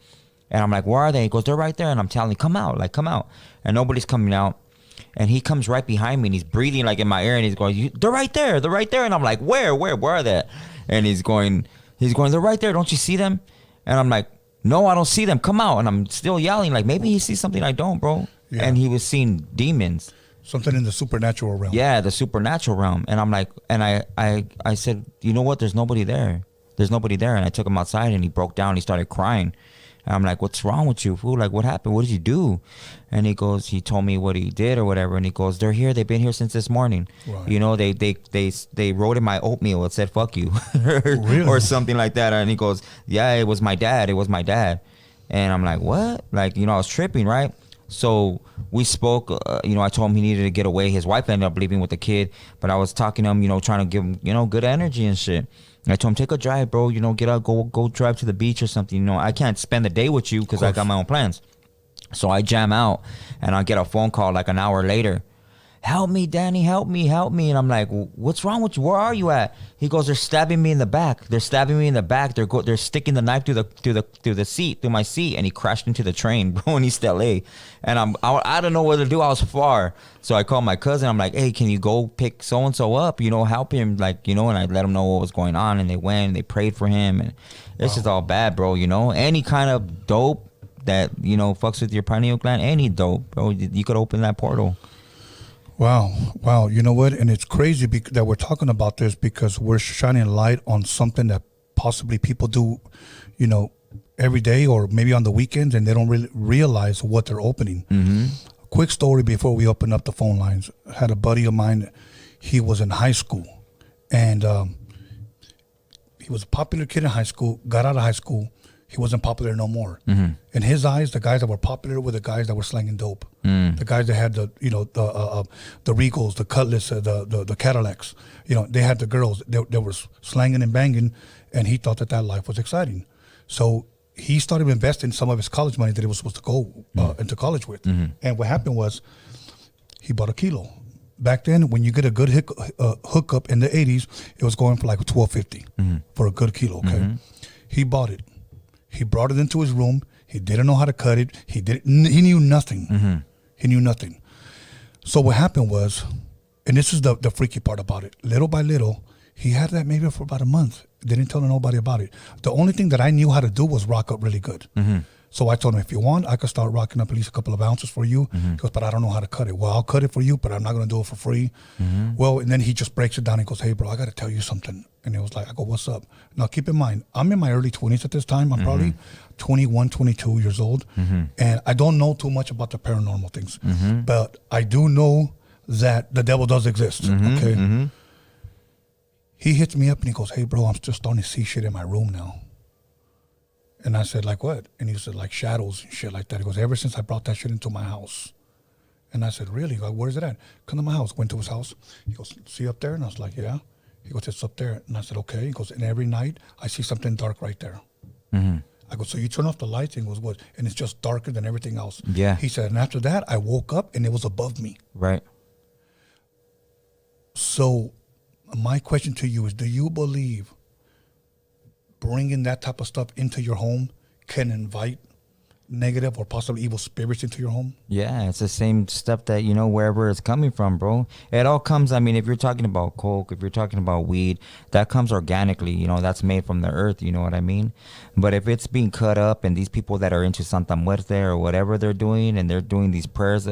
And I'm like, where are they? He goes, they're right there. And I'm telling him, come out. Like, come out. And nobody's coming out. And he comes right behind me, and he's breathing like in my ear. And he's going, they're right there. They're right there. And I'm like, where are they? And he's going, they're right there. Don't you see them? And I'm like, no, I don't see them. Come out. And I'm still yelling, like, maybe he sees something I don't, bro. Yeah. And he was seeing demons.
Something in the supernatural realm.
Yeah, the supernatural realm. And I'm like, and I said, you know what? There's nobody there. There's nobody there. And I took him outside, and he broke down. He started crying. And I'm like, what's wrong with you, fool? Like, what happened? What did you do? And he goes, he told me what he did or whatever. And he goes, they're here. They've been here since this morning. Right. They wrote in my oatmeal. It said, fuck you.
Really?
Or something like that. And he goes, yeah, it was my dad. It was my dad. And I'm like, what? Like, I was tripping, right? So we spoke, I told him he needed to get away. His wife ended up leaving with the kid. But I was talking to him, trying to give him, good energy and shit. And I told him, take a drive, bro. Get out, go drive to the beach or something. I can't spend the day with you because I got my own plans. So I jam out, and I get a phone call like an hour later. Help me, Danny, help me. And I'm like, what's wrong with you? Where are you at? He goes, they're stabbing me in the back. They're sticking the knife through the seat, through my seat. And he crashed into the train, bro, in East LA. And I don't know what to do. I was far. So I called my cousin. I'm like, hey, can you go pick so-and-so up? Help him. Like, and I let him know what was going on. And they went, they prayed for him. And it's just all bad, bro, Any kind of dope that, fucks with your pineal gland, any dope, bro, you could open that portal.
Wow. You know what? And it's crazy that we're talking about this, because we're shining light on something that possibly people do, every day or maybe on the weekends, and they don't really realize what they're opening. Mm-hmm. A quick story before we open up the phone lines. I had a buddy of mine. He was in high school, and he was a popular kid in high school, got out of high school. He wasn't popular no more. Mm-hmm. In his eyes, the guys that were popular were the guys that were slanging dope. The guys that had the Regals, the Cutlass, the Cadillacs. They had the girls. They were slanging and banging, and he thought that life was exciting. So he started investing some of his college money that he was supposed to go into college with. Mm-hmm. And what happened was, he bought a kilo. Back then, when you get a good hookup in the 80s, it was going for like $12.50 for a good kilo. Okay, He bought it. He brought it into his room. He didn't know how to cut it. He knew nothing. He knew nothing. So what happened was, and this is the freaky part about it, little by little, he had that maybe for about a month. Didn't tell nobody about it. The only thing that I knew how to do was rock up really good. So I told him, if you want, I could start rocking up at least a couple of ounces for you. He goes, but I don't know how to cut it. Well, I'll cut it for you, but I'm not going to do it for free. Well, and then he just breaks it down and goes, hey, bro, I got to tell you something. And it was like, I go, what's up? Now, keep in mind, I'm in my early 20s at this time. I'm probably 21, 22 years old. And I don't know too much about the paranormal things. But I do know that the devil does exist. Okay. He hits me up and he goes, hey, bro, I'm just starting to see shit in my room now. And I said, like what? And he said, like shadows and shit like that. He goes, ever since I brought that shit into my house. And I said, really? Like, where's it at? Come to my house. Went to his house. He goes, see up there? And I was like, yeah. He goes, it's up there. And I said, okay. He goes, and every night I see something dark right there. I go, so you turn off the lights? And he goes, what? And it's just darker than everything else. Yeah. He said, and after that, I woke up and it was above me.
Right.
So my question to you is, do you believe bringing that type of stuff into your home can invite negative or possibly evil spirits into your home?
Yeah, it's the same stuff that, wherever it's coming from, bro. It all comes, if you're talking about coke, if you're talking about weed, that comes organically, that's made from the earth, you know what I mean? But if it's being cut up and these people that are into Santa Muerte or whatever they're doing, and they're doing these prayers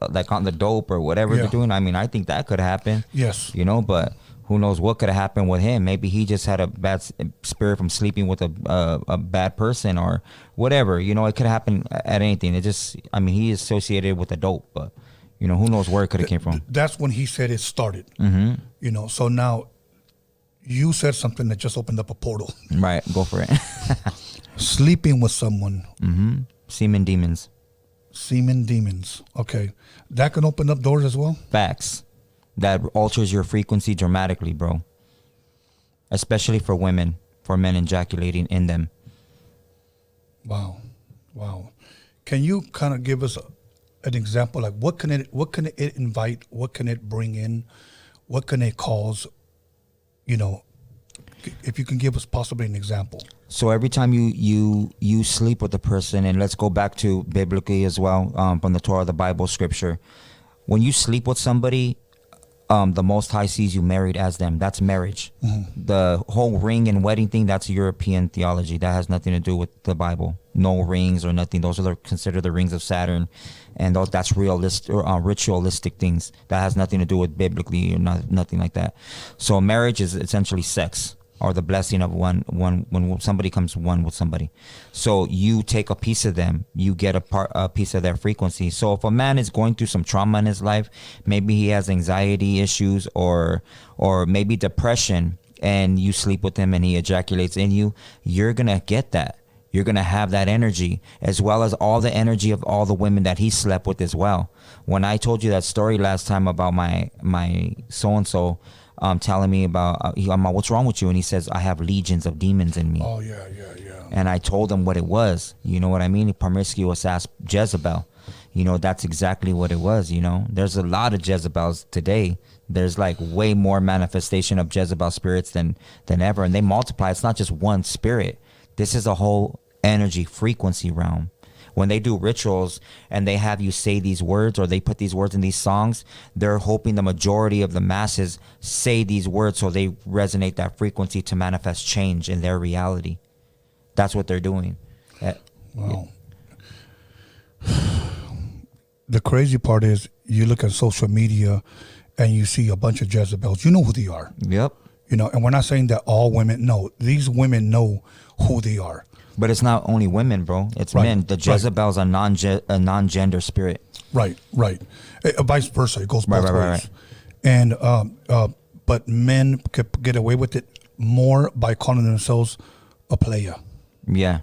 like on the dope or whatever they're doing, I think that could happen.
Yes.
But who knows what could have happened with him? Maybe he just had a bad spirit from sleeping with a bad person or whatever. It could happen at anything. It just, he is associated with the dope, but who knows where it could have came from.
That's when he said it started. So now you said something that just opened up a portal.
Right, go for it.
Sleeping with someone.
Semen demons.
Semen demons. Okay. That can open up doors as well?
Facts. That alters your frequency dramatically, bro. Especially for women, for men ejaculating in them.
Wow. Can you kind of give us an example? Like what can it invite? What can it bring in? What can it cause? You know, if you can give us possibly an example.
So every time you sleep with a person, and let's go back to biblically as well, from the Torah, the Bible, scripture. When you sleep with somebody, the Most High sees you married as them. That's marriage. The whole ring and wedding thing, that's European theology. That has nothing to do with the Bible. No rings or nothing. Those are considered the rings of Saturn, and that's realistic or ritualistic things. That has nothing to do with biblically or nothing like that. So marriage is essentially sex, or the blessing of one when somebody comes one with somebody. So you take a piece of them, you get a piece of their frequency. So if a man is going through some trauma in his life, maybe he has anxiety issues or maybe depression, and you sleep with him and he ejaculates in you, you're gonna get that. You're gonna have that energy, as well as all the energy of all the women that he slept with as well. When I told you that story last time about my so-and-so telling me about, I'm like, what's wrong with you? And he says, I have legions of demons in me.
Oh, yeah.
And I told him what it was. You know what I mean? Promiscuous ass Jezebel. You know, that's exactly what it was, you know. There's a lot of Jezebels today. There's like way more manifestation of Jezebel spirits than ever. And they multiply. It's not just one spirit. This is a whole energy frequency realm. When they do rituals and they have you say these words, or they put these words in these songs, they're hoping the majority of the masses say these words so they resonate that frequency to manifest change in their reality. That's what they're doing.
Wow. The crazy part is you look at social media and you see a bunch of Jezebels. You know who they are.
Yep.
You know, and we're not saying that all women know. These women know who they are.
But it's not only women, bro. It's men. The Jezebel's a non-gender spirit.
Right. Vice versa. It goes both ways.
Right.
And but men could get away with it more by calling themselves a playa.
Yeah.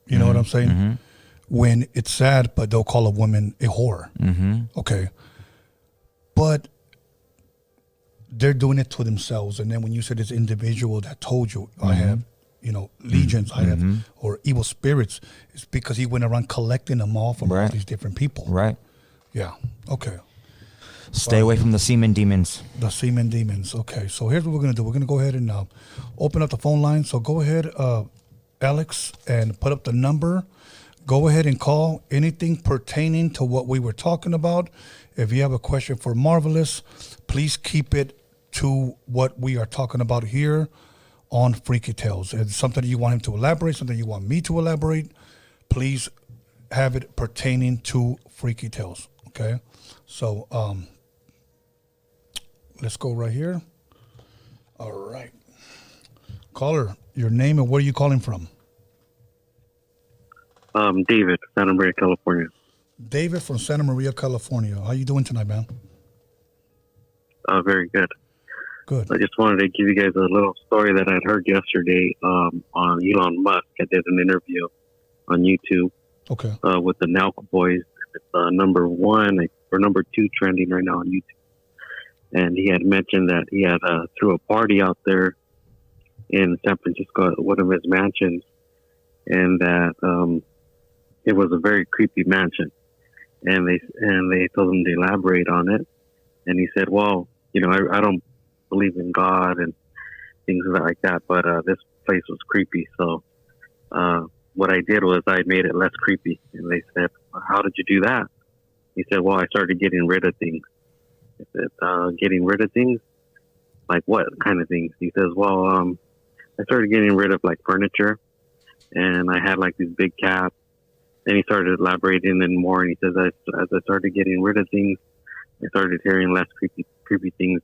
You know what I'm saying? When it's sad, but they'll call a woman a whore. Okay. But they're doing it to themselves. And then when you said this individual that told you, I have, you know, legions, I have, or evil spirits, it's because he went around collecting them all from all these different people.
Right.
Yeah. Okay.
Stay away from the semen demons.
The semen demons. Okay. So here's what we're going to do. We're going to go ahead and open up the phone line. So go ahead, Alex, and put up the number. Go ahead and call anything pertaining to what we were talking about. If you have a question for Marvelous, please keep it to what we are talking about here on Freaky Tales. If it's something you want him to elaborate, something you want me to elaborate, please have it pertaining to Freaky Tales. Okay? So let's go right here. All right. Caller, your name and where are you calling from?
David, Santa Maria, California.
David from Santa Maria, California. How you doing tonight, man?
Very good.
Good.
I just wanted to give you guys a little story that I'd heard yesterday on Elon Musk. I did an interview on YouTube with the Nalco Boys. It's number 1 or number 2 trending right now on YouTube. And he had mentioned that he had threw a party out there in San Francisco at one of his mansions, and that it was a very creepy mansion. And they told him to elaborate on it. And he said, well, you know, I don't believe in God and things like that, but this place was creepy. So what I did was I made it less creepy. And they said, how did you do that? He said, well, I started getting rid of things. I said, getting rid of things? Like what kind of things? He says, well, I started getting rid of like furniture, and I had like these big cats. And he started elaborating and more, and he says, as I started getting rid of things, I started hearing less creepy things.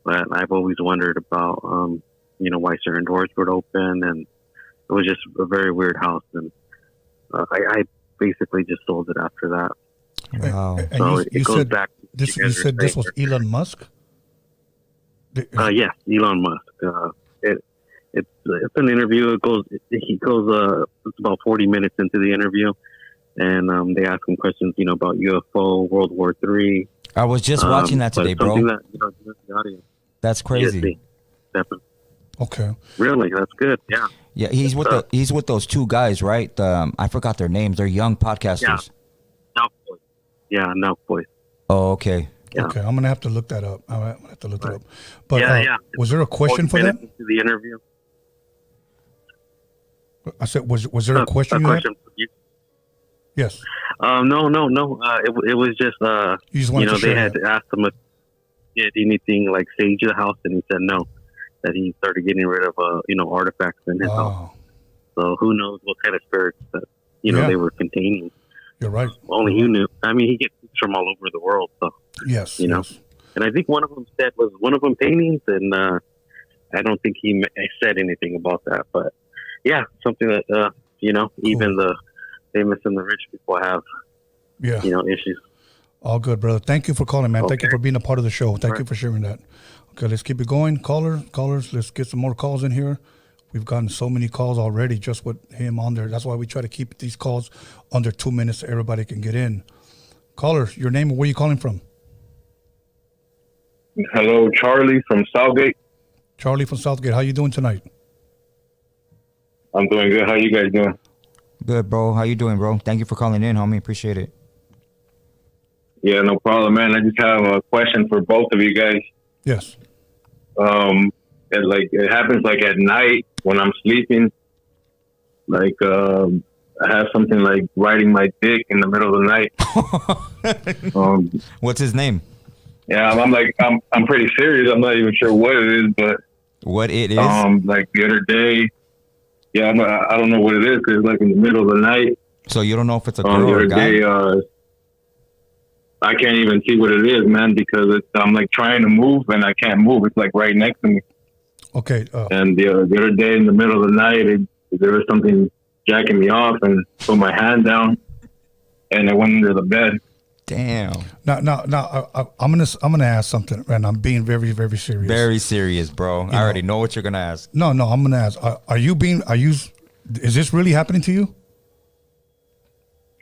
But I've always wondered about, you know, why certain doors would open, and it was just a very weird house. And I basically just sold it after that.
Wow.
And
So
you
it goes
said
back.
this. You said this was Elon Musk.
Yes, Elon Musk. it's an interview. He goes it's about 40 minutes into the interview, and they ask him questions, about UFO, World War III.
I was just watching that today, bro.
That, the audience.
That's crazy.
Yes, definitely.
Okay.
Really, that's good. Yeah.
Yeah, he's with those two guys, right? I forgot their names. They're young podcasters.
Yeah, Nelk Boys.
Oh, okay.
Yeah. Okay, I'm gonna have to look that up. I'm gonna have to look it up. But was there a question for them?
The interview.
I said, was there a question?
Question for you?
Yes.
No. It was just they had asked him if he had anything like sage the house, and he said no. That he started getting rid of artifacts in his house. So who knows what kind of spirits that they were containing.
You're right.
Only you knew. I mean, he gets from all over the world. So
yes,
yes. And I think one of them was one of them paintings, and I don't think he said anything about that. But yeah, something that cool. Even the famous and the rich people have issues.
All good, brother. Thank you for calling, man. Okay. Thank you for being a part of the show. Thank you for sharing that. Okay, let's keep it going. Callers, let's get some more calls in here. We've gotten so many calls already just with him on there. That's why we try to keep these calls under 2 minutes so everybody can get in. Caller, your name and where you calling from?
Hello, Charlie from Southgate.
Charlie from Southgate. How you doing tonight?
I'm doing good. How you guys doing?
Good, bro. How you doing, bro? Thank you for calling in, homie. Appreciate it.
Yeah, no problem, man. I just have a question for both of you guys.
Yes.
It happens like at night when I'm sleeping. Like I have something like riding my dick in the middle of the night.
What's his name?
Yeah, I'm pretty serious. I'm not even sure what it is, but
what it is.
Like the other day. Yeah, I don't know what it is. 'Cause it's like in the middle of the night.
So you don't know if it's a girl or a guy?
The other day, I can't even see what it is, man, because I'm like trying to move and I can't move. It's like right next to me.
Okay.
And the other day in the middle of the night, there was something jacking me off, and put my hand down, and it went under the bed.
Damn.
Now, I'm gonna ask something, and I'm being very, very serious.
Very serious, bro. I already know what you're gonna ask.
No, I'm gonna ask. Is this really happening to you?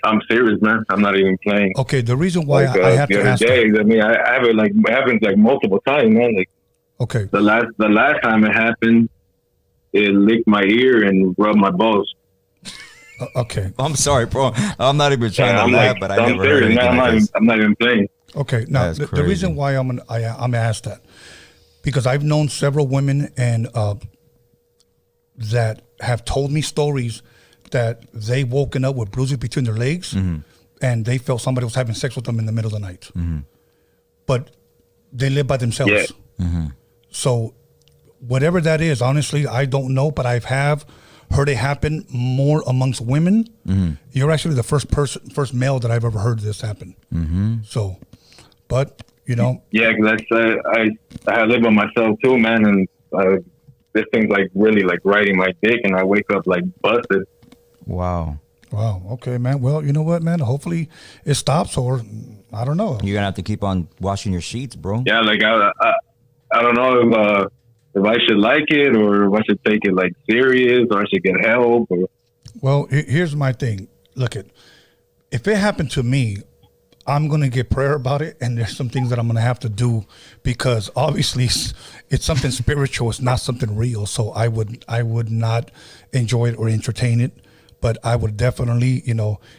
I'm serious, man. I'm not even playing.
Okay, the reason why I have to ask.
I mean, I have it like it happens like multiple times, man. Like,
okay.
The last time it happened, it licked my ear and rubbed my balls.
Okay.
I'm sorry, bro. I'm not even trying to laugh, but I never heard anything like this.
I'm not even playing.
Okay, now the reason why I'm asked that, because I've known several women and that have told me stories that they woken up with bruises between their legs, and they felt somebody was having sex with them in the middle of the night. But they live by themselves.
Yeah.
So whatever that is, honestly, I don't know, but I have heard it happen more amongst women. You're actually the first male that I've ever heard this happen. So, but
yeah, because I live by myself too, man, and this thing's like really like riding my dick, and I wake up like busted.
Wow.
Okay, man. Well, you know what, man? Hopefully it stops, or I don't know.
You're gonna have to keep on washing your sheets, bro.
Yeah, like I don't know if I should like it, or if I should take it like serious, or I should get help.
Well, here's my thing. Look, if it happened to me, I'm going to get prayer about it, and there's some things that I'm going to have to do, because obviously it's something spiritual. It's not something real. So I would not enjoy it or entertain it, but I would definitely,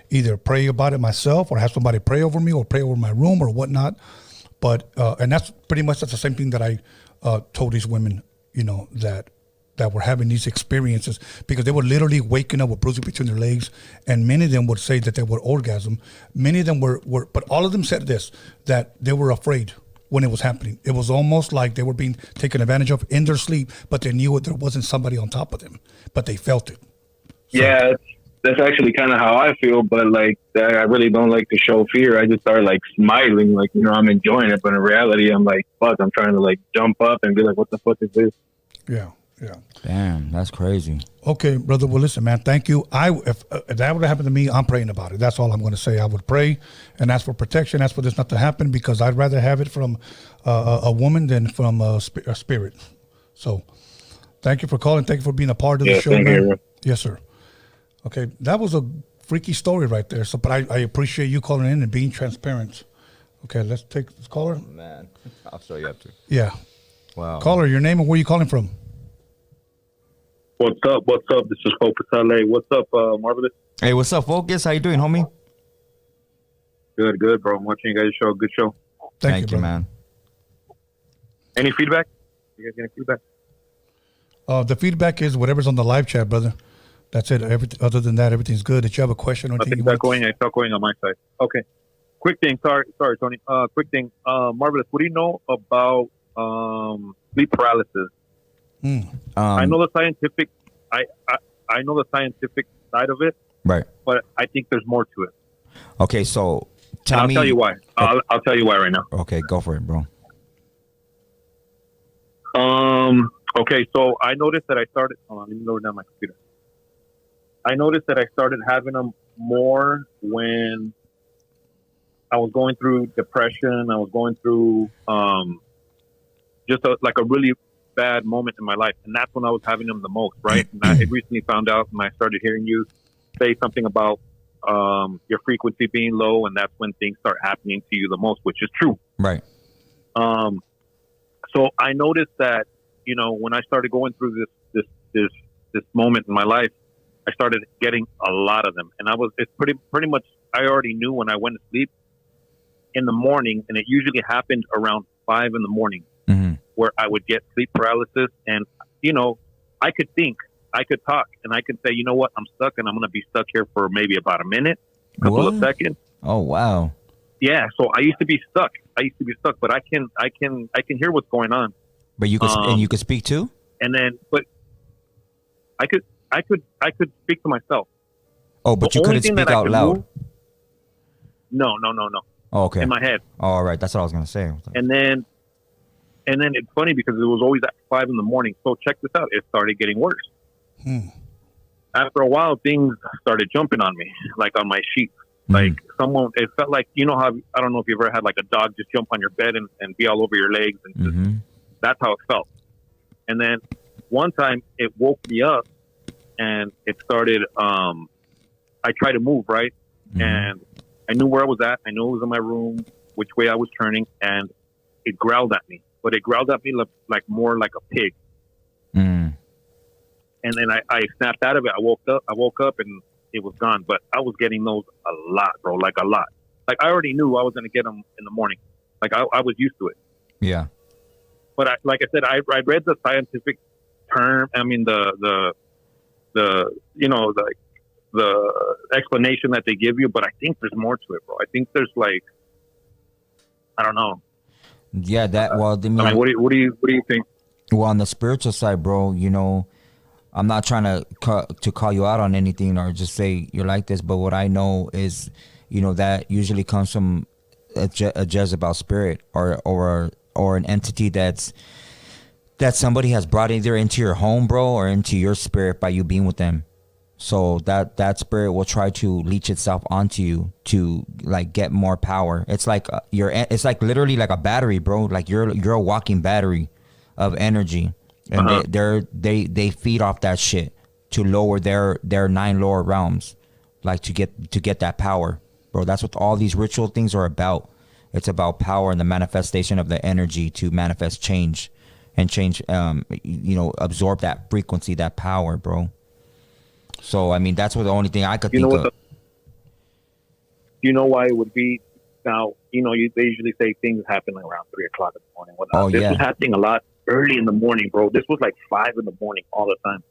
either pray about it myself, or have somebody pray over me, or pray over my room or whatnot. But, and that's the same thing that I told these women, that were having these experiences, because they were literally waking up with bruises between their legs, and many of them would say that they would orgasm. Many of them were, but all of them said this, that they were afraid when it was happening. It was almost like they were being taken advantage of in their sleep, but they knew there wasn't somebody on top of them, but they felt it. So,
yeah, that's actually kind of how I feel, but like I really don't like to show fear. I just start like smiling, like, I'm enjoying it, but in reality, I'm like, fuck, I'm trying to like jump up and be like, what the fuck is this?
Yeah.
Damn, that's crazy.
Okay, brother. Well, listen, man. Thank you. If that would have happened to me, I'm praying about it. That's all I'm going to say. I would pray and ask for protection, ask for this not to happen, because I'd rather have it from a woman than from a spirit. So Thank you for calling. Thank you for being a part of the show, man. Yes, sir. Okay, that was a freaky story right there. So, but I appreciate you calling in and being transparent. Okay, let's take this caller.
Oh, man, I'll show you after.
Yeah.
Wow.
Caller, your name and where you calling from?
What's up? What's up? This is Focus LA. What's up, Marvelous?
Hey, what's up, Focus? How you doing, homie?
Good, bro. I'm watching you guys' show. Good show.
Thank you, man.
Any feedback? You guys get any feedback?
The feedback is whatever's on the live chat, brother. That's it. Other than that, everything's good. If you have a question or anything,
it's not going on my side. Okay. Quick thing. Sorry, Tony. Quick thing. Marvelous. What do you know about sleep paralysis? I know the scientific. I know the scientific side of it.
Right.
But I think there's more to it.
Okay, so
I'll tell you why. I'll tell you why right now.
Okay, go for it, bro.
Okay, so I noticed that I started. Hold on, let me lower down my computer. I noticed that I started having them more when I was going through depression. I was going through just like a really bad moment in my life, and that's when I was having them the most, right? And I recently found out, and I started hearing you say something about your frequency being low, and that's when things start happening to you the most, which is true.
Right.
So I noticed that, you know, when I started going through this moment in my life, I started getting a lot of them, and it's pretty much. I already knew when I went to sleep in the morning, and it usually happened around 5 a.m, where I would get sleep paralysis, and you know, I could think, I could talk, and I could say, you know what, I'm stuck, and I'm going to be stuck here for maybe about a minute, a couple of seconds.
Oh wow.
Yeah, so I used to be stuck. But I can hear what's going on.
But you could and you could speak too.
And then, but I could speak to myself.
Oh, but you couldn't speak out loud.
No.
Oh, okay.
In my head.
Oh, all right, that's what I was gonna say.
And then it's funny because it was always at 5 a.m. So check this out. It started getting worse. After a while, things started jumping on me, like on my sheets. Like it felt like, you know how, I don't know if you've ever had like a dog just jump on your bed and be all over your legs. And just, that's how it felt. And then one time it woke me up and it started, I tried to move, right? And I knew where I was at. I knew it was in my room, which way I was turning, and it growled at me. But it growled at me like more like a pig. And then I snapped out of it. I woke up and it was gone. But I was getting those a lot, bro, like a lot. Like I already knew I was going to get them in the morning. Like I was used to it. Yeah. But like I said, I read the scientific term. I mean, the you know, the explanation that they give you. But I think there's more to it, bro. I think there's like, I don't know.
Yeah, that. Well,
I mean, what do you think?
Well, on the spiritual side, bro, you know, I'm not trying to call you out on anything or just say you're like this, but what I know is, you know, that usually comes from a Jezebel spirit or an entity that somebody has brought either into your home, bro, or into your spirit by you being with them. So that spirit will try to leech itself onto you to like get more power. It's like it's like literally like a battery, bro. Like you're a walking battery of energy, and they feed off that shit to lower their 9 lower realms, like to get that power, bro. That's what all these ritual things are about. It's about power and the manifestation of the energy to manifest change, and change, you know, absorb that frequency, that power, bro. So, I mean, that's what the only thing I could think of.
You know why it would be? Now, you know, they usually say things happen around 3 o'clock in the morning. This was happening a lot early in the morning, bro. This was like 5 a.m. all the time.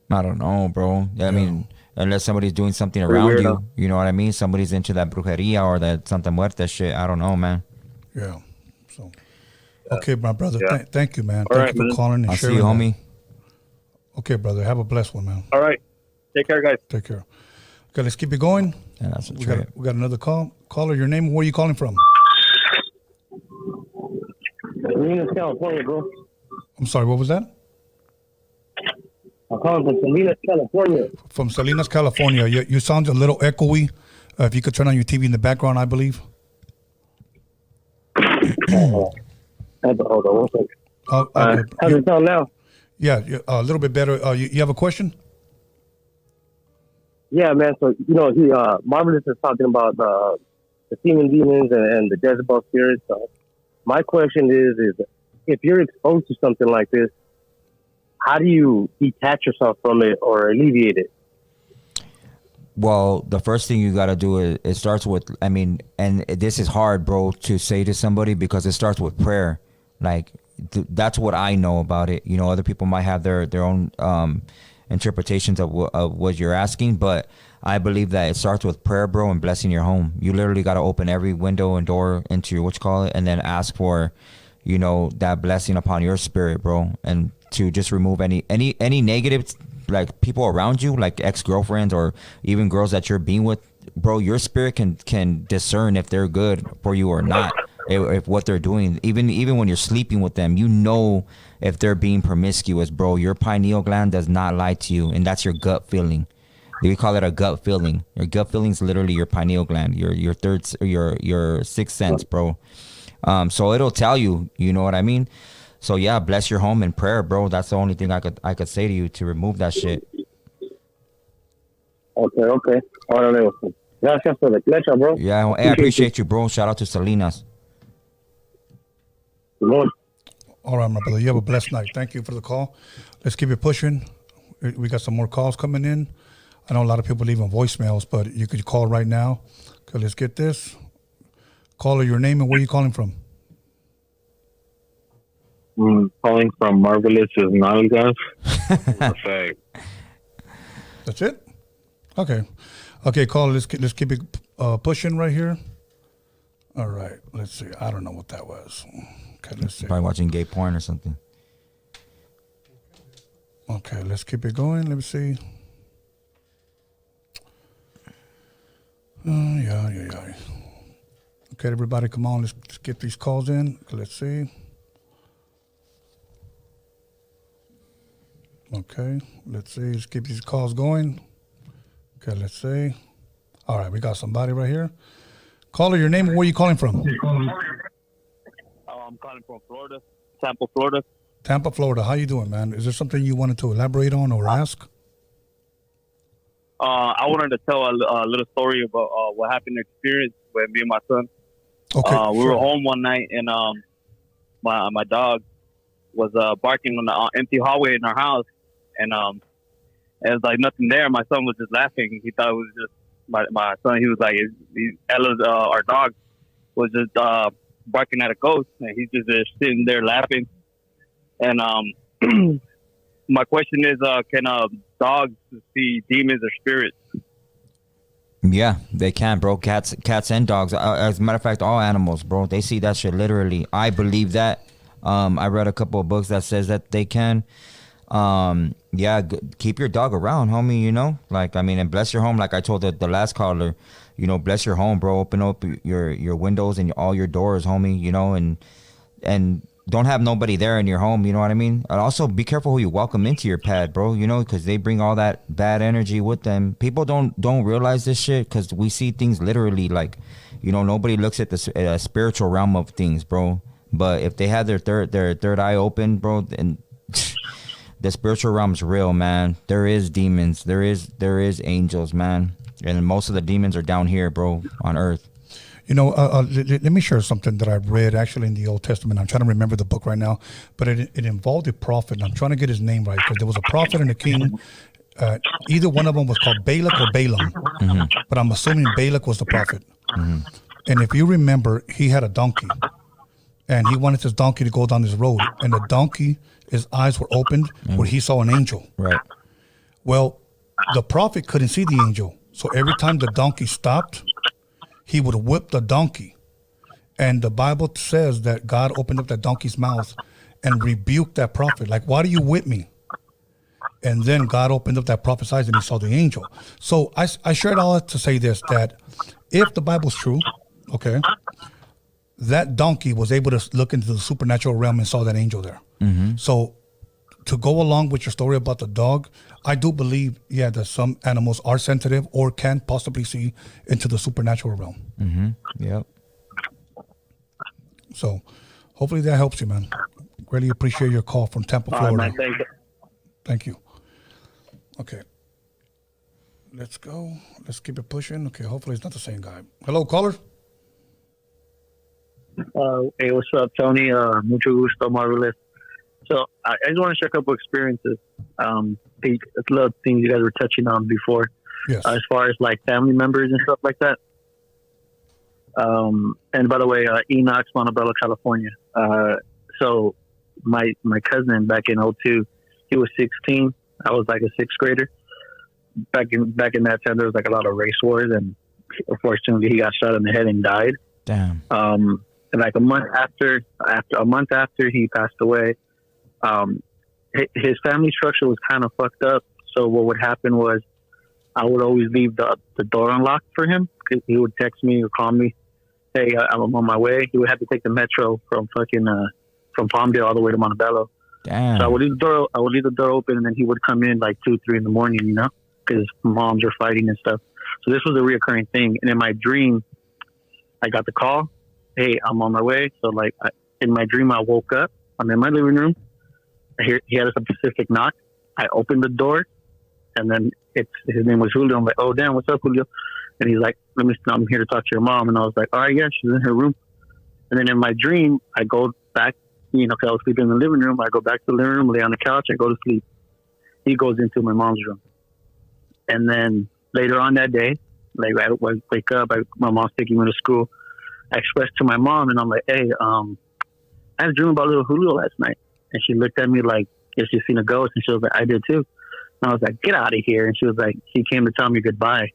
I don't know, bro. I mean, unless somebody's doing something around you, you know what I mean? Somebody's into that brujeria or that Santa Muerte shit. I don't know, man.
Yeah. So, okay, my brother.
Yeah.
Thank you, man.
All
Thank you for calling and sharing.
See you, homie.
Okay, brother. Have a blessed one, man.
All right. Take care, guys.
Take care. Okay, let's keep it going.
Yeah, that's
we got another call. Caller, your name? Where are you calling from?
Salinas, California, bro.
I'm sorry, what was that?
I'm calling from Salinas, California.
From Salinas, California. You sound a little echoey. If you could turn on your TV in the background, I believe.
Hold on one second.
Okay.
How's it sound now?
Yeah, a little bit better. You have a question?
Yeah, man. So he Marvelous is talking about the semen demons and the Jezebel spirits. My question is if you're exposed to something like this, how do you detach yourself from it or alleviate it?
Well, the first thing you got to do is it starts with, I mean, and this is hard, bro, to say to somebody because it starts with prayer. Like, that's what I know about it. You know, other people might have their own interpretations of what you're asking, but I believe that it starts with prayer, bro, and blessing your home. You literally got to open every window and door into your, and then ask for, that blessing upon your spirit, bro, and to just remove any negative, like, people around you, like ex-girlfriends or even girls that you're being with, bro. Your spirit can discern if they're good for you or not, if what they're doing, even when you're sleeping with them, if they're being promiscuous, bro. Your pineal gland does not lie to you, and that's your gut feeling. We call it a gut feeling. Your gut feeling is literally your pineal gland, your third, your sixth sense, bro. So it'll tell you, you know what I mean? So yeah, bless your home in prayer, bro. That's the only thing I could say to you to remove that shit.
Okay. Órale. Gracias por la flecha, bro.
Yeah, I appreciate you, bro. Shout out to Salinas.
Lord.
All right, my brother. You have a blessed night. Thank you for the call. Let's keep it pushing. We got some more calls coming in. I know a lot of people leaving voicemails, but you could call right now. Okay, let's get this. Caller, your name and where you calling from?
Calling from Marvelous is Nalgas.
That's it? Okay, caller, let's keep it pushing right here. All right, let's see. I don't know what that was. Okay, let's see.
Probably watching gay porn or something.
Okay, let's keep it going. Let me see. Yeah. Okay, everybody, come on. Let's get these calls in. Okay, let's see. Okay, let's see. Let's keep these calls going. Okay, let's see. All right, we got somebody right here. Caller, your name and where you calling from?
I'm calling from Florida, Tampa, Florida.
Tampa, Florida. How you doing, man? Is there something you wanted to elaborate on or ask?
I wanted to tell a little story about what happened experience with me and my son.
Okay,
we were home one night and my dog was barking on the empty hallway in our house, and it was like nothing there. My son was just laughing. He thought it was just my son. He was like, Ella's, our dog, was just barking at a ghost, and he's just sitting there laughing. And my question is, can dogs see demons or spirits?
Yeah, they can, bro. Cats and dogs. As a matter of fact, all animals, bro. They see that shit literally. I believe that. I read a couple of books that says that they can. Yeah, keep your dog around, homie. Like, I mean, and bless your home. Like I told the last caller, bless your home, bro. Open up your windows and all your doors, homie. And don't have nobody there in your home, you know what I mean? And also be careful who you welcome into your pad, bro, because they bring all that bad energy with them. People don't realize this shit because we see things literally, like, nobody looks at the spiritual realm of things, bro. But if they have their third eye open, bro, then the spiritual realm's real, man. There is demons, there is angels, man, and most of the demons are down here, bro, on earth.
Let me share something that I read actually in the Old Testament. I'm trying to remember the book right now, but it involved a prophet, and I'm trying to get his name right because there was a prophet and a king. Either one of them was called Balak or Balaam, but I'm assuming Balak was the prophet. And if you remember, he had a donkey, and he wanted his donkey to go down this road, and the donkey, his eyes were opened where he saw an angel.
Right.
Well, the prophet couldn't see the angel, so every time the donkey stopped, he would whip the donkey. And the Bible says that God opened up that donkey's mouth and rebuked that prophet. Like, why do you whip me? And then God opened up that prophet's eyes and he saw the angel. So I shared all that to say this, that if the Bible's true, okay, that donkey was able to look into the supernatural realm and saw that angel there. So to go along with your story about the dog, I do believe, that some animals are sensitive or can possibly see into the supernatural realm.
Yep.
So hopefully that helps you, man. Really appreciate your call from Tampa, Florida.
Man,
Thank you. Okay. Let's go. Let's keep it pushing. Okay, hopefully it's not the same guy. Hello, caller.
Hey, what's up, Tony? Mucho gusto, Marvelous. So I just want to share a couple experiences. The little things you guys were touching on before,
Yes.
as far as like family members and stuff like that. And by the way, Enoch, Montebello, California. So my cousin back in '02, he was 16. I was like a sixth grader. Back in that time, there was like a lot of race wars, and unfortunately, he got shot in the head and died.
Damn.
And like a month after he passed away, his family structure was kind of fucked up. So what would happen was, I would always leave the door unlocked for him. He would text me or call me, "Hey, I'm on my way." He would have to take the metro from from Palmdale all the way to Montebello.
Damn.
So I would leave the door open, and then he would come in like 2, 3 in the morning, because moms are fighting and stuff. So this was a reoccurring thing. And in my dream, I got the call, "Hey, I'm on my way." So like in my dream, I woke up. I'm in my living room. He had a specific knock. I opened the door, and then his name was Julio. I'm like, "Oh damn, what's up, Julio?" And he's like, "I'm here to talk to your mom." And I was like, "All right, yeah, she's in her room." And then in my dream, I go back, because I was sleeping in the living room. I go back to the living room, lay on the couch, I go to sleep. He goes into my mom's room. And then later on that day, like I wake up, my mom's taking me to school. I expressed to my mom, and I'm like, "Hey, I had a dream about little Julio last night." And she looked at me like, "Yes, you seen a ghost?" And she was like, "I did too." And I was like, "Get out of here." And she was like, "He came to tell me goodbye."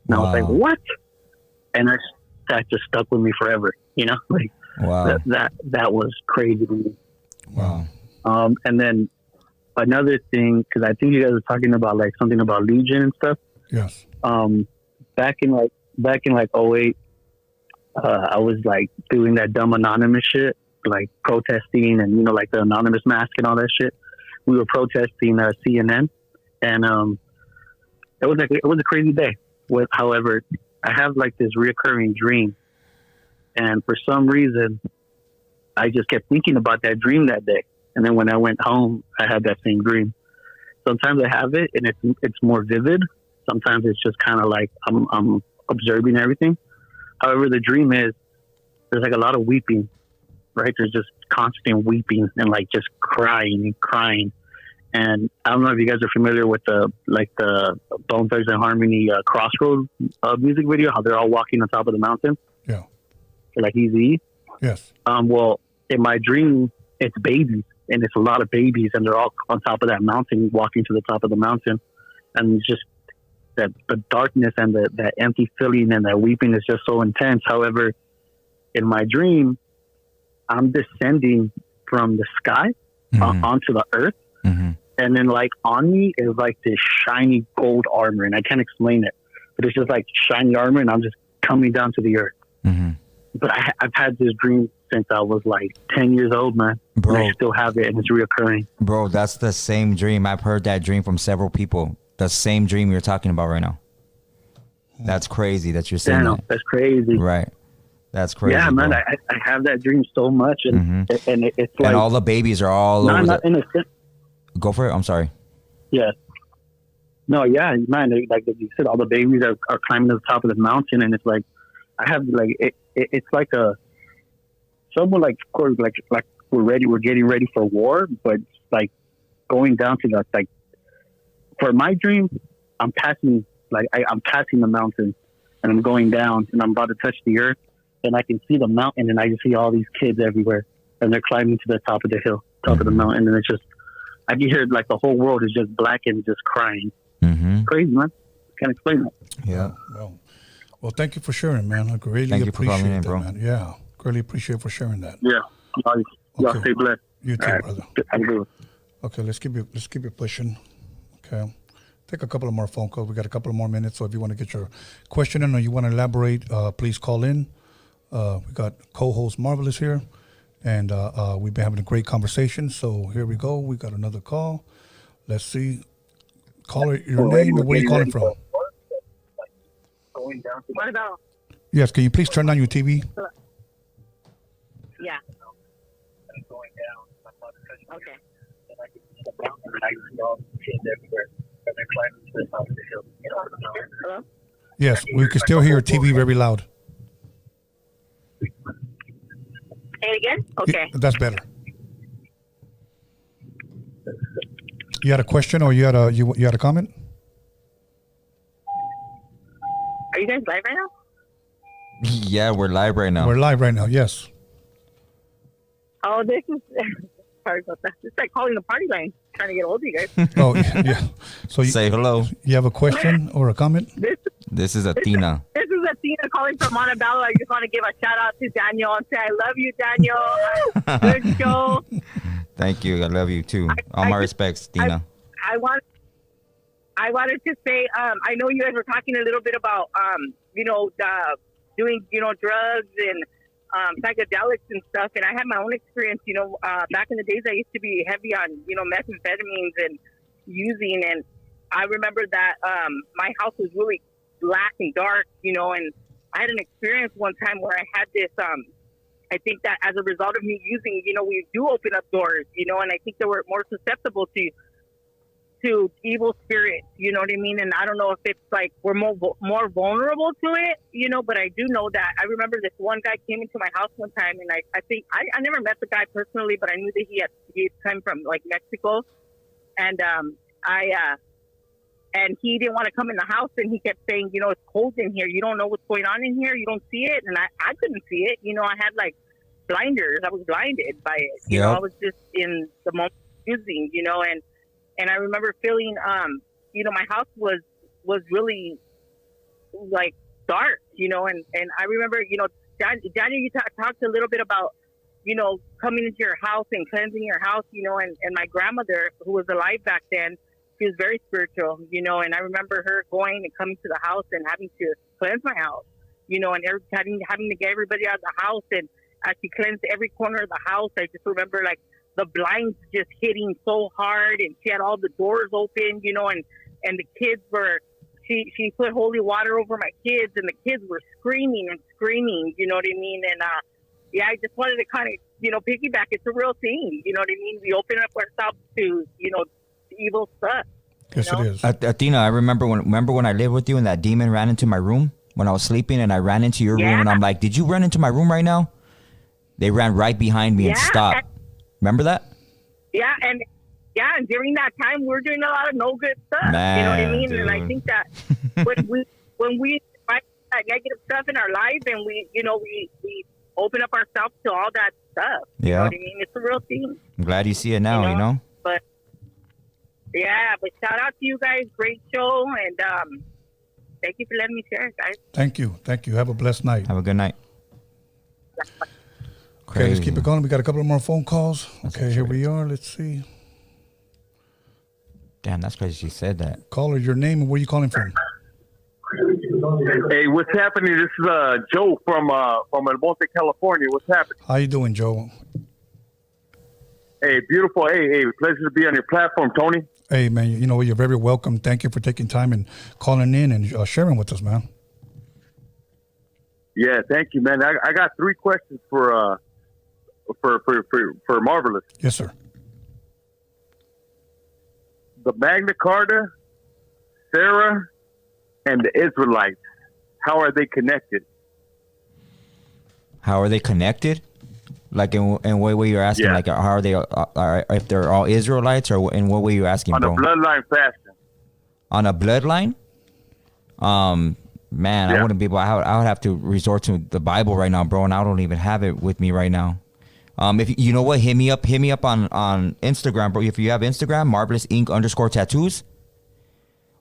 And I was like, "What?" And that just stuck with me forever, like
Wow.
that was crazy to me.
Wow.
And then another thing, because I think you guys were talking about like something about Legion and stuff.
Yes.
Back in like '08, I was like doing that dumb anonymous shit, like protesting and like the anonymous mask and all that shit. We were protesting CNN, and it was a crazy day. However, I have like this reoccurring dream, and for some reason, I just kept thinking about that dream that day. And then when I went home, I had that same dream. Sometimes I have it, and it's more vivid. Sometimes it's just kind of like I'm observing everything. However, the dream is there's like a lot of weeping, right? There's just constant weeping and like just crying and crying. And I don't know if you guys are familiar with the Bone Thugs and Harmony Crossroads music video, how they're all walking on top of the mountain.
Yeah.
Like Easy.
Yes.
Well, in my dream, it's babies, and it's a lot of babies, and they're all on top of that mountain, walking to the top of the mountain, and just that the darkness and that empty feeling and that weeping is just so intense. However, in my dream, I'm descending from the sky onto the earth.
Mm-hmm.
And then like on me is like this shiny gold armor, and I can't explain it, but it's just like shiny armor, and I'm just coming down to the earth.
Mm-hmm.
But I've had this dream since I was like 10 years old, man.
Bro.
And I still have it, and it's reoccurring.
Bro, that's the same dream. I've heard that dream from several people. The same dream you're talking about right now. That's crazy that you're saying that.
That's crazy.
Right. That's crazy.
Yeah, man.
Bro.
I have that dream so much, and it's like,
and all the babies are all over.
Not innocent.
Go for it. I'm sorry.
Yeah. No, yeah, man. Like you said, all the babies are climbing to the top of the mountain, and it's like I have like it's like someone like of course like we're getting ready for war, but like going down to that, like for my dream, I'm passing I'm passing the mountain, and I'm going down, and I'm about to touch the earth, and I can see the mountain, and I can see all these kids everywhere, and they're climbing to the top of the hill, top of the mountain, and it's just I can hear like the whole world is just black and just crying.
Mm-hmm.
Crazy, man. Can't explain that.
Yeah.
Well, thank you for sharing, man. I really
Thank you for
appreciate
calling in,
that,
bro.
man. Yeah, really appreciate for sharing that.
Yeah. Y'all
Okay.
stay blessed.
You too,
All right.
brother.
Have a good one.
Okay, let's keep it pushing. Okay, take a couple of more phone calls. We got a couple of more minutes, so if you want to get your question in or you want to elaborate, please call in. We got co-host Marvelous here, and we've been having a great conversation. So here we go. We got another call. Let's see. Caller, your name and where you calling from?
What about?
Yes, can you please turn on your TV?
Yeah. Okay. Hello?
Yes, we can still hear your TV very loud.
Say it again? Okay.
That's better. You had a question or you had a comment?
Are you guys live right now?
Yeah, we're live right now.
We're live right now, yes.
Oh, this is... Sorry about that. It's like calling the party line, trying to get hold of you guys.
Oh, yeah. So
say hello.
You have a question or a comment?
This is Athena.
This is Athena calling from Montebello. I just want to give a shout out to Daniel and say I love you, Daniel. Good show.
Thank you. I love you too. All my respects, Tina.
I wanted to say, I know you guys were talking a little bit about, doing, drugs and psychedelics and stuff. And I had my own experience, back in the days I used to be heavy on, methamphetamines and using. And I remember that my house was really black and dark, and I had an experience one time where I had this, I think that as a result of me using, we do open up doors, and I think that we're more susceptible to evil spirits, you know what I mean? And I don't know if it's like we're more vulnerable to it, but I do know that I remember this one guy came into my house one time, and I think I never met the guy personally, but I knew that he had come from like Mexico, and and he didn't want to come in the house, and he kept saying, it's cold in here, you don't know what's going on in here, you don't see it. And I couldn't see it, I had like blinders, I was blinded by it, I was just in the moment using, and I remember feeling, my house was really like dark, and I remember, Daniel, you talked a little bit about, coming into your house and cleansing your house, and my grandmother, who was alive back then, she was very spiritual, and I remember her going and coming to the house and having to cleanse my house, and having to get everybody out of the house. And as she cleansed every corner of the house, I just remember like the blinds just hitting so hard, and she had all the doors open, and the kids were, she put holy water over my kids, and the kids were screaming and screaming, you know what I mean? And, I just wanted to kind of, piggyback. It's a real thing, you know what I mean? We open up ourselves to, evil stuff.
Yes, it is.
Athena, I remember when I lived with you and that demon ran into my room when I was sleeping, and I ran into your room, and I'm like, did you run into my room right now? They ran right behind me and stopped. Remember that?
Yeah, and during that time, we're doing a lot of no good stuff.
Man,
you know what I mean?
dude.
And I think that when we find that negative stuff in our life, and we open up ourselves to all that stuff. You know what I mean? It's a real thing.
I'm glad you see it now,
But but shout out to you guys. Great show, and thank you for letting me share, guys.
Thank you. Have a blessed night.
Have a good night.
Okay, let's keep it going. We got a couple of more phone calls. Okay, here we are. Let's see.
Damn, that's crazy she said that.
Caller, your name and where you calling from?
Hey, what's happening? This is Joe from El Monte, California. What's happening?
How you doing, Joe?
Hey, beautiful. Hey, pleasure to be on your platform, Tony.
Hey, man, you're very welcome. Thank you for taking time and calling in and sharing with us, man.
Yeah, thank you, man. I got 3 questions for Marvelous.
Yes, sir.
The Magna Carta, Sarah, and the Israelites, how are they connected?
How are they connected? Like in what way you're asking? Like how are they? If they're all Israelites, or in what way you're asking,
on
bro?
a bloodline fashion.
On a bloodline? Man, I wouldn't be able. I would have to resort to the Bible right now, bro, and I don't even have it with me right now. If you know what, hit me up on Instagram, bro. If you have Instagram, Marvelous Inc. _tattoos.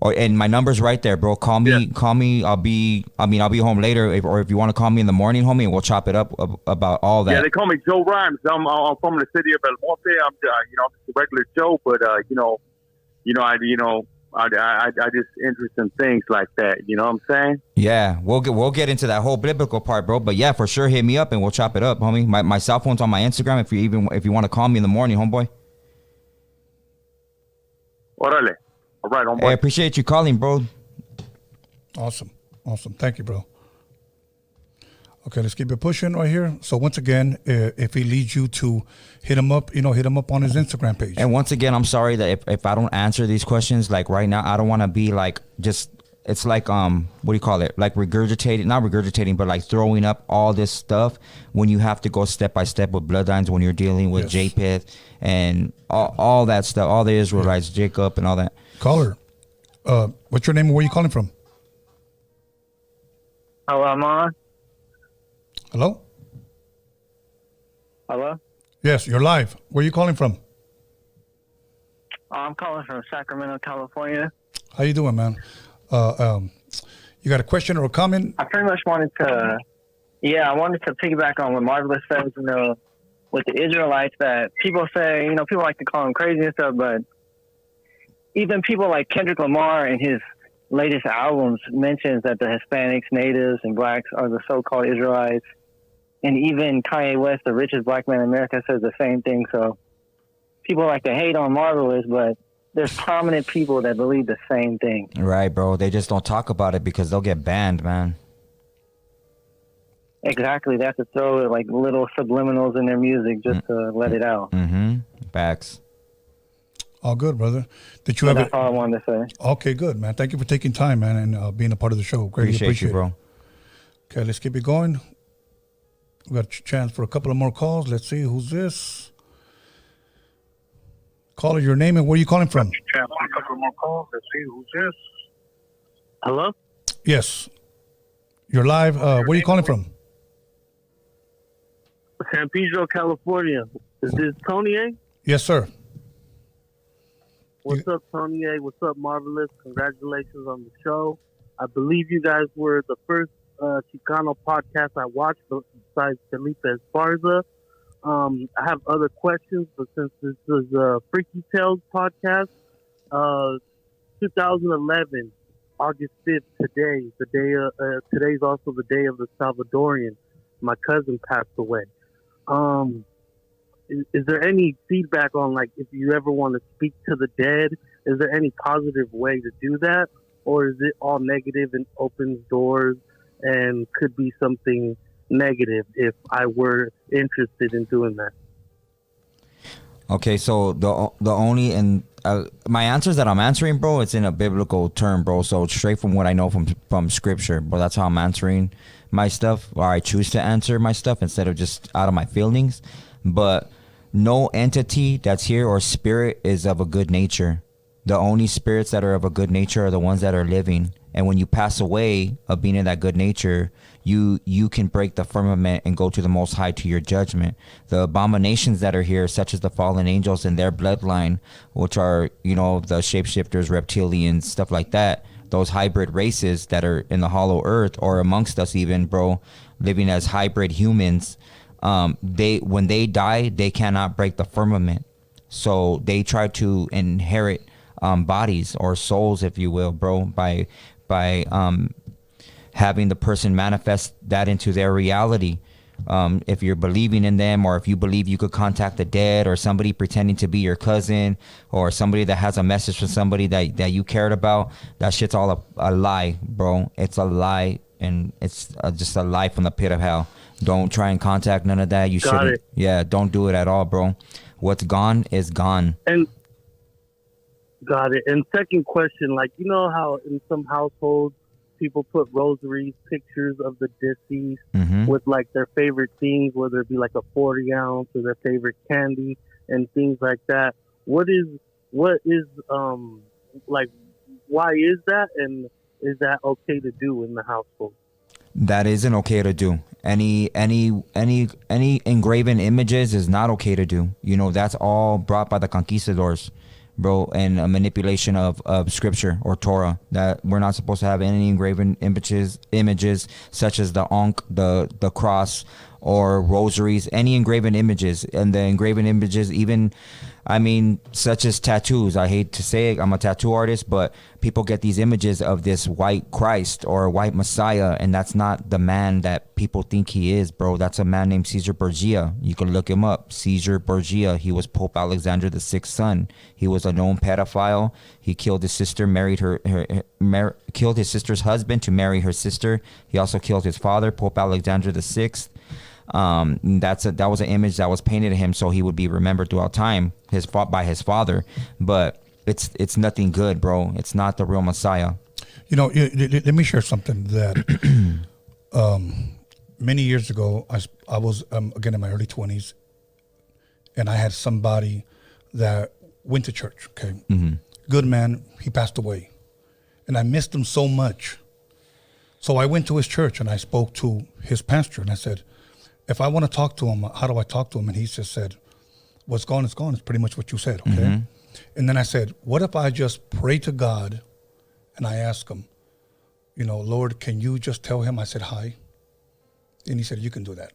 And my number's right there, bro. Call me. I'll be home later, or if you want to call me in the morning, homie, and we'll chop it up about all that.
Yeah, they call me Joe Rhymes. I'm from the city of El Monte. I'm just a regular Joe, but I just interested in things like that. You know what I'm saying?
Yeah, we'll get into that whole biblical part, bro. But yeah, for sure, hit me up and we'll chop it up, homie. My cell phone's on my Instagram. If you want to call me in the morning, homeboy.
Orale. All right, homeboy.
Hey, I appreciate you calling, bro.
Awesome. Thank you, bro. Okay, let's keep it pushing right here. So once again, if he leads you to hit him up, hit him up on his Instagram page.
And once again, I'm sorry that if I don't answer these questions, like right now, I don't want to be like just, it's like, what do you call it? Like not regurgitating, but like throwing up all this stuff when you have to go step by step with bloodlines when you're dealing with JPET and all that stuff, all the Israelites, Jacob and all that.
Caller, what's your name and where are you calling from?
Hello, I'm on.
Hello?
Hello?
Yes, you're live. Where are you calling from?
I'm calling from Sacramento, California.
How you doing, man? You got a question or a comment?
I pretty much wanted to, I wanted to piggyback on what Marvelous says, with the Israelites that people say, people like to call them crazy and stuff, but even people like Kendrick Lamar in his latest albums mentions that the Hispanics, natives, and blacks are the so-called Israelites. And even Kanye West, the richest black man in America, says the same thing. So people like to hate on Marvelous, but there's prominent people that believe the same thing.
Right, bro. They just don't talk about it because they'll get banned, man.
Exactly. They have to throw like little subliminals in their music just to let it out.
Mm-hmm. Facts.
All good, brother. Did you have
That's all I wanted to say.
Okay, good, man. Thank you for taking time, man, and being a part of the show. Greatly appreciate
you, bro.
Okay, let's keep it going. We got a chance for a couple of more calls. Let's see, who's this? Caller, your name and where are you calling from?
Chance for a couple more calls. Let's see, who's this? Hello?
Yes. You're live. Where are you calling from?
San Pedro, California. Is this Tony A?
Yes, sir.
What's up, Tony A? What's up, Marvelous? Congratulations on the show. I believe you guys were the first Chicano podcast I watched besides Felipe Esparza. I have other questions, but since this is a Freaky Tales podcast, 2011, August 5th, today's also the day of the Salvadorian. My cousin passed away. Is there any feedback on, like, if you ever want to speak to the dead, is there any positive way to do that? Or is it all negative and opens doors and could be something negative if I were interested in doing that?
Okay, so the only, and my answers that I'm answering, bro, it's in a biblical term, bro. So straight from what I know from scripture, bro. That's how I'm answering my stuff, or I choose to answer my stuff instead of just out of my feelings. But no entity that's here or spirit is of a good nature. The only spirits that are of a good nature are the ones that are living. And when you pass away of being in that good nature, you can break the firmament and go to the Most High to your judgment. The abominations that are here, such as the fallen angels and their bloodline, which are, the shapeshifters, reptilians, stuff like that, those hybrid races that are in the hollow earth or amongst us even, bro, living as hybrid humans, when they die, they cannot break the firmament. So they try to inherit bodies or souls, if you will, bro, by having the person manifest that into their reality. If you're believing in them, or if you believe you could contact the dead, or somebody pretending to be your cousin, or somebody that has a message from somebody that you cared about, that shit's all a lie, bro. It's a lie, and it's just a lie from the pit of hell. Don't try and contact none of that. You shouldn't. Yeah, don't do it at all, bro. What's gone is gone.
And got it. And second question, like, you know how in some households people put rosaries, pictures of the deceased with like their favorite things, whether it be like a 40 ounce or their favorite candy and things like that. What is like, why is that? And is that okay to do in the household?
That isn't okay to do. Any engraven images is not okay to do. That's all brought by the conquistadors, bro, and a manipulation of scripture or Torah. That we're not supposed to have any engraven images such as the Ankh, the cross, or rosaries, any engraven images. And the engraven images, even I mean, such as tattoos. I hate to say it, I'm a tattoo artist, but people get these images of this white Christ or white Messiah, and that's not the man that people think he is, bro. That's a man named Caesar Borgia. You can look him up. Caesar Borgia. He was Pope Alexander VI's son. He was a known pedophile. He killed his sister, killed his sister's husband to marry her sister. He also killed his father, Pope Alexander VI. That was an image that was painted of him so he would be remembered throughout time, by his father. But it's nothing good, bro. It's not the real Messiah.
You know, let me share something that many years ago, I was again in my early 20s, and I had somebody that went to church. Okay, good man. He passed away, and I missed him so much. So I went to his church and I spoke to his pastor, and I said, if I want to talk to him, how do I talk to him? And he just said, what's gone is gone. It's pretty much what you said, okay? And then I said, what if I just pray to God and I ask him, you know, Lord, can you just tell him I said hi? And he said, you can do that.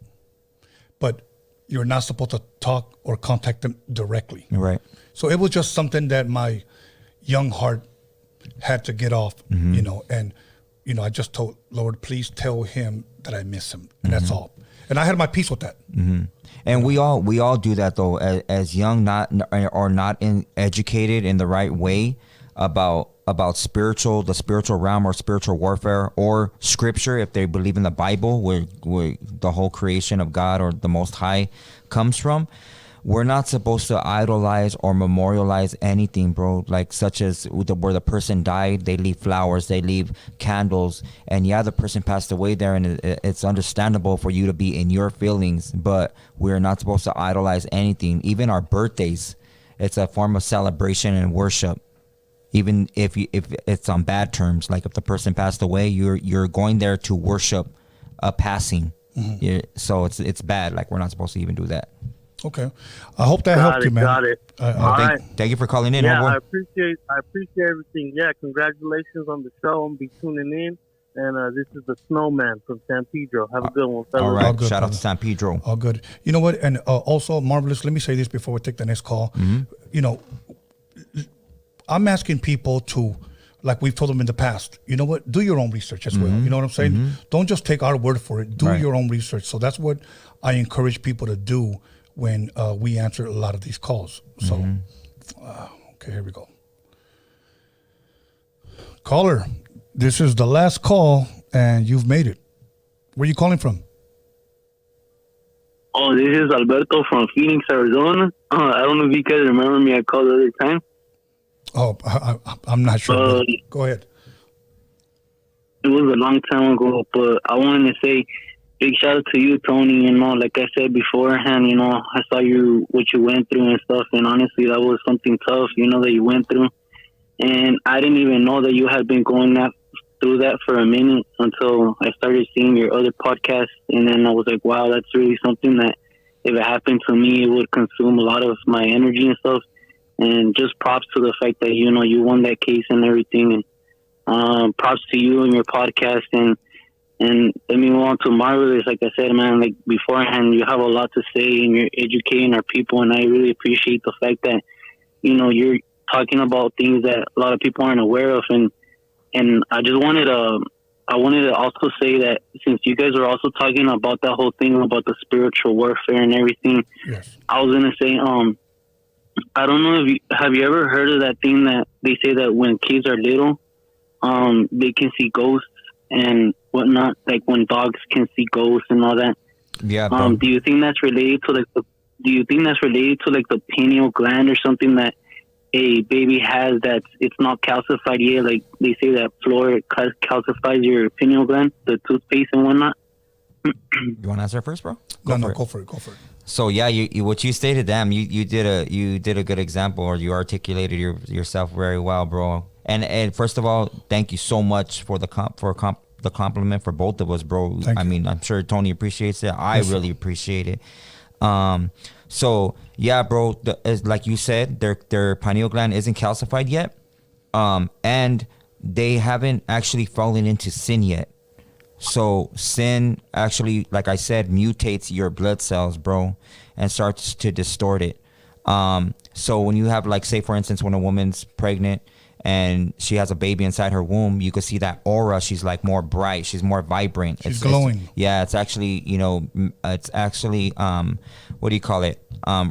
But you're not supposed to talk or contact him directly.
Right.
So it was just something that my young heart had to get off, you know, and, you know, I just told, Lord, please tell him that I miss him. And that's all. And I had my peace with that.
And we all do that though, as young, not educated in the right way about the spiritual realm or spiritual warfare or scripture, if they believe in the Bible, where the whole creation of God or the Most High comes from. We're not supposed to idolize or memorialize anything, bro. Like such as where the person died, they leave flowers, they leave candles, and yeah, the person passed away there, and it's understandable for you to be in your feelings. But we're not supposed to idolize anything, even our birthdays. It's a form of celebration and worship, even if it's on bad terms. Like if the person passed away, you're going there to worship a passing. So it's bad. Like we're not supposed to even do that.
Okay, I hope that helped you, man.
Got it.
Thank you for calling in.
Yeah, I appreciate everything. Yeah, congratulations on the show. I'll be tuning in. And this is the Snowman from San Pedro. Have a good one, fellas.
All right, shout out to San Pedro.
All good. You know what? And also, Marvelous, let me say this before we take the next call. You know, I'm asking people to, like we've told them in the past, you know what? Do your own research as well. You know what I'm saying? Don't just take our word for it. Do your own research. So that's what I encourage people to do when we answer a lot of these calls. So, okay, here we go. Caller, this is the last call, and you've made it. Where are you calling from?
Oh, this is Alberto from Phoenix, Arizona. I don't know if you guys remember me. I called the other time.
Oh, I'm not sure. Go ahead.
It was a long time ago, but I wanted to say big shout out to you, Tony. You know, like I said beforehand, you know, I saw what you went through and stuff, and honestly, that was something tough, you know, that you went through. And I didn't even know that you had been going through that for a minute until I started seeing your other podcasts, and then I was like, wow, that's really something that if it happened to me, it would consume a lot of my energy and stuff. And just props to the fact that, you know, you won that case and everything. And props to you and your podcast. And let me move on to Marvelous. Like I said, man, like beforehand, you have a lot to say and you're educating our people. And I really appreciate the fact that, you know, you're talking about things that a lot of people aren't aware of. And I just wanted to also say that since you guys are also talking about that whole thing about the spiritual warfare and everything, I was going to say, I don't know if have you ever heard of that thing that they say that when kids are little, they can see ghosts and whatnot, like when dogs can see ghosts and all that.
Yeah.
Do you think that's related to the pineal gland or something that a baby has it's not calcified yet? Like they say that fluoride calcifies your pineal gland, the toothpaste and whatnot.
You want to answer first, bro?
Go for it.
So yeah, you what you stated, you did a good example, or you articulated yourself very well, bro. And first of all, thank you so much for the compliment for both of us, bro. I mean, I'm sure Tony appreciates it. I really appreciate it. So yeah, bro, like you said, their pineal gland isn't calcified yet, and they haven't actually fallen into sin yet. So sin actually, like I said, mutates your blood cells, bro, and starts to distort it. So when you have, like, say for instance, when a woman's pregnant and she has a baby inside her womb, you could see that aura. She's like more bright. She's more vibrant.
She's glowing.
It's actually, it's actually, what do you call it?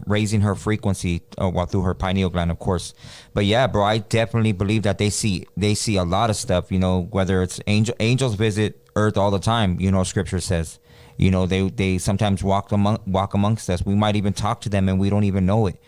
Raising her frequency through her pineal gland, of course. But yeah, bro, I definitely believe that they see a lot of stuff, whether it's angels visit earth all the time, scripture says. They sometimes walk amongst us. We might even talk to them and we don't even know it,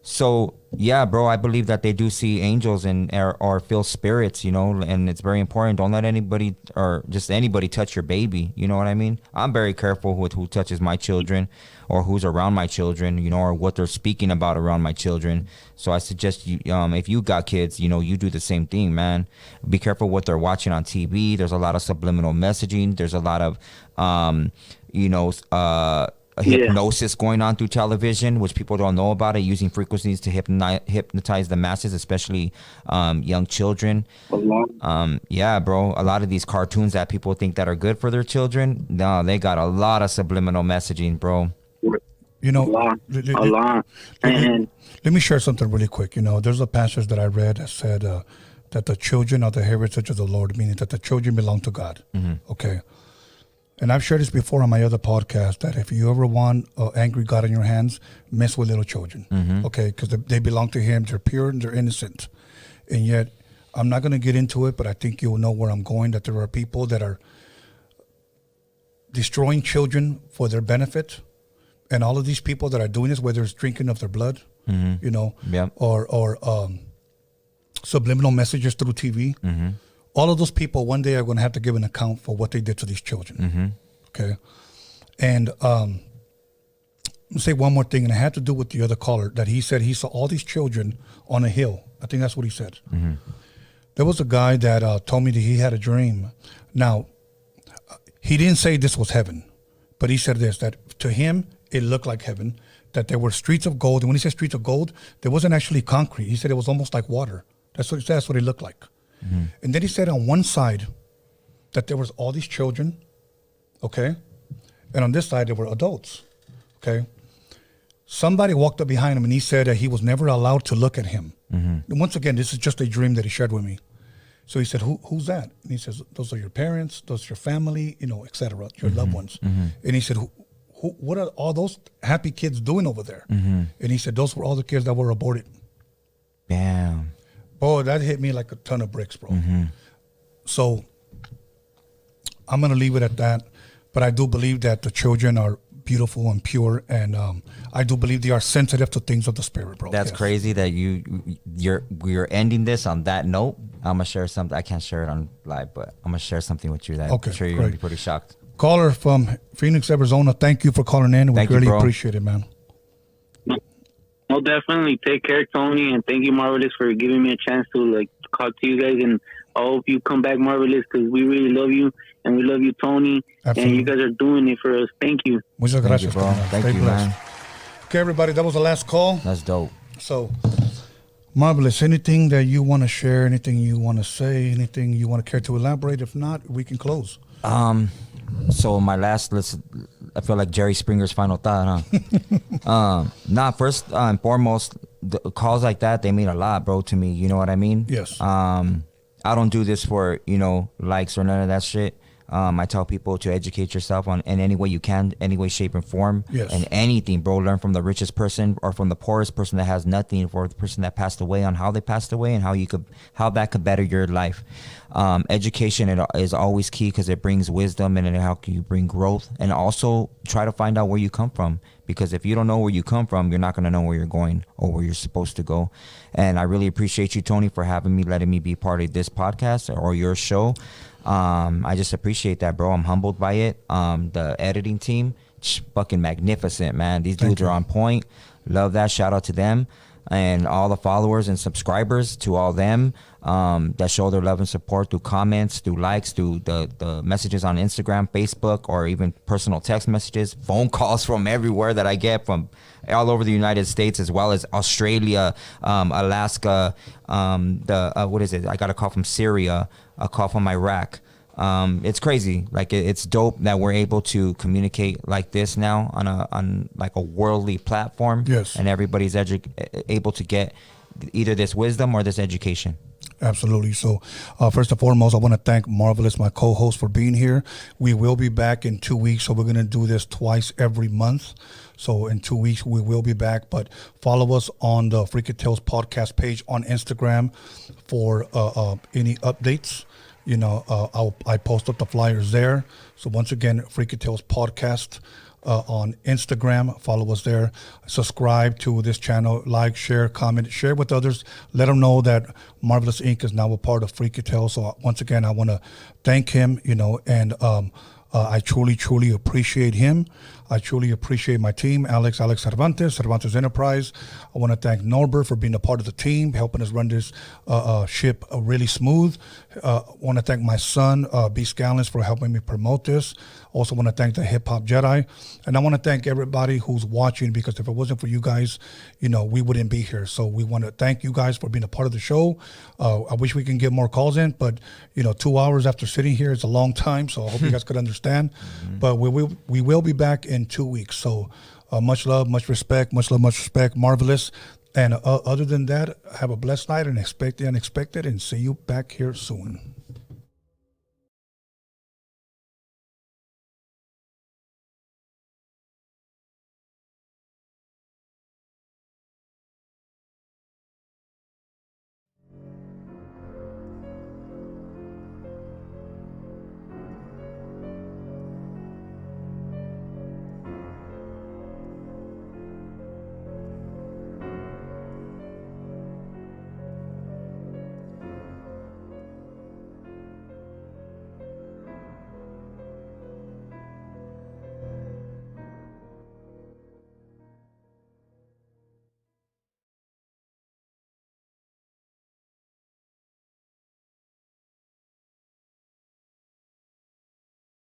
So yeah, bro, I believe that they do see angels or feel spirits, and it's very important. Don't let anybody or just anybody touch your baby. You know what I mean? I'm very careful with who touches my children or who's around my children, or what they're speaking about around my children. So I suggest you, if you got kids, you do the same thing, man. Be careful what they're watching on TV. There's a lot of subliminal messaging. There's a lot of, hypnosis going on through television, which people don't know about it, using frequencies to hypnotize the masses, especially young children. Yeah, bro, a lot of these cartoons that people think that are good for their children, no, they got a lot of subliminal messaging, bro.
Let me share something really quick. There's a passage that I read that said that the children are the heritage of the Lord, meaning that the children belong to God. Okay. And I've shared this before on my other podcast, that if you ever want angry God in your hands, mess with little children, okay? Because they belong to Him. They're pure and they're innocent. And yet, I'm not going to get into it, but I think you'll know where I'm going, that there are people that are destroying children for their benefit. And all of these people that are doing this, whether it's drinking of their blood, or subliminal messages through TV, all of those people one day are going to have to give an account for what they did to these children. Okay. And I'll say one more thing, and it had to do with the other caller, that he said he saw all these children on a hill. I think that's what he said. There was a guy that told me that he had a dream. Now, he didn't say this was heaven, but he said this, that to him, it looked like heaven, that there were streets of gold. And when he said streets of gold, there wasn't actually concrete. He said it was almost like water. That's what it looked like. And then he said on one side that there was all these children, okay? And on this side, there were adults, okay? Somebody walked up behind him and he said that he was never allowed to look at him. And once again, this is just a dream that he shared with me. So he said, who's that? And he says, those are your parents, those are your family, et cetera, your loved ones. And he said, what are all those happy kids doing over there? And he said, those were all the kids that were aborted.
Damn.
Boy, that hit me like a ton of bricks, bro. So I'm going to leave it at that. But I do believe that the children are beautiful and pure. And I do believe they are sensitive to things of the spirit, bro.
That's crazy that we're ending this on that note. I'm going to share something. I can't share it on live, but I'm going to share something with you that I'm sure you're going to be pretty shocked.
Caller from Phoenix, Arizona. Thank you for calling in. We really appreciate it, man.
I'll definitely take care, Tony, and thank you, Marvelous, for giving me a chance to talk to you guys. And I hope you come back, Marvelous, because we really love you, and we love you, Tony. Absolutely. And you guys are doing it for us. Thank you.
Muchas gracias,
bro. Thank you, man.
Okay, everybody, that was the last call.
That's dope.
So, Marvelous, anything that you want to share, anything you want to say, anything you want to care to elaborate? If not, we can close.
So my last list, I feel like Jerry Springer's final thought, huh? First and foremost, the calls like that, they mean a lot, bro, to me. You know what I mean?
Yes.
I don't do this for, likes or none of that shit. I tell people to educate yourself in any way you can, any way, shape, and form.
Yes.
And anything, bro. Learn from the richest person or from the poorest person that has nothing, or the person that passed away, on how they passed away and how that could better your life. Education is always key because it brings wisdom and it helps you bring growth. And also try to find out where you come from, because if you don't know where you come from, you're not going to know where you're going or where you're supposed to go. And I really appreciate you, Tony, for letting me be part of this podcast or your show. I just appreciate that, bro. I'm humbled by it. The editing team, fucking magnificent, man. These dudes are on point. Love that. Shout out to them. And all the followers and subscribers, to all them that show their love and support through comments, through likes, through the messages on Instagram, Facebook, or even personal text messages, phone calls from everywhere that I get from all over the United States, as well as Australia, Alaska, what is it? I got a call from Syria, a call from Iraq, It's crazy. Like it's dope that we're able to communicate like this now on like a worldly platform.
Yes.
And everybody's able to get either this wisdom or this education.
Absolutely. So first and foremost, I want to thank Marvelous, my co-host, for being here. We will be back in 2 weeks. So we're going to do this twice every month. So in 2 weeks, we will be back. But follow us on the Freaky Tales podcast page on Instagram for any updates. You know, I post up the flyers there. So once again, Freaky Tales podcast on Instagram. Follow us there. Subscribe to this channel. Like, share, comment, share with others. Let them know that Marvelous Inc. is now a part of Freaky Tales. So once again, I want to thank him, you know, and I truly, truly appreciate him. I truly appreciate my team, Alex Cervantes Enterprise. I want to thank Norbert for being a part of the team, helping us run this ship really smooth. I want to thank my son, B. Scallons, for helping me promote this. Also want to thank the Hip Hop Jedi. And I want to thank everybody who's watching, because if it wasn't for you guys, you know, we wouldn't be here. So we want to thank you guys for being a part of the show. I wish we can get more calls in, but, you know, 2 hours after sitting here is a long time. So I hope you guys could understand. But we will be back in 2 weeks. So much love, much respect, much love, much respect. Marvelous. And other than that, have a blessed night and expect the unexpected, and see you back here soon.